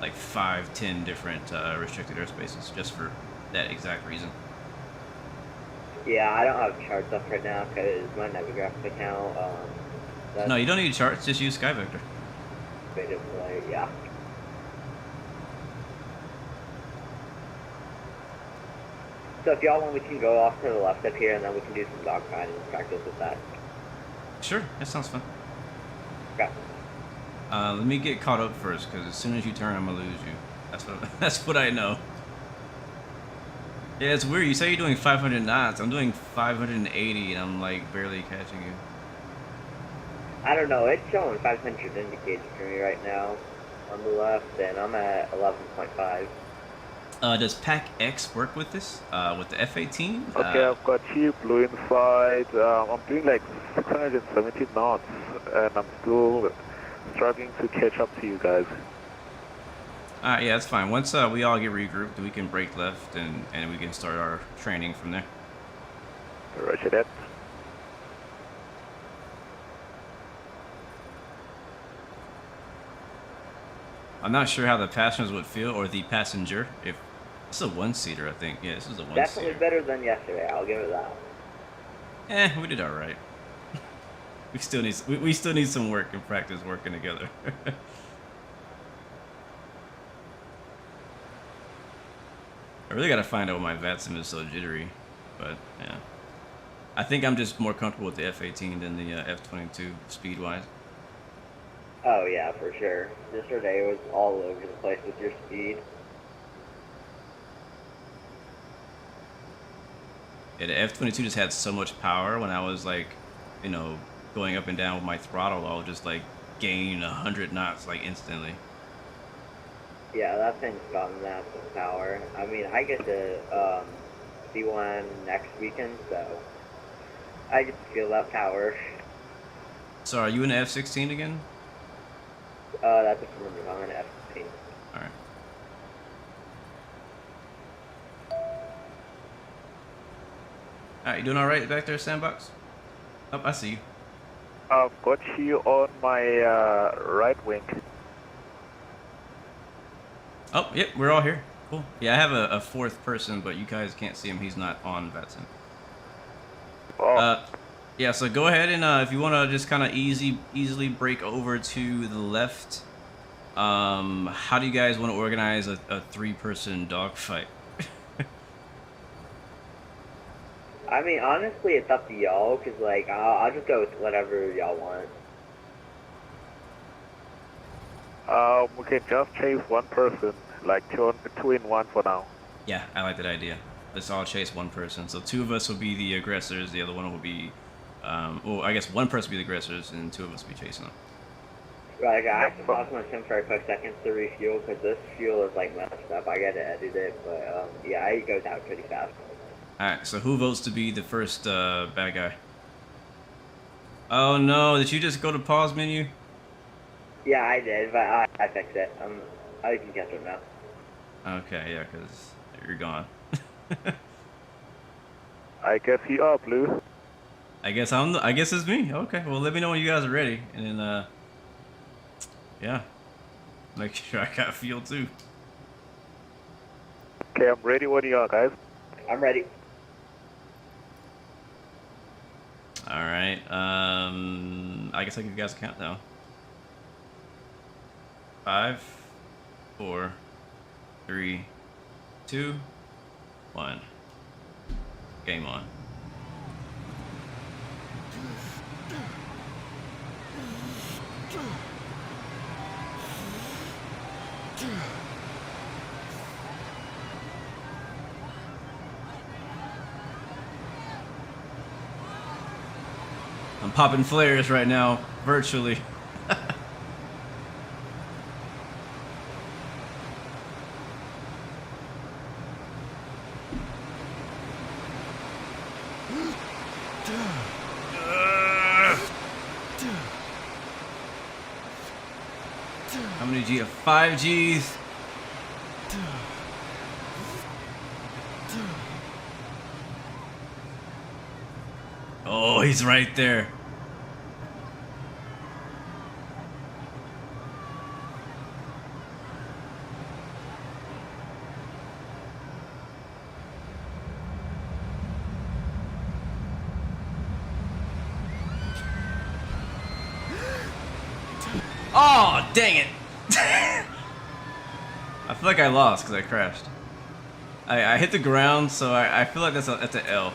like 5-10 different restricted airspaces just for that exact reason. Yeah, I don't have charts up right now because my Navigraphic account. No, you don't need charts. Just use SkyVector. Basically, yeah. So if y'all want, we can go off to the left up here, and then we can do some dogfighting and practice with that. Sure, that sounds fun. Okay. Let me get caught up first, because as soon as you turn, I'm gonna lose you. That's what I know. Yeah, it's weird. You say you're doing 500 knots. I'm doing 580, and I'm like barely catching you. I don't know. It's showing 500 indicated for me right now on the left, and I'm at 11.5. Does Pack X work with this? With the F-18? Okay, I've got you blue inside. I'm doing like 670 knots, and I'm still struggling to catch up to you guys. Alright, yeah, that's fine. Once we all get regrouped, we can break left, and we can start our training from there. Roger that. I'm not sure how the passengers would feel, or the passenger. If it's a one-seater, I think. Yeah, this is a one-seater. Definitely better than yesterday. I'll give it that. We did all right. we still need some work and practice working together. I really gotta find out why my VATSIM is so jittery, but yeah. I think I'm just more comfortable with the F-18 than the F-22 speed-wise. Oh yeah, for sure. Yesterday was all over the place with your speed. Yeah, the F-22 just had so much power when I was like, you know, going up and down with my throttle. I would just like gain 100 knots like instantly. Yeah, that thing's got massive power. I mean, I get to see one next weekend, so I get to feel that power. So are you in the F-16 again? That's a perimeter. I'm in F-15. Alright. Alright, you doing alright back there, Sandbox? Oh, I see you. I've got you on my right wing. Oh, yep, we're all here. Cool. Yeah, I have a fourth person, but you guys can't see him. He's not on VATSIM. Oh. Yeah, so go ahead and if you want to just kind of easily break over to the left, how do you guys want to organize a 3-person dogfight? I mean, honestly, it's up to y'all, because, like, I'll just go with whatever y'all want. We can just chase one person, like two in one for now. Yeah, I like that idea. Let's all chase one person. So 2 of us will be the aggressors, the other one will be, well, I guess one person will be the aggressors, and 2 of us will be chasing them. Right, I have to pause my sim for a quick second to refuel, because this fuel is, like, messed up. I gotta edit it, but, yeah, it goes out pretty fast. Alright, so who votes to be the first bad guy? Oh no, did you just go to pause menu? Yeah, I did, but I fixed it. I can catch it now. Okay, yeah, because you're gone. I guess you are blue. I guess it's me. Okay, well let me know when you guys are ready, and then yeah, make sure I got fuel too. Okay, I'm ready when you are, guys. I'm ready. All right. I guess I'll give you guys a countdown. 5, 4, 3, 2, 1. Game on. I'm popping flares right now, virtually. How many G? 5 Gs. Oh, he's right there. Oh, dang it. I feel like I lost because I crashed. I hit the ground, so I feel like that's an L.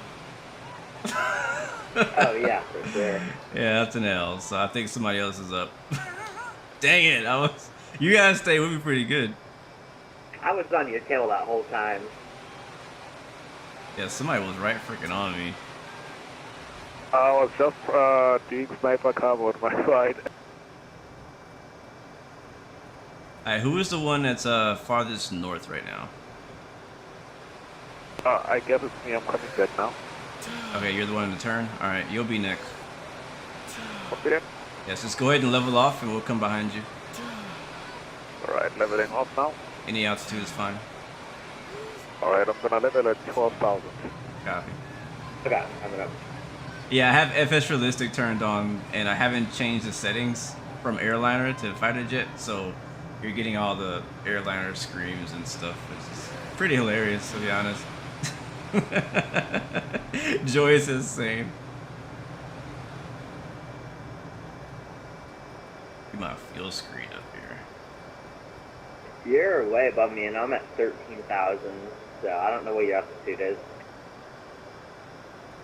Oh yeah, for sure. Yeah, that's an L. So I think somebody else is up. Dang it! You guys stay with me pretty good. I was on your tail that whole time. Yeah, somebody was right freaking on me. I was just doing sniper cover on my side. Alright, who is the one that's farthest north right now? I guess it's me. I'm coming back now. Okay, you're the one in the turn? Alright, you'll be next. Okay. Yes, just go ahead and level off and we'll come behind you. Alright, leveling off now. Any altitude is fine. Alright, I'm gonna level at 12,000. Copy. Okay, I'm up. Yeah, I have FS Realistic turned on and I haven't changed the settings from airliner to fighter jet, so you're getting all the airliner screams and stuff, which is pretty hilarious, to be honest. Joy is the same. Get my fuel screen up here. You're way above me, and I'm at 13,000, so I don't know what your altitude is.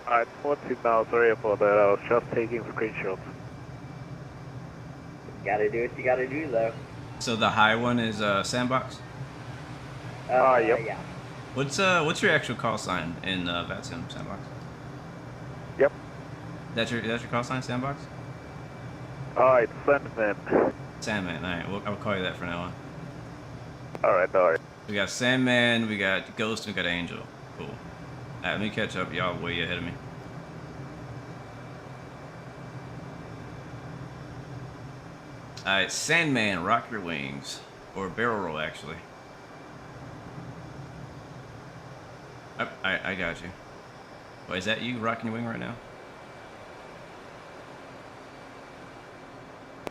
Alright, 14 now. Sorry for that. I was just taking screenshots. You gotta do what you gotta do, though. So the high one is sandbox. Yep. Yeah. What's your actual call sign in VATSIM sandbox? Yep. That's your call sign, sandbox? It's Sandman. Sandman. All right, I'll call you that from now on. Alright. We got Sandman, we got Ghost, we got Angel. Cool. All right, let me catch up. Y'all way ahead of me. All right, Sandman, rock your wings, or barrel roll actually. I got you. Wait, is that you rocking your wing right now?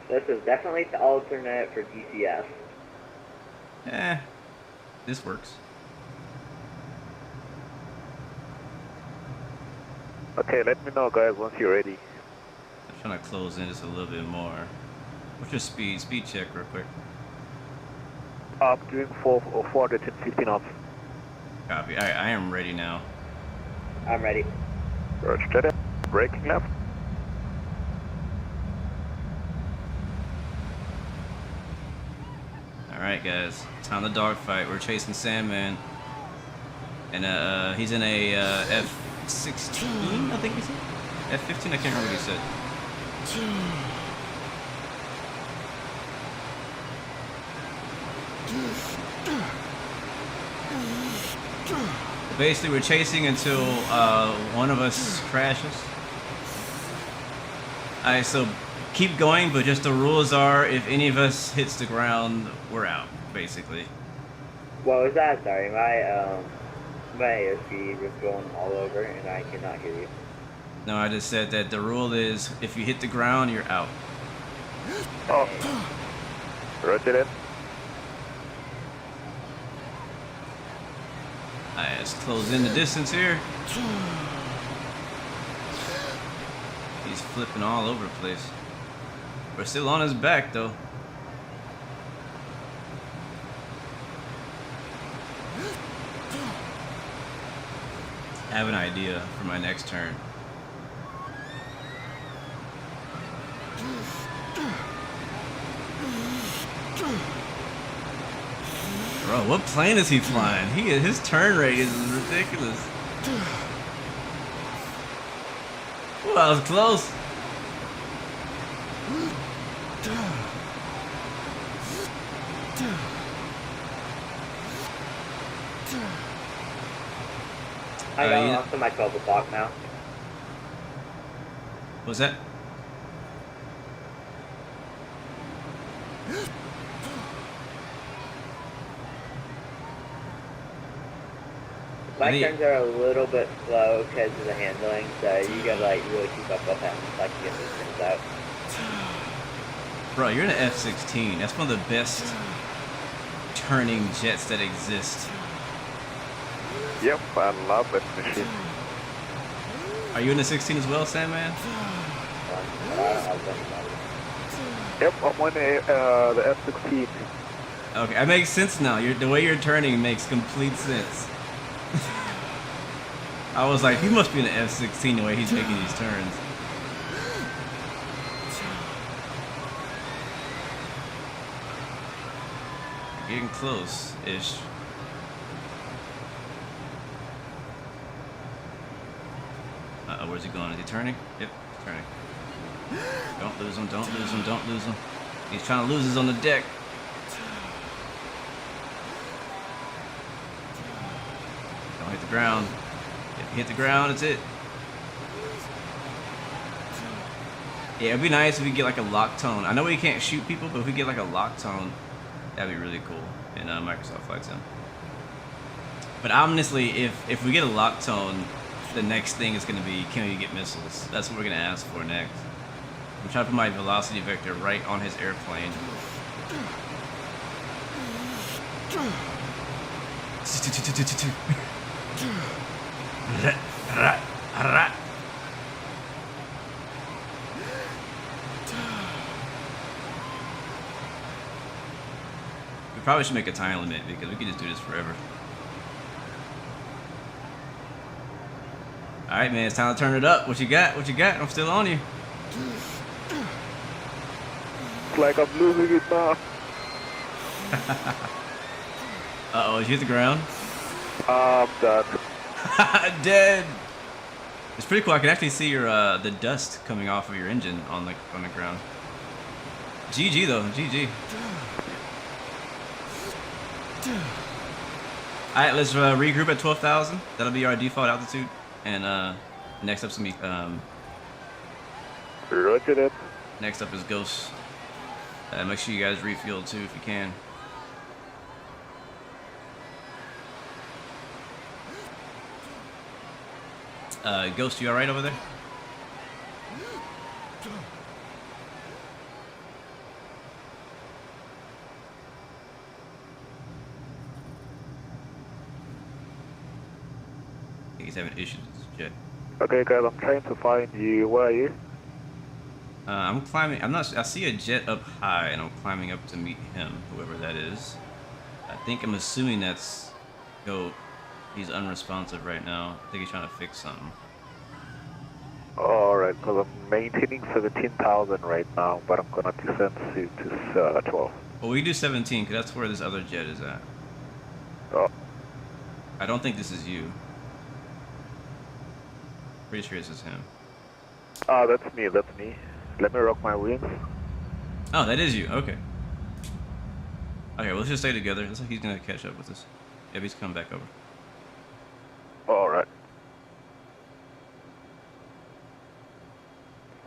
This is definitely the alternate for DCS. This works. Okay, let me know, guys, once you're ready. I'm trying to close in just a little bit more. What's your speed? Speed check real quick. I'm doing 450 knots. Copy. Alright, I am ready now. I'm ready. Roger that. Braking left. Alright guys, time to dogfight. We're chasing Sandman. And he's in a F-16, I think he said? F-15, I can't remember what he said. Basically, we're chasing until one of us crashes. Alright, so keep going, but just the rules are if any of us hits the ground, we're out, basically. What was that? Sorry, my ASP was going all over and I cannot hear you. No, I just said that the rule is if you hit the ground, you're out. Oh. Roger that. Alright, let's close in the distance here. He's flipping all over the place. We're still on his back though. I have an idea for my next turn. Bro, what plane is he flying? His turn rate is ridiculous. Ooh, that was close. I got off to my 12 o'clock now. What's that? My turns are a little bit slow because of the handling, so you gotta like really keep up with him like to get these turns out. Bro, you're in an F-16. That's one of the best turning jets that exist. Yep, I love that machine. Are you in the 16 as well, Sandman? Yep, I'm on the F-16. Okay, that makes sense now. The way you're turning makes complete sense. I was like, he must be in the F-16 the way he's making these turns. Getting close-ish. Uh-oh, where's he going? Is he turning? Yep, he's turning. Don't lose him, don't lose him, don't lose him. He's trying to lose us on the deck. Don't hit the ground. If you hit the ground, it's it. Yeah, it'd be nice if we get like a lock tone. I know we can't shoot people, but if we get like a lock tone, that'd be really cool in Microsoft Flight Sim. But honestly, if we get a lock tone, the next thing is going to be, can we get missiles? That's what we're going to ask for next. I'm trying to put my velocity vector right on his airplane. We probably should make a time limit because we could just do this forever. Alright, man, it's time to turn it up. What you got? What you got? I'm still on you. It's like I'm losing it now. Uh-oh, did you hit the ground? I'm done. Dead. It's pretty cool. I can actually see your the dust coming off of your engine on the ground. GG though, GG. Alright, let's regroup at 12,000. That'll be our default altitude. And next up's gonna be Roger that. next up is Ghost. Make sure you guys refuel too if you can. Ghost, you alright over there? He's having issues with his jet. Okay, guys, I'm trying to find you. Where are you? I'm climbing. I see a jet up high, and I'm climbing up to meet him, whoever that is. I'm assuming that's Goat. He's unresponsive right now. I think he's trying to fix something. Alright, because I'm maintaining 17,000 right now, but I'm gonna descend to 12. Well, we do 17, because that's where this other jet is at. Oh. I don't think this is you. Pretty sure this is him. Ah, that's me, that's me. Let me rock my wings. Oh, that is you. Okay. Okay, well, let's just stay together. Looks like he's gonna catch up with us. Yeah, he's coming back over. Alright.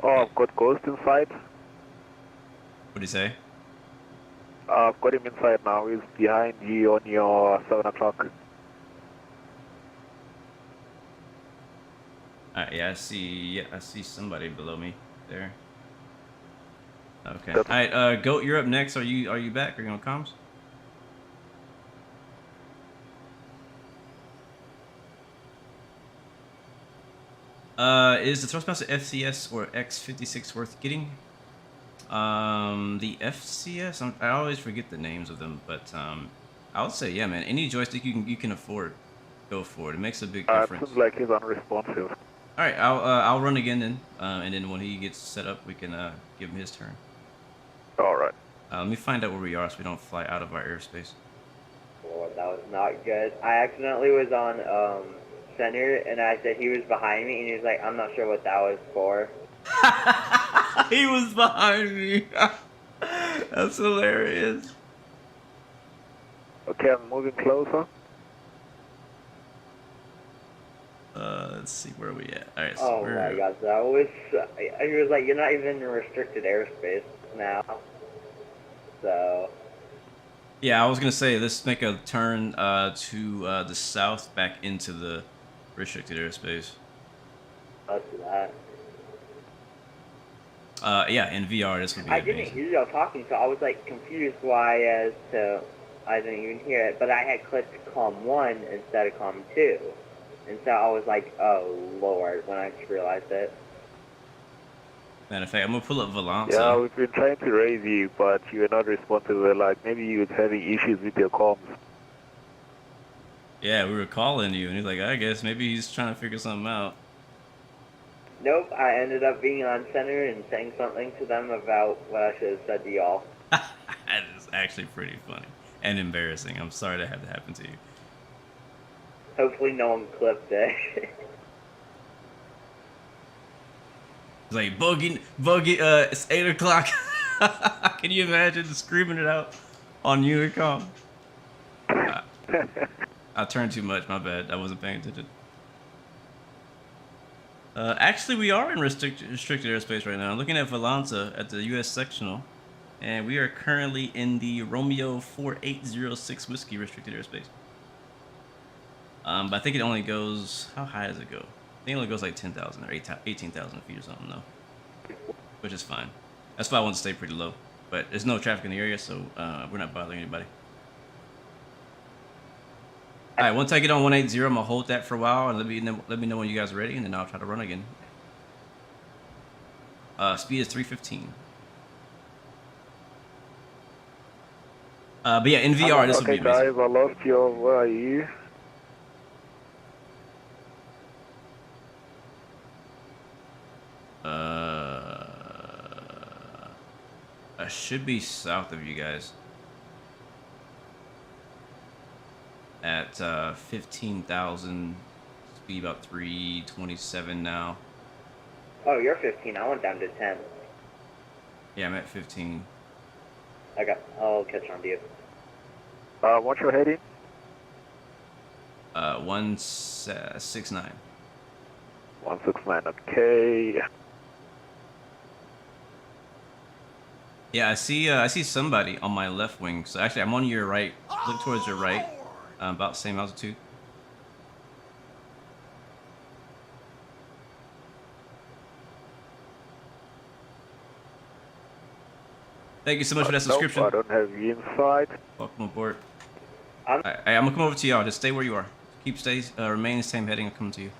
Oh, I've got Ghost inside. What'd he say? I've got him inside now. He's behind you on your 7 o'clock. Alright, yeah, I see somebody below me there. Okay. Alright, Goat, you're up next. Are you back? Are you on comms? Is the Thrustmaster FCS or X56 worth getting? The FCS, I always forget the names of them, but I would say, yeah, man, any joystick you can afford, go for it. It makes a big difference. It seems like he's unresponsive. All right, I'll run again then, and then when he gets set up, we can give him his turn. All right. Let me find out where we are so we don't fly out of our airspace. Oh, that was not good. I accidentally was on center, and I said he was behind me, and he was like, I'm not sure what that was for. He was behind me. That's hilarious. Okay, I'm moving closer. let's see where are we at. All right, so Oh my god, that was. He was like, you're not even in restricted airspace now. So. Yeah, I was gonna say let's make a turn to the south back into the restricted airspace. Let's do that. Yeah, in VR this would be I amazing. didn't hear y'all talking, so I was like confused why as to I didn't even hear it, but I had clicked COM 1 instead of COM 2. And so I was like, oh lord, when I just realized it. Matter of fact, I'm gonna pull up Valanza. Yeah, we've been trying to raise you, but you were not responsive. We're like, maybe you were having issues with your comms. Yeah, we were calling you, and he's like, I guess maybe he's trying to figure something out. Nope, I ended up being on center and saying something to them about what I should have said to y'all. That is actually pretty funny and embarrassing. I'm sorry that had to happen to you. Hopefully no one clipped it. It's like, Buggy, it's 8 o'clock. Can you imagine screaming it out on Unicom? I turned too much, my bad. I wasn't paying attention. Actually, we are in restricted airspace right now. I'm looking at Valanza at the U.S. sectional, and we are currently in the Romeo 4806 Whiskey restricted airspace. But I think it only goes, how high does it go? I think it only goes like 10,000 or 18,000 feet or something, though. Which is fine. That's why I want to stay pretty low. But there's no traffic in the area, so we're not bothering anybody. All right, once I get on 180, I'm gonna hold that for a while and let me know when you guys are ready, and then I'll try to run again. Speed is 315. But yeah, in VR, this would be amazing. Okay, guys, I lost you. Where are you? I should be south of you guys. At 15,000, speed about 327 now. Oh, you're 15. I went down to 10. Yeah, I'm at 15. I'll catch on to you. What's your heading? 169. 169, okay. Yeah, I see somebody on my left wing. So actually, I'm on your right. Look towards your right. About the same altitude. Thank you so much for that subscription. Nope, I don't have you inside. Welcome aboard. I'm gonna come over to y'all. Just stay where you are. Remain the same heading. I'll come to you.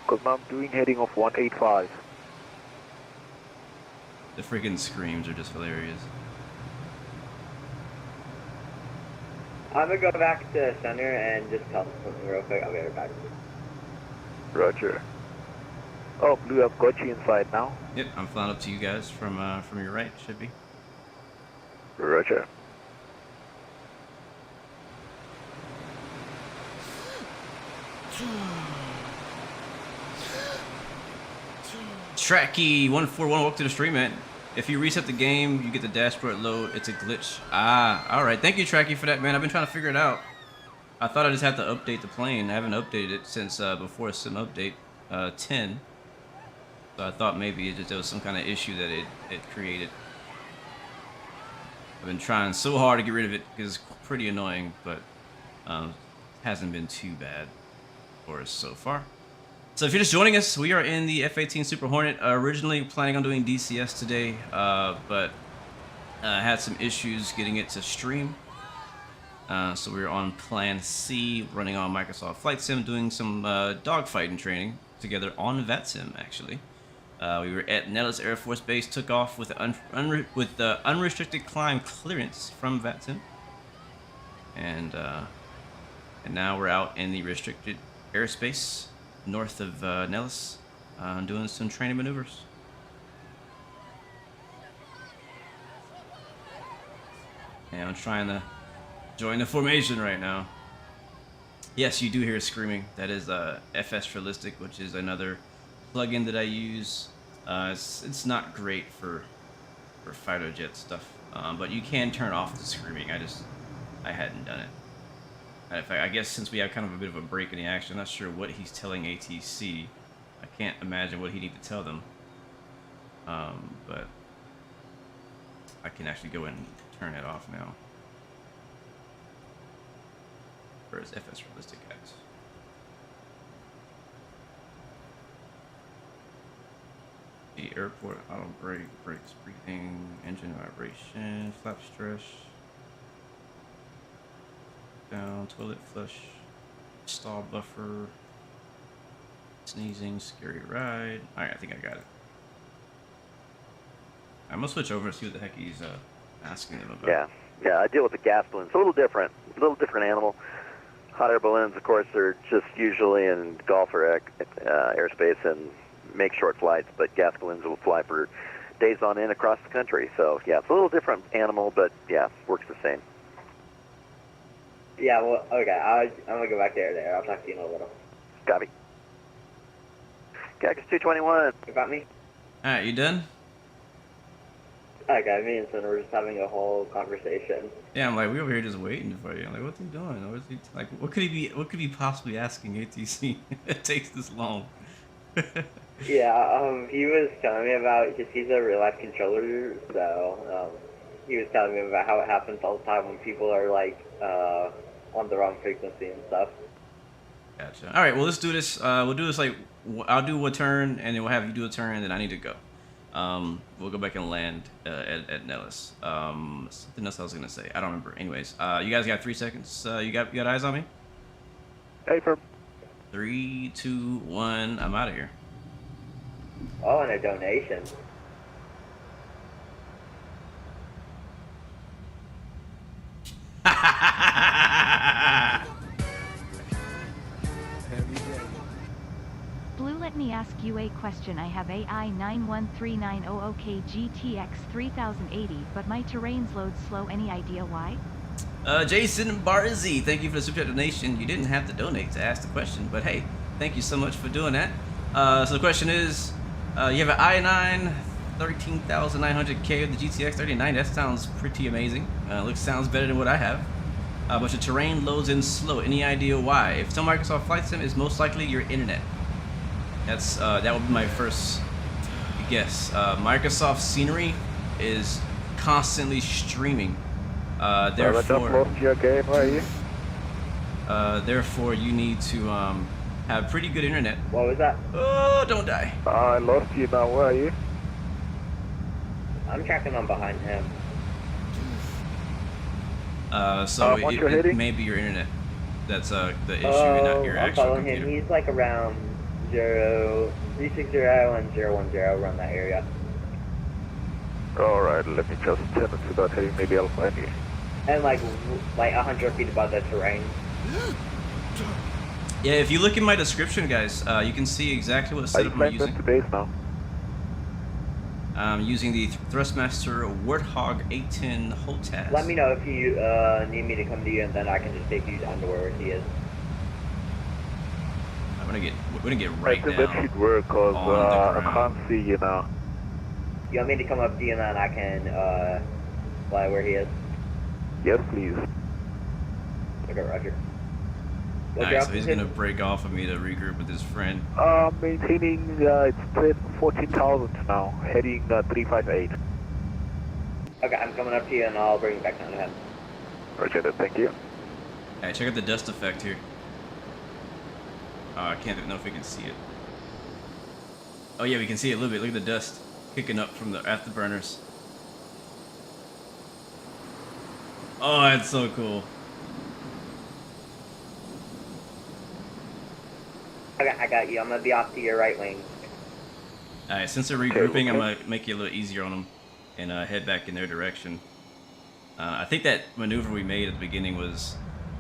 Because I'm doing heading of 185. The freaking screams are just hilarious. I'm gonna go back to center and just tell them something real quick. I'll be right back. Roger. Oh, Blue, I've got you inside now. Yep, I'm flying up to you guys from your right. Should be. Roger. Tracky141, welcome to the stream, man. If you reset the game, you get the dashboard load. It's a glitch. Ah, all right. Thank you, Tracky, for that, man. I've been trying to figure it out. I thought I just had to update the plane. I haven't updated it since before Sim Update 10. So I thought maybe there was some kind of issue that it created. I've been trying so hard to get rid of it because it's pretty annoying, but hasn't been too bad for us so far. So if you're just joining us, we are in the F-18 Super Hornet. Originally planning on doing DCS today, but had some issues getting it to stream. So we were on Plan C, running on Microsoft Flight Sim, doing some dogfighting training together on VATSIM, actually. We were at Nellis Air Force Base, took off with the unrestricted climb clearance from VATSIM. And now we're out in the restricted airspace north of Nellis, doing some training maneuvers. And I'm trying to join the formation right now. Yes, you do hear screaming. That is FS Realistic, which is another plugin that I use. It's not great for fighter jet stuff, but you can turn off the screaming. I hadn't done it. In fact, I guess since we have kind of a bit of a break in the action, I'm not sure what he's telling ATC. I can't imagine what he need to tell them. But I can actually go and turn it off now. Where is FS Realistic at? The airport auto brake, brakes breathing, engine vibration, flap stress, down, toilet flush, stall buffer, sneezing, scary ride. Alright, I think I got it. I'm gonna switch over and see what the heck he's asking them about. Yeah, I deal with the gas balloons. A little different animal. Hot air balloons, of course, are just usually in Gulf or airspace and make short flights, but gas balloons will fly for days on end across the country. So, yeah, it's a little different animal, but, yeah, works the same. Yeah, well, okay, I'm going to go back there. I'll talk to you in a little. Copy. Cactus 221. You got me? Alright, you done? Okay, me and Son were just having a whole conversation. Yeah, I'm like, we over here just waiting for you. I'm like, what's he doing? What's he, like, what could he possibly asking ATC? It takes this long. Yeah, he was telling me about, because he's a real-life controller, so, he was telling me about how it happens all the time when people are, like, on the wrong frequency and stuff. Gotcha. Alright, well, let's do this. We'll do this, like, I'll do a turn, and then we'll have you do a turn, and then I need to go. We'll go back and land at Nellis. Something else I was gonna say. I don't remember. Anyways, you guys got 3 seconds. You got eyes on me? Hey, firm. 3, 2, 1. I'm out of here. Oh, and a donation. Blue, let me ask you a question. I have AI 913900K GTX 3080, but my terrains load slow. Any idea why? Jason Barzi, thank you for the super chat donation. You didn't have to donate to ask the question, but hey, thank you so much for doing that. So the question is, you have an i9 13900K with the GTX 3090. That sounds pretty amazing. Sounds better than what I have. But your terrain loads in slow. Any idea why? If it's on Microsoft Flight Sim, it's most likely your internet. That's that would be my first guess. Microsoft Scenery is constantly streaming. Therefore, therefore, you need to have pretty good internet. What was that? Oh, don't die. I lost you now. Where are you? I'm tracking on behind him. So it may be your internet. That's the issue, not your I'm actual following computer. him. He's like around 360 and 010 around that area. Alright, let me just turn it to that heading. Maybe I'll find you. And like 100 feet above the terrain. Yeah, if you look in my description, guys, you can see exactly what setup I'm using. Base now. I'm using the Thrustmaster Warthog 810 HOTAS. Let me know if you need me to come to you, and then I can just take you down to where he is. We're gonna get right down. I think that should work, cause I can't see you now. You want me to come up to you, and then I can fly where he is? Yes, please. Okay, Roger. Alright, so he's gonna break off of me to regroup with his friend. Maintaining, it's 14,000 now, heading 358. Okay, I'm coming up to you, and I'll bring you back down to him. Roger that, thank you. Alright, check out the dust effect here. I can't know if we can see it. Oh yeah, we can see it a little bit. Look at the dust kicking up from the afterburners. Oh, that's so cool. Okay, I got you. I'm gonna be off to your right wing. Alright, since they're regrouping, I'm gonna make it a little easier on them and head back in their direction. I think that maneuver we made at the beginning was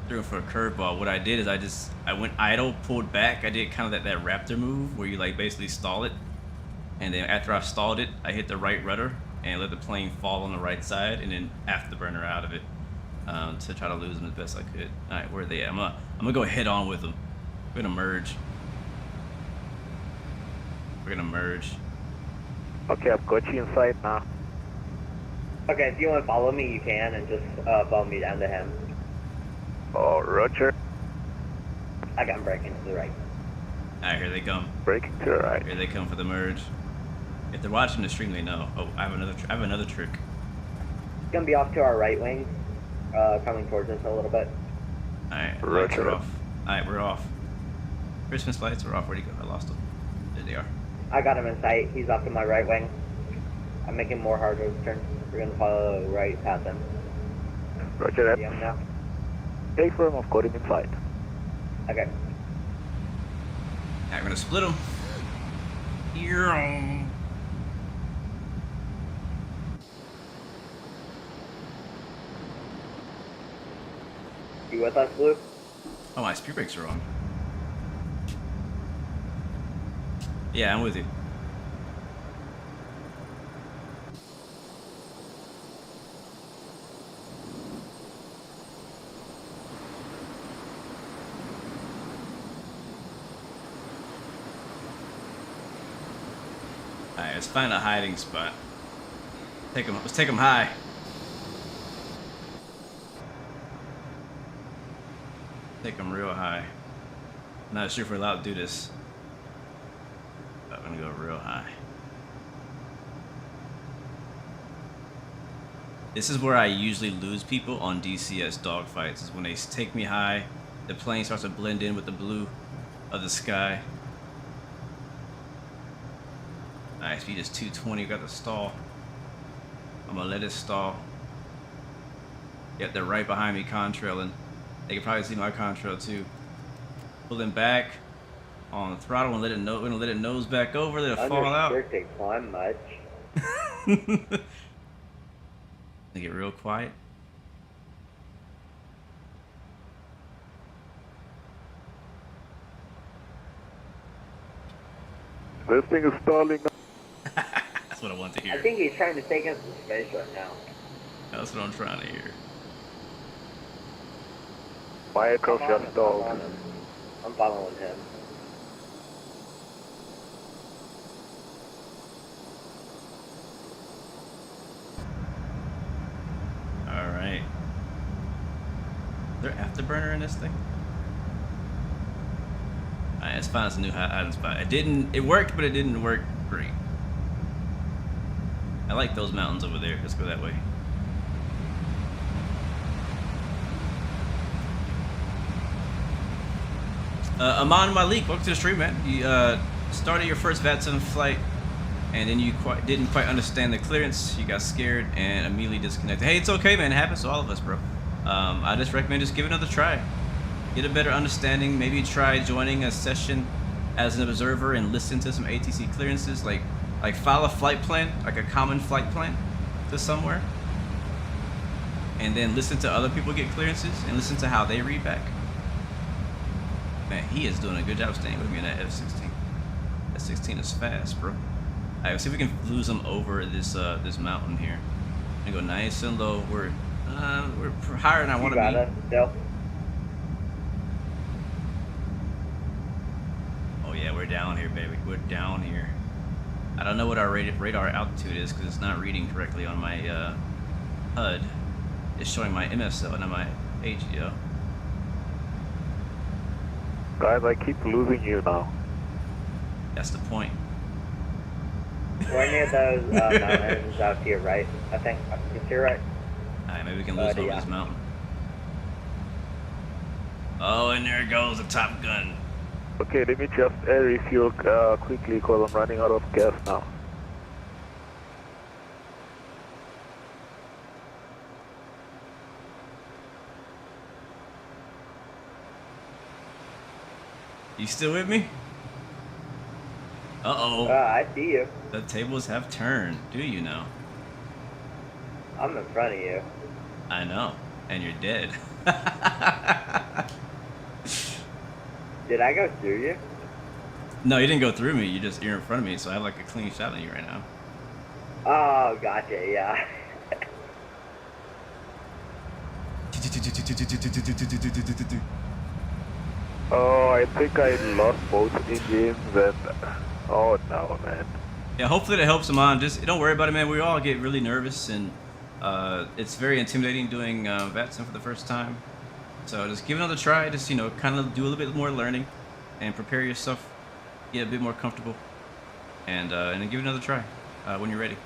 through for a curveball. What I did is I went idle, pulled back. I did kind of that raptor move where you like basically stall it, and then after I stalled it, I hit the right rudder and let the plane fall on the right side, and then afterburner out of it to try to lose them as best I could. All right, where are they at? I'm gonna go head on with them. We're gonna merge. We're gonna merge. Okay, I've got you inside now. Okay, if you want to follow me, you can, and just follow me down to him. Oh, roger. I got him braking to the right. Alright, here they come. Braking to the right. Here they come for the merge. If they're watching the stream, they know. Oh, I have another trick. It's gonna be off to our right wing, coming towards us a little bit. Alright, Roger. lights are off. Alright, we're off. Christmas lights are off. Where'd he go? I lost them. There they are. I got him in sight. He's off to my right wing. I'm making more hard road turns. We're gonna follow right past him. Roger that. See him now? Take firm, I've got him in sight. Okay. Alright, we're gonna split them. Here. You with us, Blue? Oh, my speed brakes are on. Yeah, I'm with you. Alright, let's find a hiding spot. Let's take them high. Take them real high. Not sure if we're allowed to do this. But I'm gonna go real high. This is where I usually lose people on DCS dogfights, is when they take me high, the plane starts to blend in with the blue of the sky. Alright, speed is 220, got the stall. I'm gonna let it stall. Yep, they're right behind me contrailing. They can probably see my contrail too. Pulling back on the throttle and we're gonna let it nose back over, let it fall out. Unrestricted climb much. They get real quiet. This thing is stalling. That's what I want to hear. I think he's trying to take us to space right now. That's what I'm trying to hear. My aircraft just stalled. I'm following him. Alright. Is there afterburner in this thing? Alright, let's find us a new hiding spot. It worked, but it didn't work great. I like those mountains over there. Let's go that way. Aman Malik, welcome to the stream, man. You started your first VATSIM flight, and then you didn't quite understand the clearance. You got scared and immediately disconnected. Hey, it's okay, man. It happens to all of us, bro. I just recommend just give it another try. Get a better understanding. Maybe try joining a session as an observer and listen to some ATC clearances. Like file a flight plan, like a common flight plan to somewhere. And then listen to other people get clearances and listen to how they read back. Man, he is doing a good job staying with me in that F-16. F-16 is fast, bro. Alright, let's see if we can lose him over this this mountain here. And go nice and low. We're higher than I want to be. You got us still? Oh yeah, we're down here, baby. We're down here. I don't know what our radar altitude is because it's not reading correctly on my HUD. It's showing my MSL and not my HGO. Guys, I keep losing you now. That's the point. We're near those mountains out to your right, I think. To your right. Alright, maybe we can lose over this mountain. Oh, and there goes the Top Gun. Okay, let me just air refuel quickly because I'm running out of gas now. You still with me? Uh-oh. I see you. The tables have turned. Do you know? I'm in front of you. I know. And you're dead. Did I go through you? No, you didn't go through me. You're in front of me, so I have like a clean shot on you right now. Oh, gotcha, yeah. Oh, I think I lost both engines and... Oh no, man. Yeah, hopefully that helps him on. Just don't worry about it, man. We all get really nervous, and it's very intimidating doing VATSIM for the first time. So just give it another try. Just, you know, kind of do a little bit more learning and prepare yourself, get a bit more comfortable, and then give it another try when you're ready.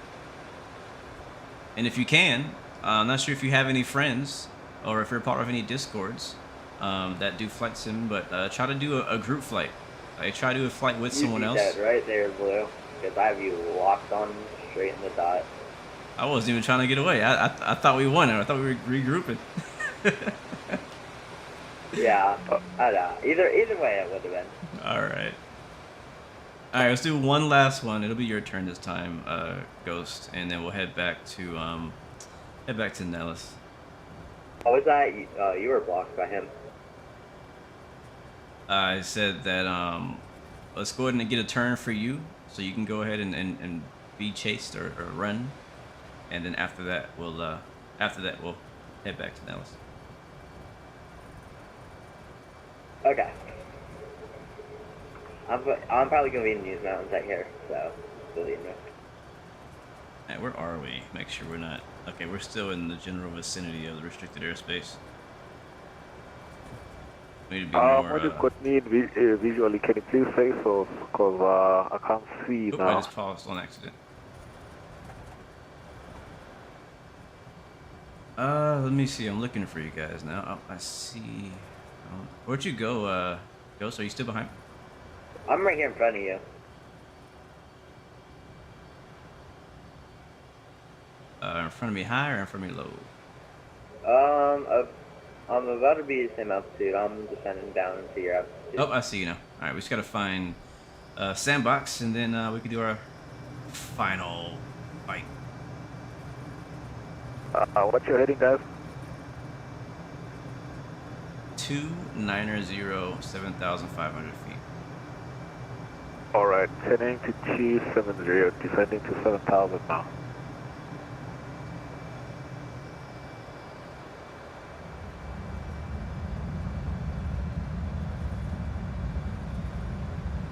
And if you can, I'm not sure if you have any friends or if you're part of any discords that do flight sim, but try to do a group flight. Try to do a flight with someone else. You see that right there, Blue, because I have you locked on straight in the dot. I wasn't even trying to get away. I thought we won. I thought we were regrouping. Yeah, I know. Either way, it would have been. All right. All right, let's do one last one. It'll be your turn this time, Ghost, and then we'll head back to Nellis. What was that? You were blocked by him. I said that let's go ahead and get a turn for you, so you can go ahead and be chased or run, and then after that we'll head back to Nellis. Okay. I'm probably gonna be in these mountains right here, so believe me. Alright, where are we? Make sure we're not. Okay, we're still in the general vicinity of the restricted airspace. We need to be more. What you could need visually, can you please say so? Because I can't see now. I just paused on accident. Let me see. I'm looking for you guys now. Oh, I see. Where'd you go, Ghost? Are you still behind? I'm right here in front of you. In front of me high or in front of me low? I'm about to be the same altitude. I'm descending down into your altitude. Oh, I see you now. All right, we just gotta find sandbox, and then we can do our final fight. What's your heading, guys? 290, 7,500 feet. Alright, heading to 270, descending to 7,000 now.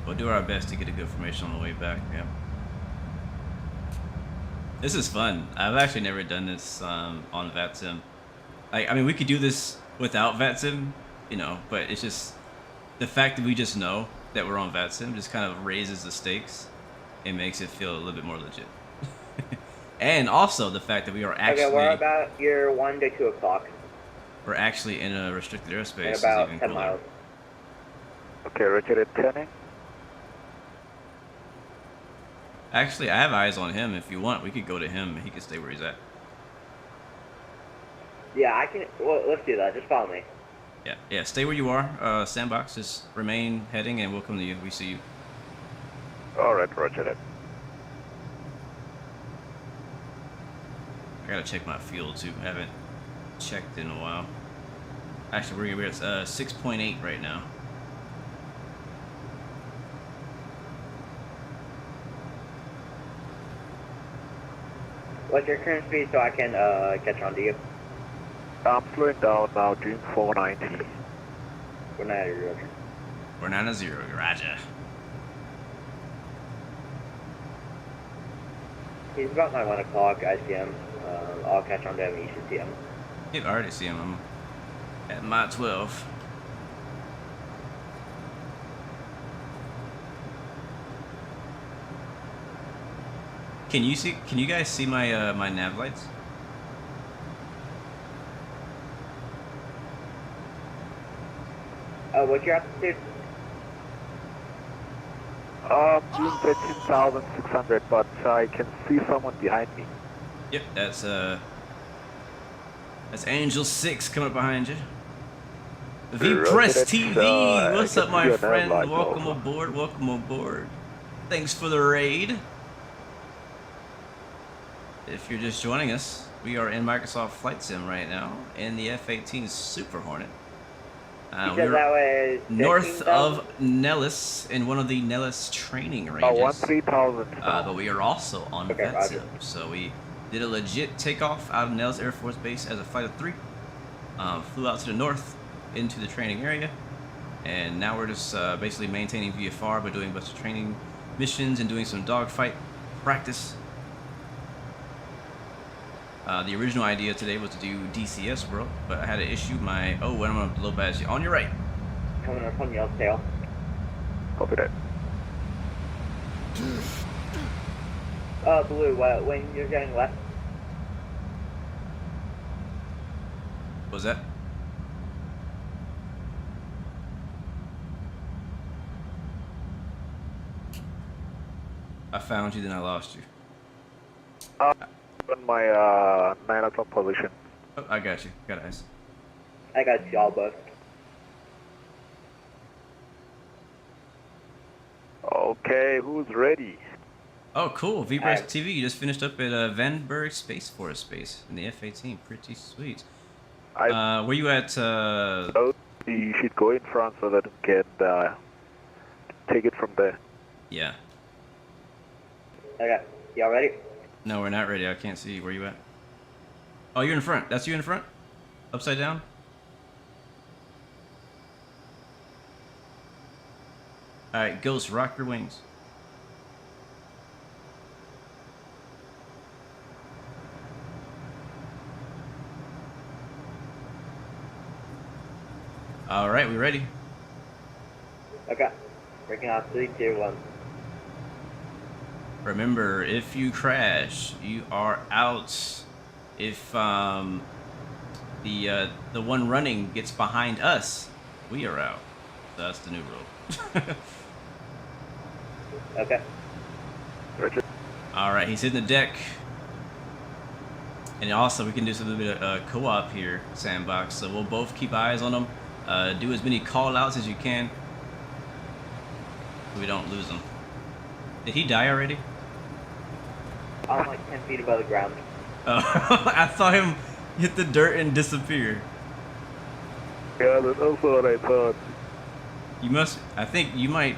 We'll do our best to get a good formation on the way back, yeah. This is fun. I've actually never done this on VATSIM. I mean, we could do this without VATSIM, you know, but it's just the fact that we just know that we're on VATSIM just kind of raises the stakes and makes it feel a little bit more legit. And also the fact that we are actually... Okay, we're about your 1 to 2 o'clock. We're actually in a restricted airspace. About is even 10 cooler. miles. Okay, Richard at 10. Actually, I have eyes on him. If you want, we could go to him. He can stay where he's at. Yeah, I can... Well, let's do that. Just follow me. Yeah, stay where you are. Sandbox, just remain heading, and we'll come to you. We see you. Alright, roger that. I gotta check my fuel, too. I haven't checked in a while. Actually, we're at 6.8 right now. What's your current speed so I can catch on to you? I'm slowing down now, doing 490. 490, roger. 490, roger. He's about my 1 o'clock. I see him. I'll catch on to him. You should see him. I already see him. I'm at Mach 12. Can you guys see my my nav lights? What's your altitude? Doing 13,600, but I can see someone behind me. Yep, that's Angel 6 coming up behind you. V-Press TV, what's up, my friend? Welcome aboard, welcome aboard. Thanks for the raid. If you're just joining us, we are in Microsoft Flight Sim right now in the F-18 Super Hornet. We're north of Nellis in one of the Nellis training ranges. 13,000. But we are also on VATSIM. So we did a legit takeoff out of Nellis Air Force Base as a flight of 3. Flew out to the north into the training area. And now we're just basically maintaining VFR, but doing a bunch of training missions and doing some dogfight practice. The original idea today was to do DCS World, but I had to issue my... Oh, when I'm on low badge. On your right. Coming up on Yellowtail. Copy that. Blue, when you're going left. What was that? I found you, then I lost you. On my 9 o'clock position. Oh, I got you. Got eyes. I got y'all both. Okay, who's ready? Oh, cool. VBRX TV, you just finished up at Vandenberg Space Force Base in the F-18. Pretty sweet. Where you at? You should go in front so that we can take it from there. Yeah. Okay, y'all ready? No, we're not ready. I can't see. Where you at? Oh, you're in front. That's you in front? Upside down? Alright, Ghost, rock your wings. Alright, we ready? Okay. Breaking off 3, 2, 1. Remember, if you crash, you are out. If the one running gets behind us, we are out. That's the new rule. Okay. Richard. All right, he's hitting the deck. And also, we can do a little bit of co-op here, Sandbox. So we'll both keep eyes on him. Do as many call-outs as you can. So we don't lose him. Did he die already? I'm like 10 feet above the ground. I saw him hit the dirt and disappear. Yeah, that's also what I thought. You must, I think you might.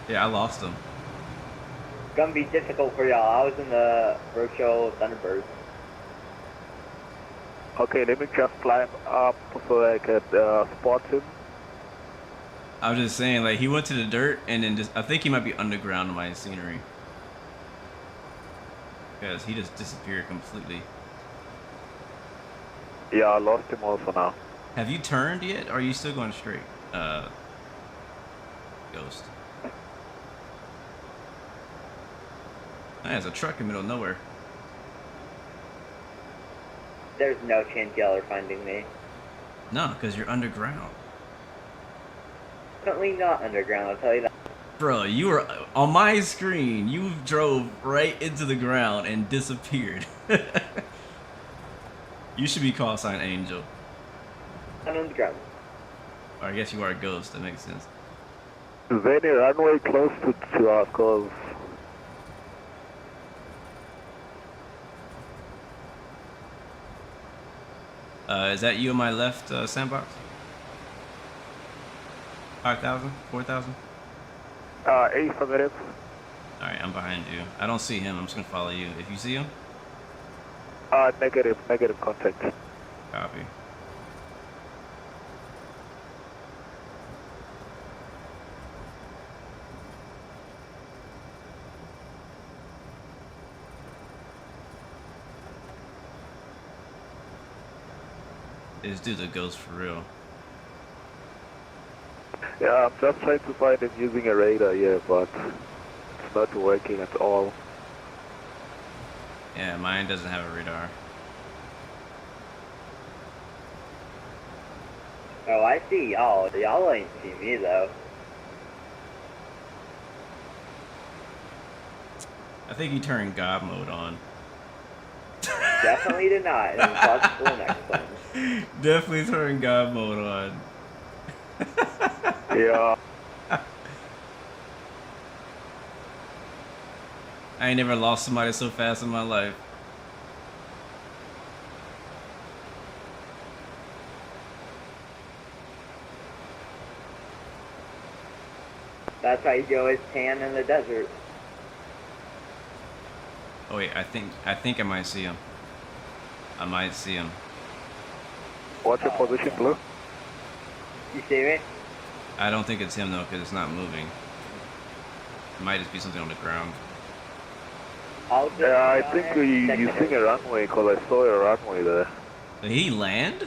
Yeah, I lost him. It's gonna be difficult for y'all. I was in the virtual Thunderbird. Okay, let me just climb up so I can spot him. I was just saying, like, he went to the dirt and then I think he might be underground in my scenery. Because he just disappeared completely. Yeah, I lost him also now. Have you turned yet, or are you still going straight? Ghost. There's a truck in the middle of nowhere. There's no chance y'all are finding me. No, because you're underground. Definitely not underground, I'll tell you that. Bro, you were on my screen. You drove right into the ground and disappeared. You should be call sign Angel. I'm on the ground. Or I guess you are a ghost. That makes sense. Is there any runway close to us? Cause is that you on my left, Sandbox? 5,000? 4,000? 800. Alright, I'm behind you. I don't see him. I'm just going to follow you. If you see him? Negative contact. Copy. This dude's a ghost for real. Yeah, I'm just trying to find him using a radar here, but it's not working at all. Yeah, mine doesn't have a radar. Oh, I see y'all. Y'all ain't see me, though. I think he turned God mode on. Definitely did not. And possible next one. Definitely turned God mode on. Yeah. I ain't never lost somebody so fast in my life. That's how you go is tan in the desert. Oh wait, I think I might see him. I might see him. What's your position, Blue? You see me? I don't think it's him though, because it's not moving. It might just be something on the ground. I'll just Yeah, I go think ahead and check you it sing a out. runway because I saw a runway there. Did he land?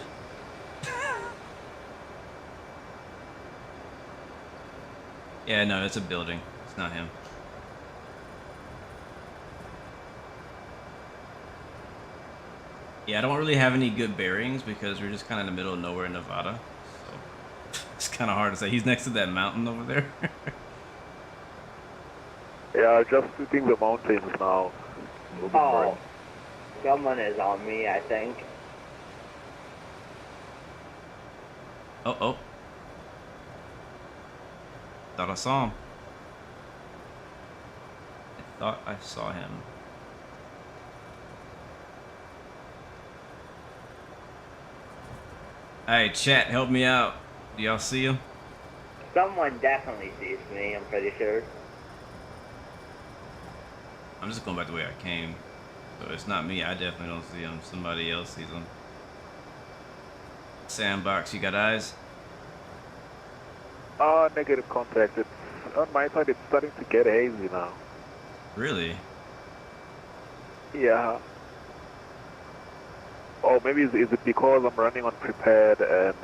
Yeah, no, it's a building. It's not him. Yeah, I don't really have any good bearings because we're just kind of in the middle of nowhere in Nevada. So it's kind of hard to say. He's next to that mountain over there. Yeah, just sweeping the mountains now. Oh, someone is on me, I think. Oh. Thought I saw him. I thought I saw him. Hey, chat, help me out. Do y'all see him? Someone definitely sees me, I'm pretty sure. I'm just going back the way I came. So it's not me. I definitely don't see him. Somebody else sees him. Sandbox, you got eyes? Negative contact. It's on my side. It's starting to get hazy now. Really? Yeah. Oh, maybe is it because I'm running on prepared and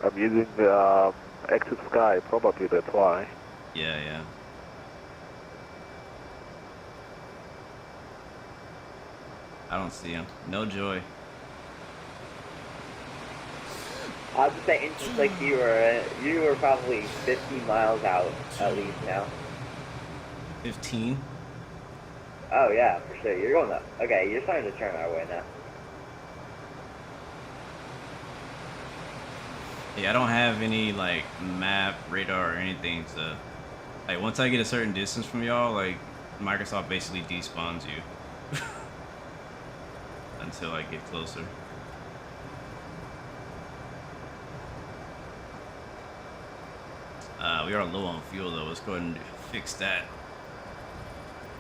I'm using the active sky? Probably that's why. Yeah. I don't see him. No joy. I'll just say, instance like you were probably 50 miles out at least now. 15? Oh yeah, for sure. You're going up. Okay, you're starting to turn our way now. Yeah, I don't have any like map, radar, or anything to like. Once I get a certain distance from y'all, like Microsoft basically despawns you until I get closer. We are low on fuel though. Let's go ahead and fix that.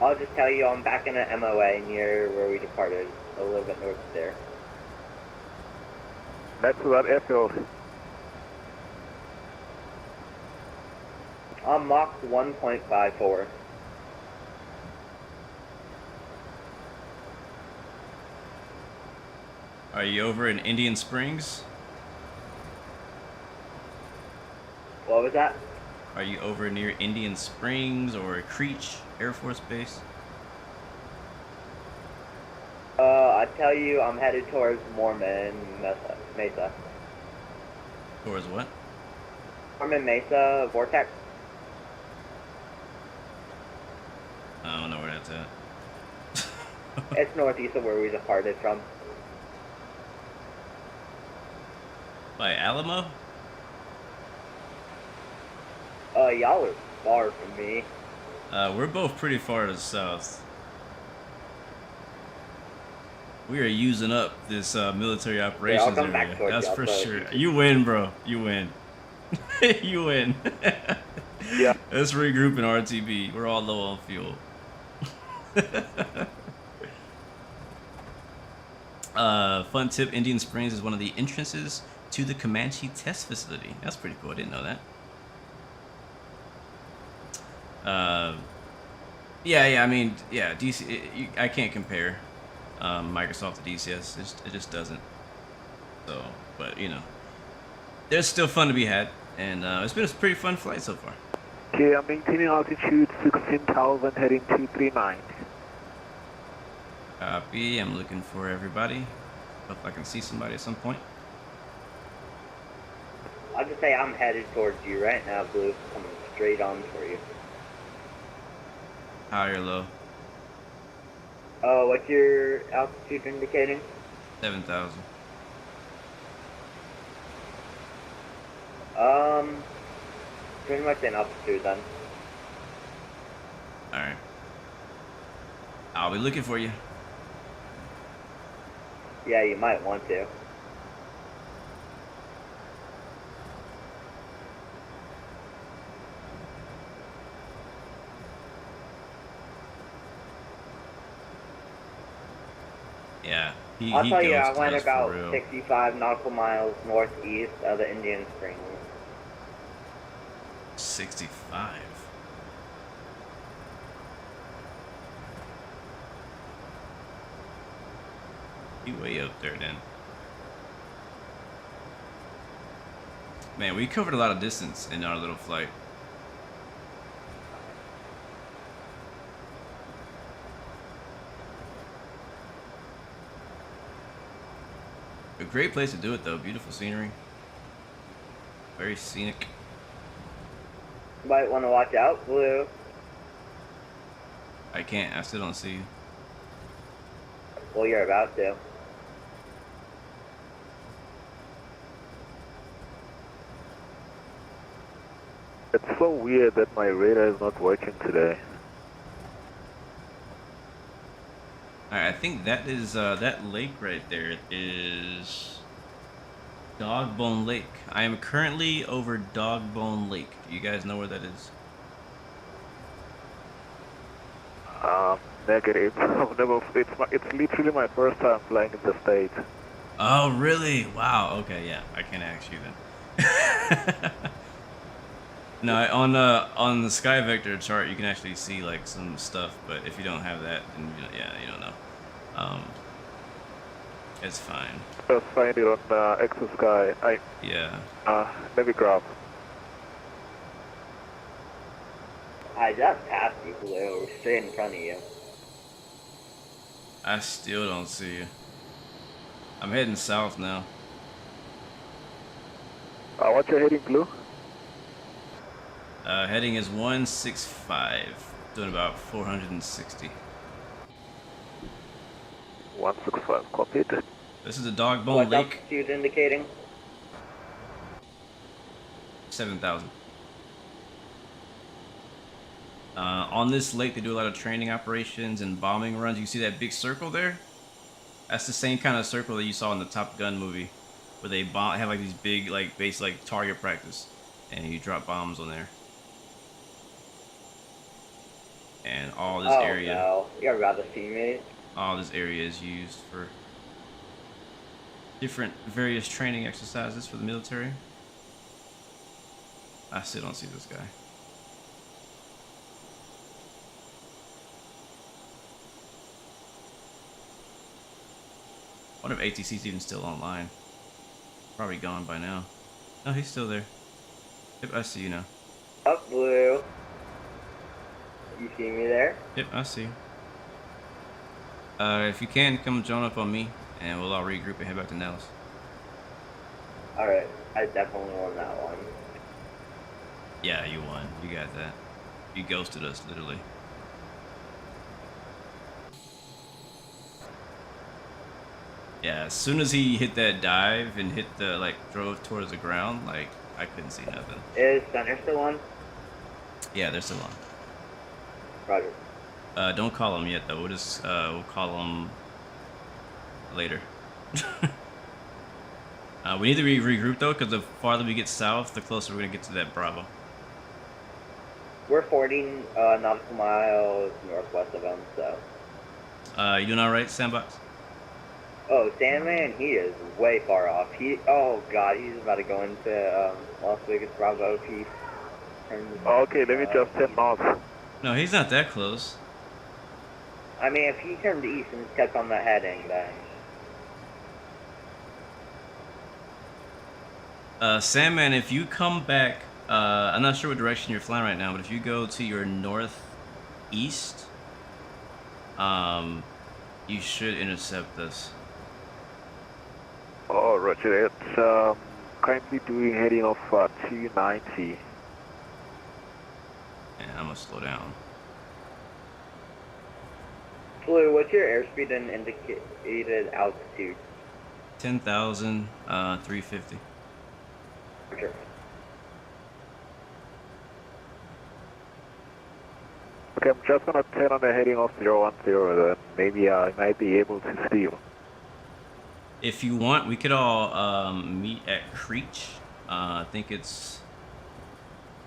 I'll just tell you, I'm back in an MOA near where we departed, a little bit north of there. That's about airfield. I'm Mach 1.54. Are you over in Indian Springs? What was that? Are you over near Indian Springs or Creech Air Force Base? I tell you, I'm headed towards Mormon Mesa. Towards what? Mormon Mesa Vortex. I don't know where that's at. It's northeast of where we departed from. By Alamo? Y'all are far from me. We're both pretty far to the south. We are using up this military operations come back area. towards That's y'all, for so- sure. You win, bro. You win. You win. Yeah. Let's regroup in RTB. We're all low on fuel. Fun tip, Indian Springs is one of the entrances to the Comanche test facility. That's pretty cool. I didn't know that. Yeah, I mean, yeah, I can't compare Microsoft to DCS. It just doesn't. So, but, you know, there's still fun to be had, and it's been a pretty fun flight so far. Okay, I'm maintaining altitude 16,000, heading 239. Copy. I'm looking for everybody. Hope I can see somebody at some point. I'll just say I'm headed towards you right now, Blue. Coming straight on for you. High or low? Oh, what's your altitude indicating? 7,000. Pretty much in altitude then. Alright. I'll be looking for you. Yeah, you might want to. Yeah. I'll tell you, I goes went close for about real. 65 nautical miles northeast of the Indian Springs. 65. He way up there then. Man, we covered a lot of distance in our little flight. A great place to do it though. Beautiful scenery. Very scenic. Might want to watch out, Blue. I can't. I still don't see you. Well, you're about to. It's so weird that my radar is not working today. Alright, I think that is that lake right there is Dogbone Lake. I am currently over Dogbone Lake. Do you guys know where that is? Negative. I've never. It's literally my first time flying in the States. Oh, really? Wow. Okay, yeah. I can't ask you then. No, on the Sky Vector chart, you can actually see like some stuff, but if you don't have that, then you don't know. It's fine. Just find it on Exosky. Yeah. Let me grab. I just passed you, Blue. Straight in front of you. I still don't see you. I'm heading south now. What's your heading, Blue? Heading is 165, doing about 460. 165, copied. This is the Dogbone What Lake. altitude indicating? 7,000. On this lake, they do a lot of training operations and bombing runs. You see that big circle there? That's the same kind of circle that you saw in the Top Gun movie, where they have like these big like base like target practice, and you drop bombs on there. And all this area. Oh no, you're about to see me. All this area is used for different various training exercises for the military. I still don't see this guy. I wonder if ATC's even still online. Probably gone by now. No, he's still there. Yep, I see you now. Up, Blue. You see me there? Yep, I see you. If you can, come join up on me, and we'll all regroup and head back to Nellis. Alright, I definitely won that one. Yeah, you won. You got that. You ghosted us, literally. Yeah, as soon as he hit that dive and hit the, like, drove towards the ground, like, I couldn't see nothing. Is Center still on? Yeah, they're still on. Roger. Don't call them yet, though. We'll just, we'll call them later. We need to regroup, though, because the farther we get south, the closer we're going to get to that Bravo. We're 40 nautical miles northwest of them, so. You doing alright, Sandbox? Oh, Sandman, he is way far off. Oh god, he's about to go into Las Vegas Bravo. He turns, Okay, let me just turn north. No, he's not that close. I mean, if he turned east and just kept on that heading, then. Sandman, if you come back, I'm not sure what direction you're flying right now, but if you go to your northeast, you should intercept us. Oh, roger. It's currently doing heading off 290. And I'm gonna slow down. Blue, what's your airspeed and indicated altitude? 10,350. Roger. Okay, I'm just gonna turn on the heading off 010, then maybe I might be able to see you. If you want, we could all meet at Creech. I think it's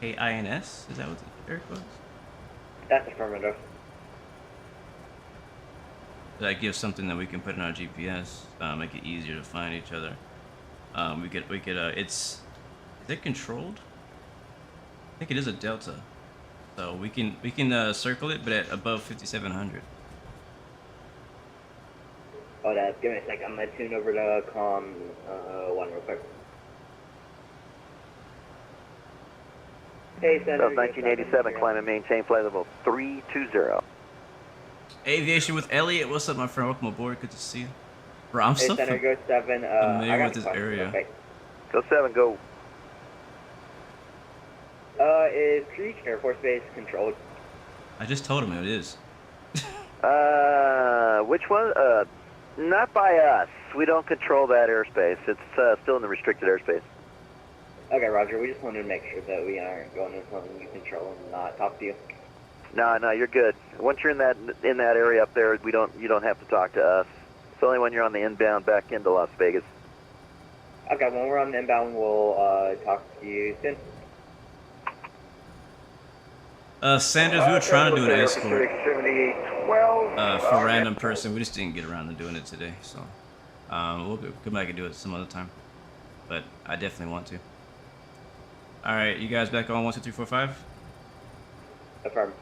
KINS. Is that what the air code is? That's affirmative. That gives something that we can put in our GPS, make it easier to find each other. We could. Is it controlled? I think it is a Delta. So we can circle it, but at above 5,700. Oh, that's, give me a sec. I'm gonna tune over to COM 1 real quick. Hey, Senator. 1987, climb and maintain flight level 320. Aviation with Elliot. What's up, my friend? Welcome aboard. Good to see you. Bro, I'm Hey, so Senator, go 7. I familiar got with a this question. area. Okay. Go 7, go. Is Creech Air Force Base controlled? I just told him it is. Which one? Not by us. We don't control that airspace. It's still in the restricted airspace. Okay, Roger. We just wanted to make sure that we aren't going into something you control and not talk to you. No, you're good. Once you're in that area up there, you don't have to talk to us. It's only when you're on the inbound back into Las Vegas. Okay, when we're on the inbound, we'll talk to you soon. Sanders, we were trying to do an escort 7812. for a random person. We just didn't get around to doing it today, so we'll come back and do it some other time. But I definitely want to. All right, you guys back on 1, 2, 3, 4, 5. Affirm.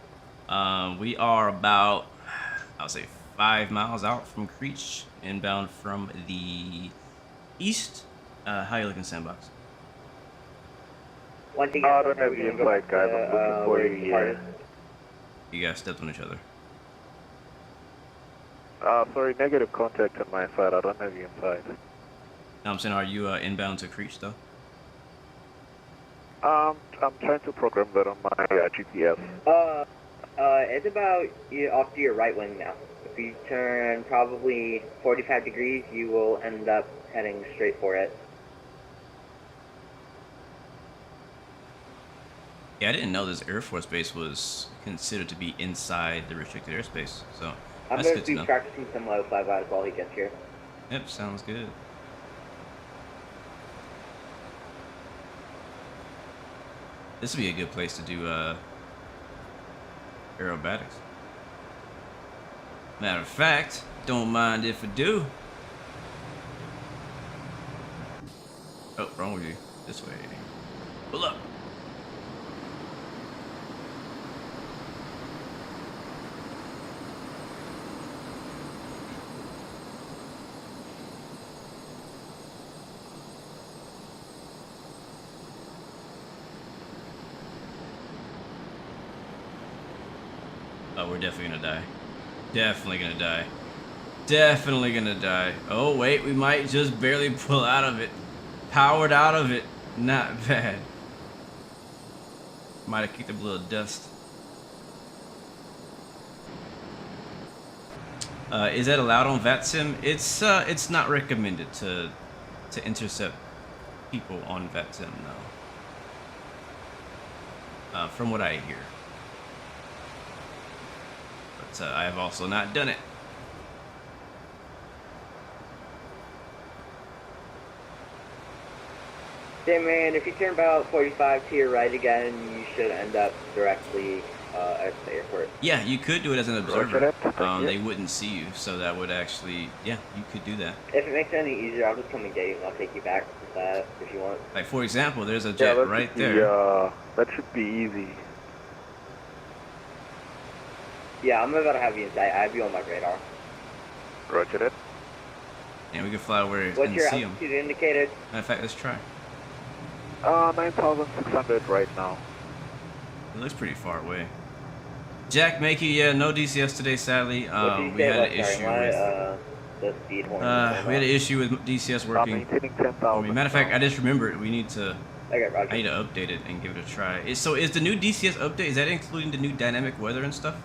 We are about, I'll say, 5 miles out from Creech, inbound from the east. How you looking, Sandbox? I don't have the invite, guys. I'm looking for you here. You guys stepped on each other. Sorry, negative contact on my side. I don't have the invite. No, I'm saying, are you inbound to Creech, though? I'm trying to program that on my GPS. It's about off to your right wing now. If you turn probably 45 degrees, you will end up heading straight for it. Yeah, I didn't know this Air Force base was considered to be inside the restricted airspace, so I'm that's going good to to be know. practicing some low flybys while he gets here. Yep, sounds good. This would be a good place to do aerobatics. Matter of fact, don't mind if I do. Oh, wrong with you. This way. Pull up. Oh, we're definitely gonna die. Definitely gonna die. Definitely gonna die. Oh, wait, we might just barely pull out of it. Powered out of it. Not bad. Might have kicked up a little dust. Is that allowed on VATSIM? It's not recommended to intercept people on VATSIM, no. From what I hear. But I have also not done it. Yeah, man, if you turn about 45 to your right again, you should end up directly at the airport. Yeah, you could do it as an observer. They wouldn't see you, so that would actually, yeah, you could do that. If it makes it any easier, I'll just come and get you and I'll take you back with that if you want. Like, for example, there's a jet right there. That should be easy. Yeah, I'm about to have you in sight. I have you on my radar. Roger that. And we can fly where What's and your see them. altitude indicated? Matter of fact, let's try. 9,600 right now. It looks pretty far away. Jack Makey, yeah, no DCS today, sadly. We had an issue with the speed horn. we had an issue with DCS working. Maintaining 10,000. Matter of fact, I just remembered we need to. Okay, Roger. I need to update it and give it a try. So is the new DCS update? Is that including the new dynamic weather and stuff,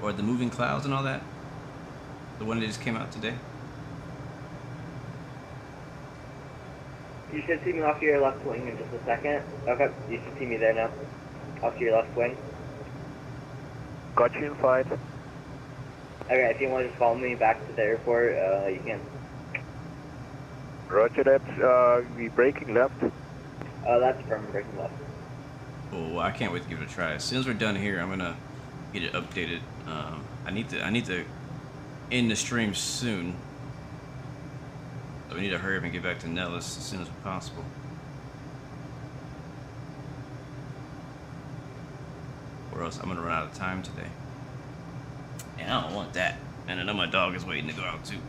or the moving clouds and all that? The one that just came out today. You should see me off to your left wing in just a second. Okay, you should see me there now. Off to your left wing. Got you inside. Okay, if you want to just follow me back to the airport, you can. Roger that. We braking left. That's from braking left. Oh, well, I can't wait to give it a try. As soon as we're done here, I'm gonna get it updated. I need to end the stream soon. So we need to hurry up and get back to Nellis as soon as possible. Or else I'm gonna run out of time today. And I don't want that. And I know my dog is waiting to go out too.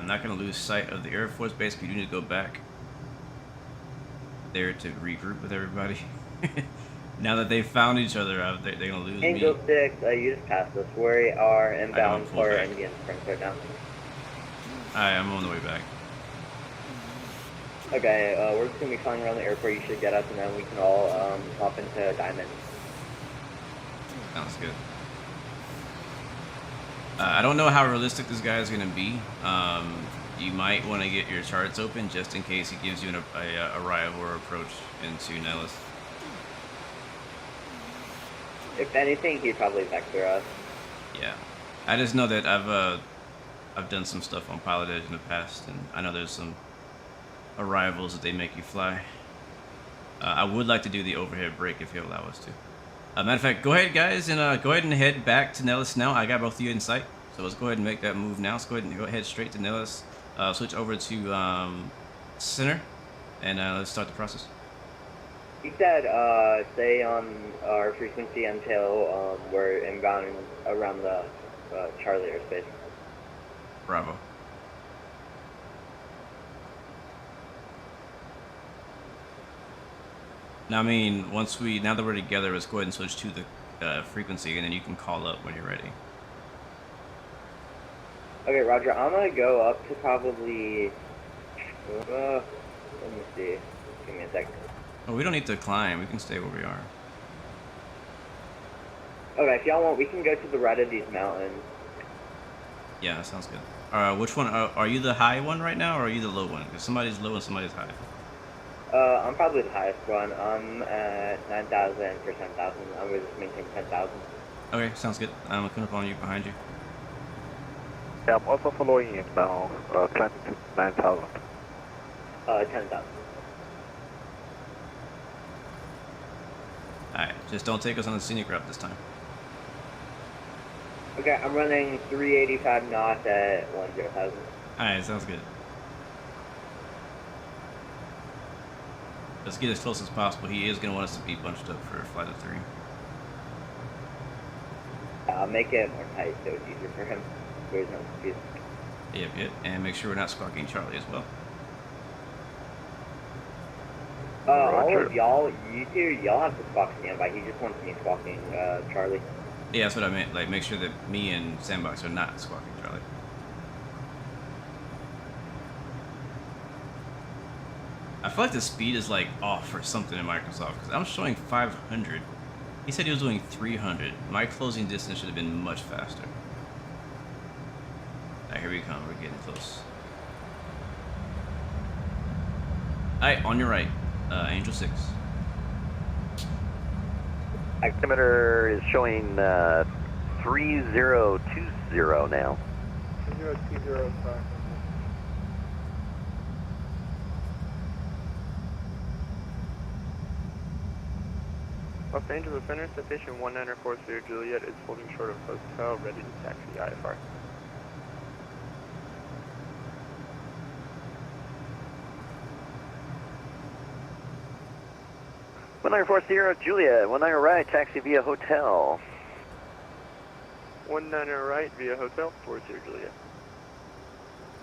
I'm not going to lose sight of the Air Force Base, but you need to go back there to regroup with everybody. Now that they found each other out, they're going to lose Angel me. 6, you just passed us. We are inbound pull for back. Indian Springs right now. Alright, I'm on the way back. Okay, we're just going to be flying around the airport. You should get us, and then we can all hop into Diamond. Sounds good. I don't know how realistic this guy is going to be. You might want to get your charts open just in case he gives you a arrival or approach into Nellis. If anything, he'd probably vector us. Yeah, I just know that I've done some stuff on Pilot Edge in the past, and I know there's some arrivals that they make you fly. I would like to do the overhead break if he'll allow us to. Matter of fact, go ahead, guys, and go ahead and head back to Nellis now. I got both of you in sight, so let's go ahead and make that move now. Let's go ahead and head straight to Nellis. Switch over to center, and let's start the process. He said stay on our frequency until we're inbound around the Charlie airspace. Bravo. Now, I mean, now that we're together, let's go ahead and switch to the frequency, and then you can call up when you're ready. Okay, Roger. I'm gonna go up to probably. Let me see. Give me a second. Oh, we don't need to climb. We can stay where we are. Okay, if y'all want, we can go to the right of these mountains. Yeah, that sounds good. Which one? Are you the high one right now, or are you the low one? Because somebody's low and somebody's high. I'm probably the highest one. I'm at 9,000 for 10,000. I'm gonna just maintain 10,000. Okay, sounds good. I'm coming up on you, behind you. Yeah, I'm also following him now, climbing to 9,000. 10,000. Alright, just don't take us on the scenic route this time. Okay, I'm running 385 knots at 10,000. Alright, sounds good. Let's get as close as possible. He is going to want us to be bunched up for flight of 3. I'll make it more tight so it's easier for him. There's no confused. Yep. And make sure we're not squawking Charlie as well. All of y'all, you two, y'all have to squawk standby. He just wants me squawking Charlie. Yeah, that's what I meant. Like, make sure that me and Sandbox are not squawking Charlie. I feel like the speed is like off or something in Microsoft because I'm showing 500. He said he was doing 300. My closing distance should have been much faster. Alright, here we come. We're getting close. Alright, on your right. Angel 6. Altimeter is showing 3020 now. 3020, sorry. Los Angeles Center, Station 1940 Juliet is holding short of hotel, ready to taxi IFR. One 1940 Juliet, 19 right, taxi via hotel. 19 right via hotel, 40 Juliet.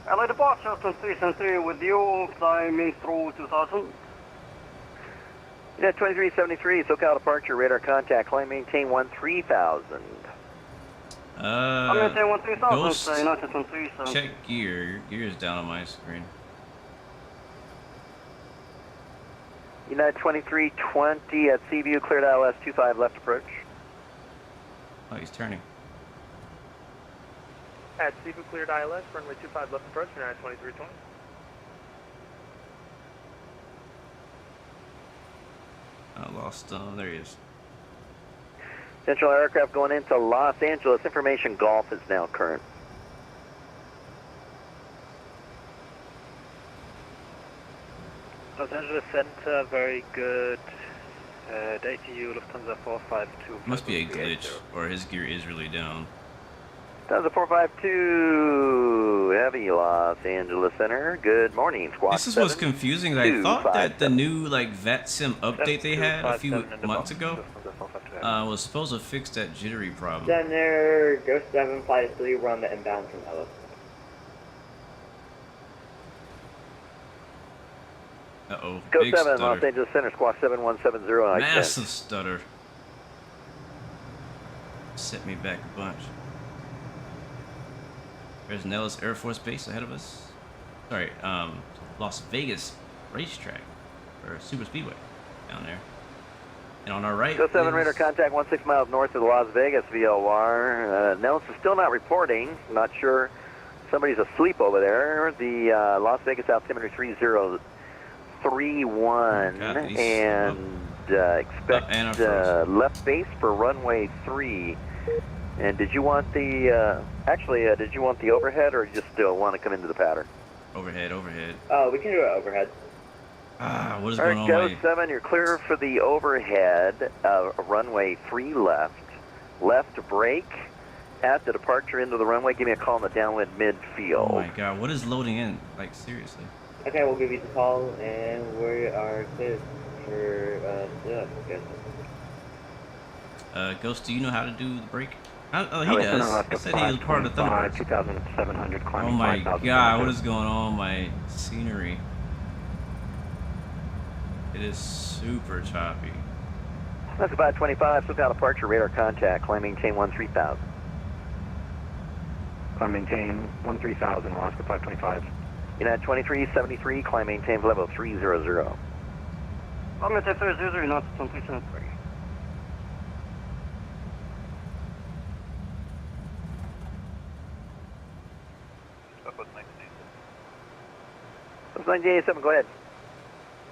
LA departure to Station 3 with you, climbing through 2000. Yeah, 2373, SoCal departure, radar contact, climb maintain 13,000. I'm maintain 13,000, Ghost, say United 137. check gear. Your gear is down on my screen. United 2320 at Seaview, cleared ILS 25 left approach. Oh, he's turning. At Seaview cleared ILS, runway 25 left approach, United 2320. I lost, there he is. Central aircraft going into Los Angeles. Information Golf is now current. Los Angeles Center, very good. Data you, Lufthansa 452. Must be a glitch, or his gear is really down. Lufthansa 452, heavy Los Angeles Center. Good morning, squad. This is what's confusing. I thought that the new like VATSIM update they had a few months ago was supposed to fix that jittery problem. Center, Ghost 7, Flight 3, we're on the inbound from Ellis. Uh-oh. Go Big 7, stutter. Los Angeles Center, squawk 7170. Massive stutter. Set me back a bunch. There's Nellis Air Force Base ahead of us. Sorry, Las Vegas Racetrack, or Super Speedway, down there. And on our right Go 7, is... radar contact 16 miles north of the Las Vegas VOR. Nellis is still not reporting. Not sure. Somebody's asleep over there. The Las Vegas altimeter 3031, and expect left base for runway 3. And did you want the, did you want the overhead, or just want to come into the pattern? Overhead, overhead. Oh, we can do it overhead. Ah, what is All going right, on? Go 7, you're clear for the overhead, runway 3 left. Left brake at the departure into the runway. Give me a call in the downwind midfield. Oh my god, what is loading in? Like, seriously. Okay, we'll give you the call, and we are clear for, Ghost, do you know how to do the brake? Oh, he does. He said he was part of the Thunderbirds. 2,700 Oh my god, what is going on my scenery? It is super choppy. That's about 25, SoCal departure, radar contact, climb maintain 13,000. Climb maintain 13,000, Alaska 525. United 2373, climb maintain level 300. I'm at 300, not 2373. That's 1987, go ahead.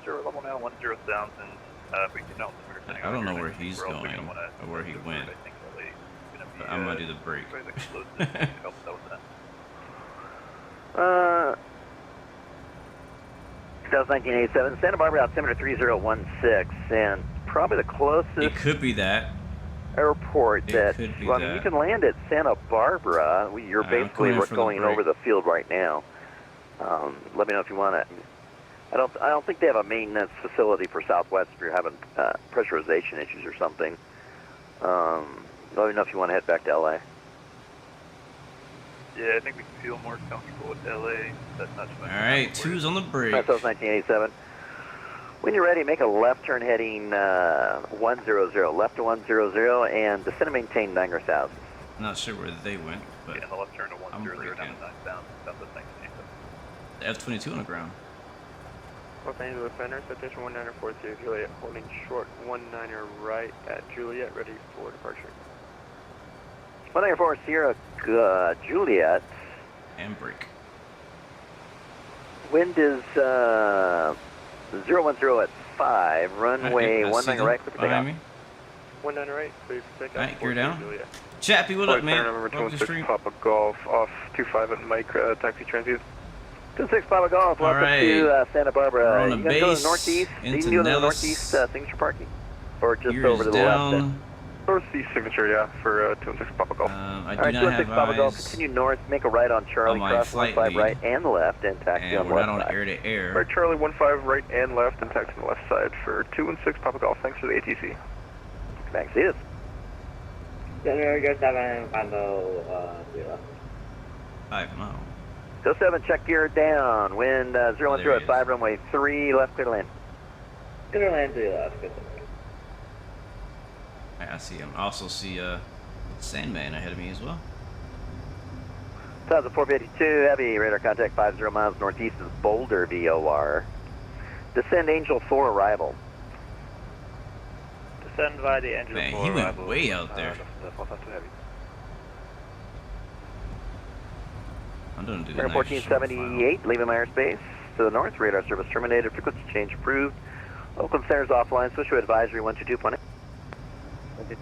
Sure, level now 10,000. If we can I don't know where he's going, or where he went. But I'm gonna do the brake. That was 1987, Santa Barbara altimeter 3016, and probably the closest It could be that. airport that, could be well, I mean, that. you can land at Santa Barbara. You're I'm basically clear for the going break. over the field right now. Let me know if you want to. I don't think they have a maintenance facility for Southwest if you're having pressurization issues or something. Let me know if you want to head back to LA. Yeah, I think we can feel more comfortable with LA. That's not too much. Alright, 2's on the brake. That was 1987. When you're ready, make a left turn heading 100, left to 100, and descend and maintain 9,000. I'm not sure where they went, but Yeah, the left turn to 100, braking. down to 9,000. That's the thing. the F-22 on the ground. Los Angeles Center, citation 1940 Juliet, holding short 19er right at Juliet, ready for departure. 194 Sierra Juliet. And brake. Wind is 010 at 5, runway 19 right, clear for behind takeoff. me. 19 right, clear for takeoff. Alright, gear down. Juliet. Chappie, what up, man? Number Welcome to the 26 stream. Papa Golf off 25 at Mike, taxi transit. 26 Papa Golf, welcome Alright. to Santa Barbara. We're on You a gonna go to base the northeast? You into can go to the Nellis. northeast signature parking? Or just Gear over is to the down. left? Northeast signature, yeah, for 216 Papa Golf. I do Alright, not 26 have Papa Golf, eyes. continue north, make a right on Charlie, on my cross flight 15 lead. right and left, and taxi And on the we're left not on side. air to air. Right, Charlie 15 right and left, and taxi on the left side for 216 Papa Golf. Thanks for the ATC. Thanks, see you. Center, go 7, Combo, 3 left. 5 miles. Go 7, check gear down. Wind 010 there he at is. 5, runway 3, left clear to land. Clear land 3 left, good. Alright, I see him. I also see Sandman ahead of me as well. 452, heavy radar contact 50 miles northeast of Boulder VOR. Descend Angel 4 arrival. Descend via the Angel Man, 4 he went arrival. way out there. That's too heavy. I'm doing do Air 1478, leaving my airspace to the north. Radar service terminated. Frequency change approved. Oakland Center's offline. Switch to advisory 122.8.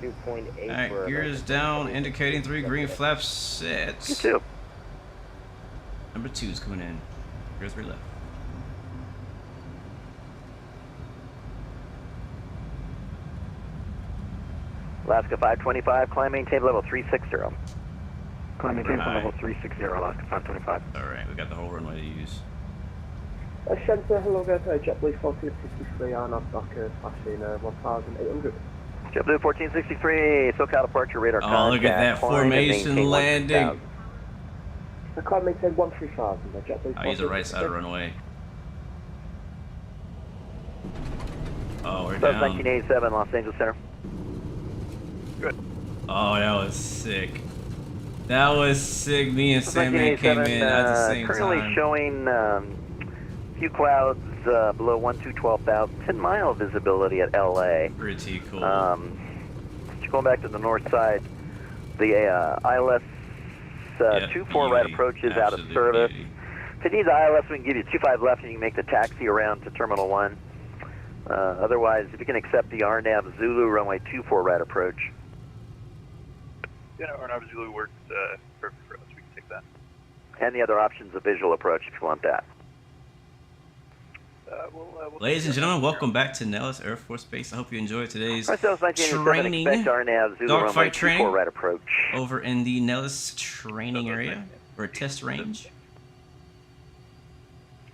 22.8. Alright, gear is down, indicating 3 green flaps sets. You too. Number 2 is coming in. Gear 3 left. Alaska 525, climb maintain level 360. Climb maintain Right. level 360, Alaska 525. Alright, we got the whole runway to use. Shelter, hello, go to JetBlue 1463 on Osaka, flashing 1800. JetBlue 1463, SoCal departure radar Oh, contact. look at that climb and formation maintain landing. 1000. The climb maintain 13,000, JetBlue I'll use the right side of the runway. Oh, we're So down. 1987, Los Angeles Center. Good. Oh, that was sick. That was sick. Me and Sandman came in at the same currently time. showing few clouds below 12,000, 10-mile visibility at LA. Pretty cool. Going back to the north side, the ILS 24 right approach is out of service. If you need the ILS, we can give you 25 left and you can make the taxi around to Terminal 1. Otherwise, if you can accept the RNAV Zulu runway 24 right approach. Yeah, no, RNAV Zulu works perfect for us. We can take that. And the other option's a visual approach if you want that. We'll Ladies and gentlemen, welcome back to Nellis Air Force Base. I hope you enjoyed today's training, dogfight training right approach. over in the Nellis training area, or test range.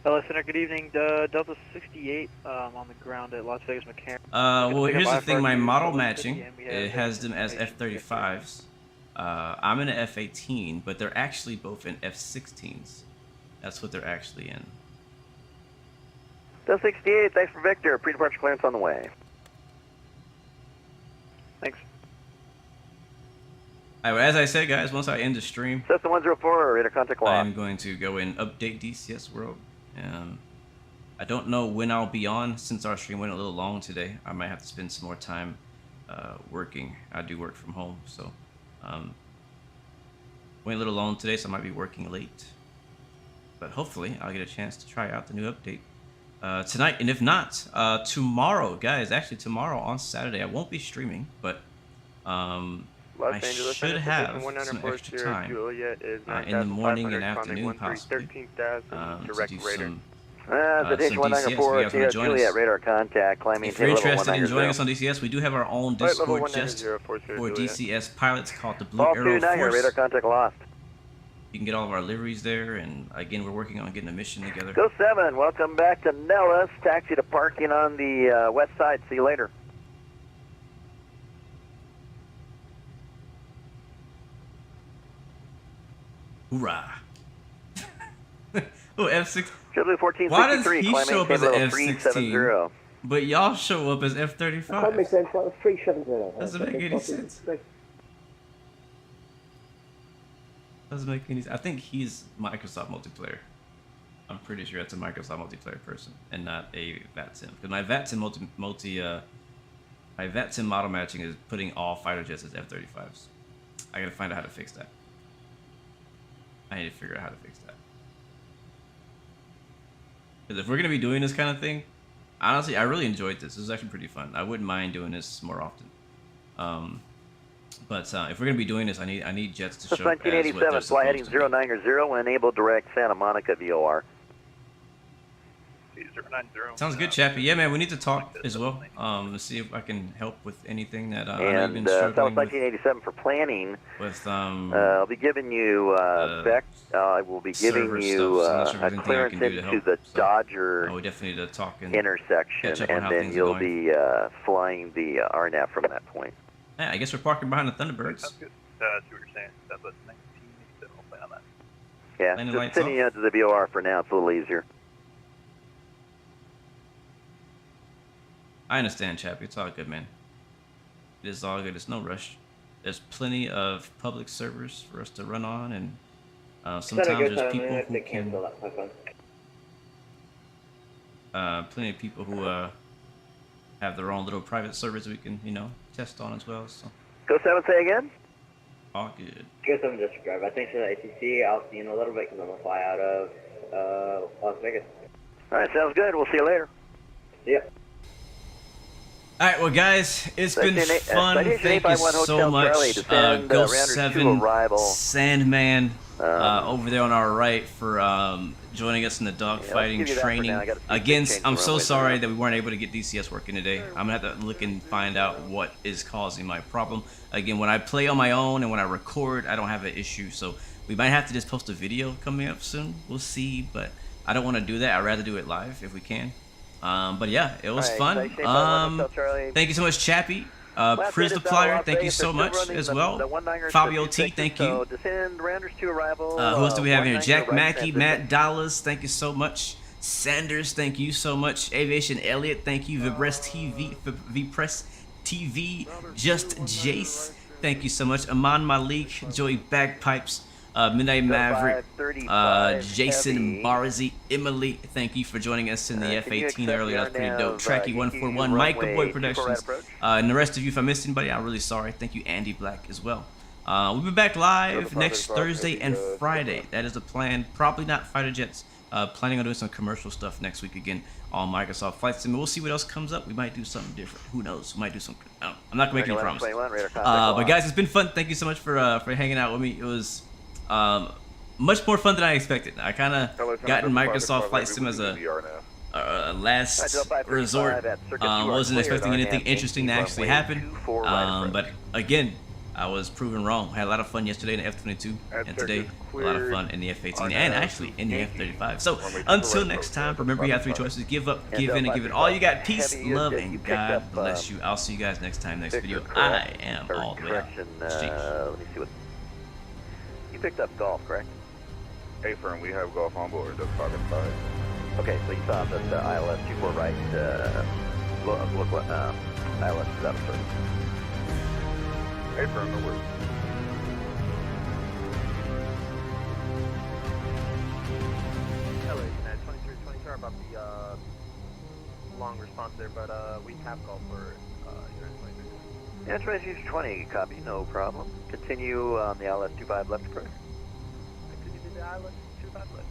LA Center, good evening. Delta 68 on the ground at Las Vegas McCarran. Well, here's the thing. My model matching, it has them as F-35s. I'm in an F-18, but they're actually both in F-16s. That's what they're actually in. Delta 68, thanks for Victor. Pre-departure clearance on the way. Thanks. All right, well, as I said, guys, once I end the stream, Cessna 104, radar contact lost. I'm going to go and update DCS World. I don't know when I'll be on since our stream went a little long today. I might have to spend some more time working. I do work from home, so went a little long today, so I might be working late. But hopefully, I'll get a chance to try out the new update tonight, and if not, tomorrow, guys. Actually, tomorrow on Saturday, I won't be streaming, but I should have some extra time in the morning and afternoon, possibly, to do some DCS. if you guys want to join us. Radar contact, climbing If you're interested in joining us on DCS, we do have our own Discord just for DCS pilots called the Blue Arrow Force. Radar contact lost. You can get all of our liveries there, and again, we're working on getting a mission together. Go 7, welcome back to Nellis. Taxi to parking on the west side. See you later. Hoorah! Oh, F6. Why does he show up as an F16, but y'all show up as F35? That makes sense. Like 370. Doesn't make any sense. Doesn't make any sense. I think he's Microsoft multiplayer. I'm pretty sure that's a Microsoft multiplayer person and not a VATSIM. Because my VATSIM my VATSIM model matching is putting all fighter jets as F-35s. I gotta find out how to fix that. I need to figure out how to fix that. Because if we're gonna be doing this kind of thing, honestly, I really enjoyed this. This was actually pretty fun. I wouldn't mind doing this more often. But if we're gonna be doing this, I need jets to show up as what they're 1987, fly heading supposed to be. 090 when enable direct Santa Monica VOR. 090. Sounds good, Chappie. Yeah, man, we need to talk as well. Let's see if I can help with anything that I've been And struggling South 1987 for planning. with. I'll be giving you I will be giving you a clearance into the Dodger we definitely need to talk and intersection, catch up on and how then things are you'll going. be flying the RNAV from that point. Yeah, I guess we're parking behind the Thunderbirds. Sounds good. See what you're saying. Southwest 1987. We'll play on that. Yeah, Landing just lights sending you into the VOR for now. It's a little easier. I understand, Chappie. It's all good, man. It is all good. It's no rush. There's plenty of public servers for us to run on, and sometimes there's people who can. Plenty of people who have their own little private servers we can, test on as well. So. Go 7, say again. All good. Go 7 District Drive. I think for the ATC, I'll see you in a little bit because I'm going to fly out of Las Vegas. All right, sounds good. We'll see you later. See ya. All right, well, guys, it's been fun. Thank you so much. Descend, Go rounders 7 to arrival. Sandman over there on our right for joining us in the dogfighting training. Again, I'm so sorry that we weren't able to get DCS working today. I'm going to have to look and find out what is causing my problem. Again, when I play on my own and when I record, I don't have an issue. So we might have to just post a video coming up soon. We'll see, but I don't want to do that. I'd rather do it live if we can. But yeah, it was fun. Thank you so much, Chappie. Priz the Flyer, thank you so much as well. Fabio T, thank you. Who else do we have here? Jack Mackey, Matt Dallas, thank you so much. Sanders, thank you so much. Aviation Elliott, thank you. Vipress TV, Just Jace, thank you so much. Aman Malik, Joey Bagpipes, Midnight Maverick, Jason Barzi, Emily, thank you for joining us in the F-18 earlier. That was pretty dope. Tracky 141, Micah Boy Productions, and the rest of you, if I missed anybody, I'm really sorry. Thank you, Andy Black, as well. We'll be back live next Thursday and Friday. That is the plan. Probably not fighter jets. Planning on doing some commercial stuff next week again on Microsoft Flight Sim. We'll see what else comes up. We might do something different. Who knows? We might do something. I'm not gonna make any promises. But guys, it's been fun. Thank you so much for hanging out with me. It was much more fun than I expected. I kind of got in Microsoft Flight Sim as a last resort. Wasn't expecting anything interesting to actually happen. But again, I was proven wrong. I had a lot of fun yesterday in the F-22, and today a lot of fun in the F-18, and actually in the F-35. So until next time, remember you have 3 choices: give up, give in, and give it all you got. Peace, love, and God bless you. I'll see you guys next time, next video. I am all the way out. Let me see what you picked up. Golf, correct? Hey, firm, we have golf on board. That's 5 and 5. Okay, so you saw the ILS 24 right. Look what ILS is out of service. Hey, firm, no worries. LA, 2320, sorry about the long response there, but we have called for your 2320. Yeah, 2320, copy, no problem. Continue on the ILS 25 left approach. Continue to the ILS 25 left.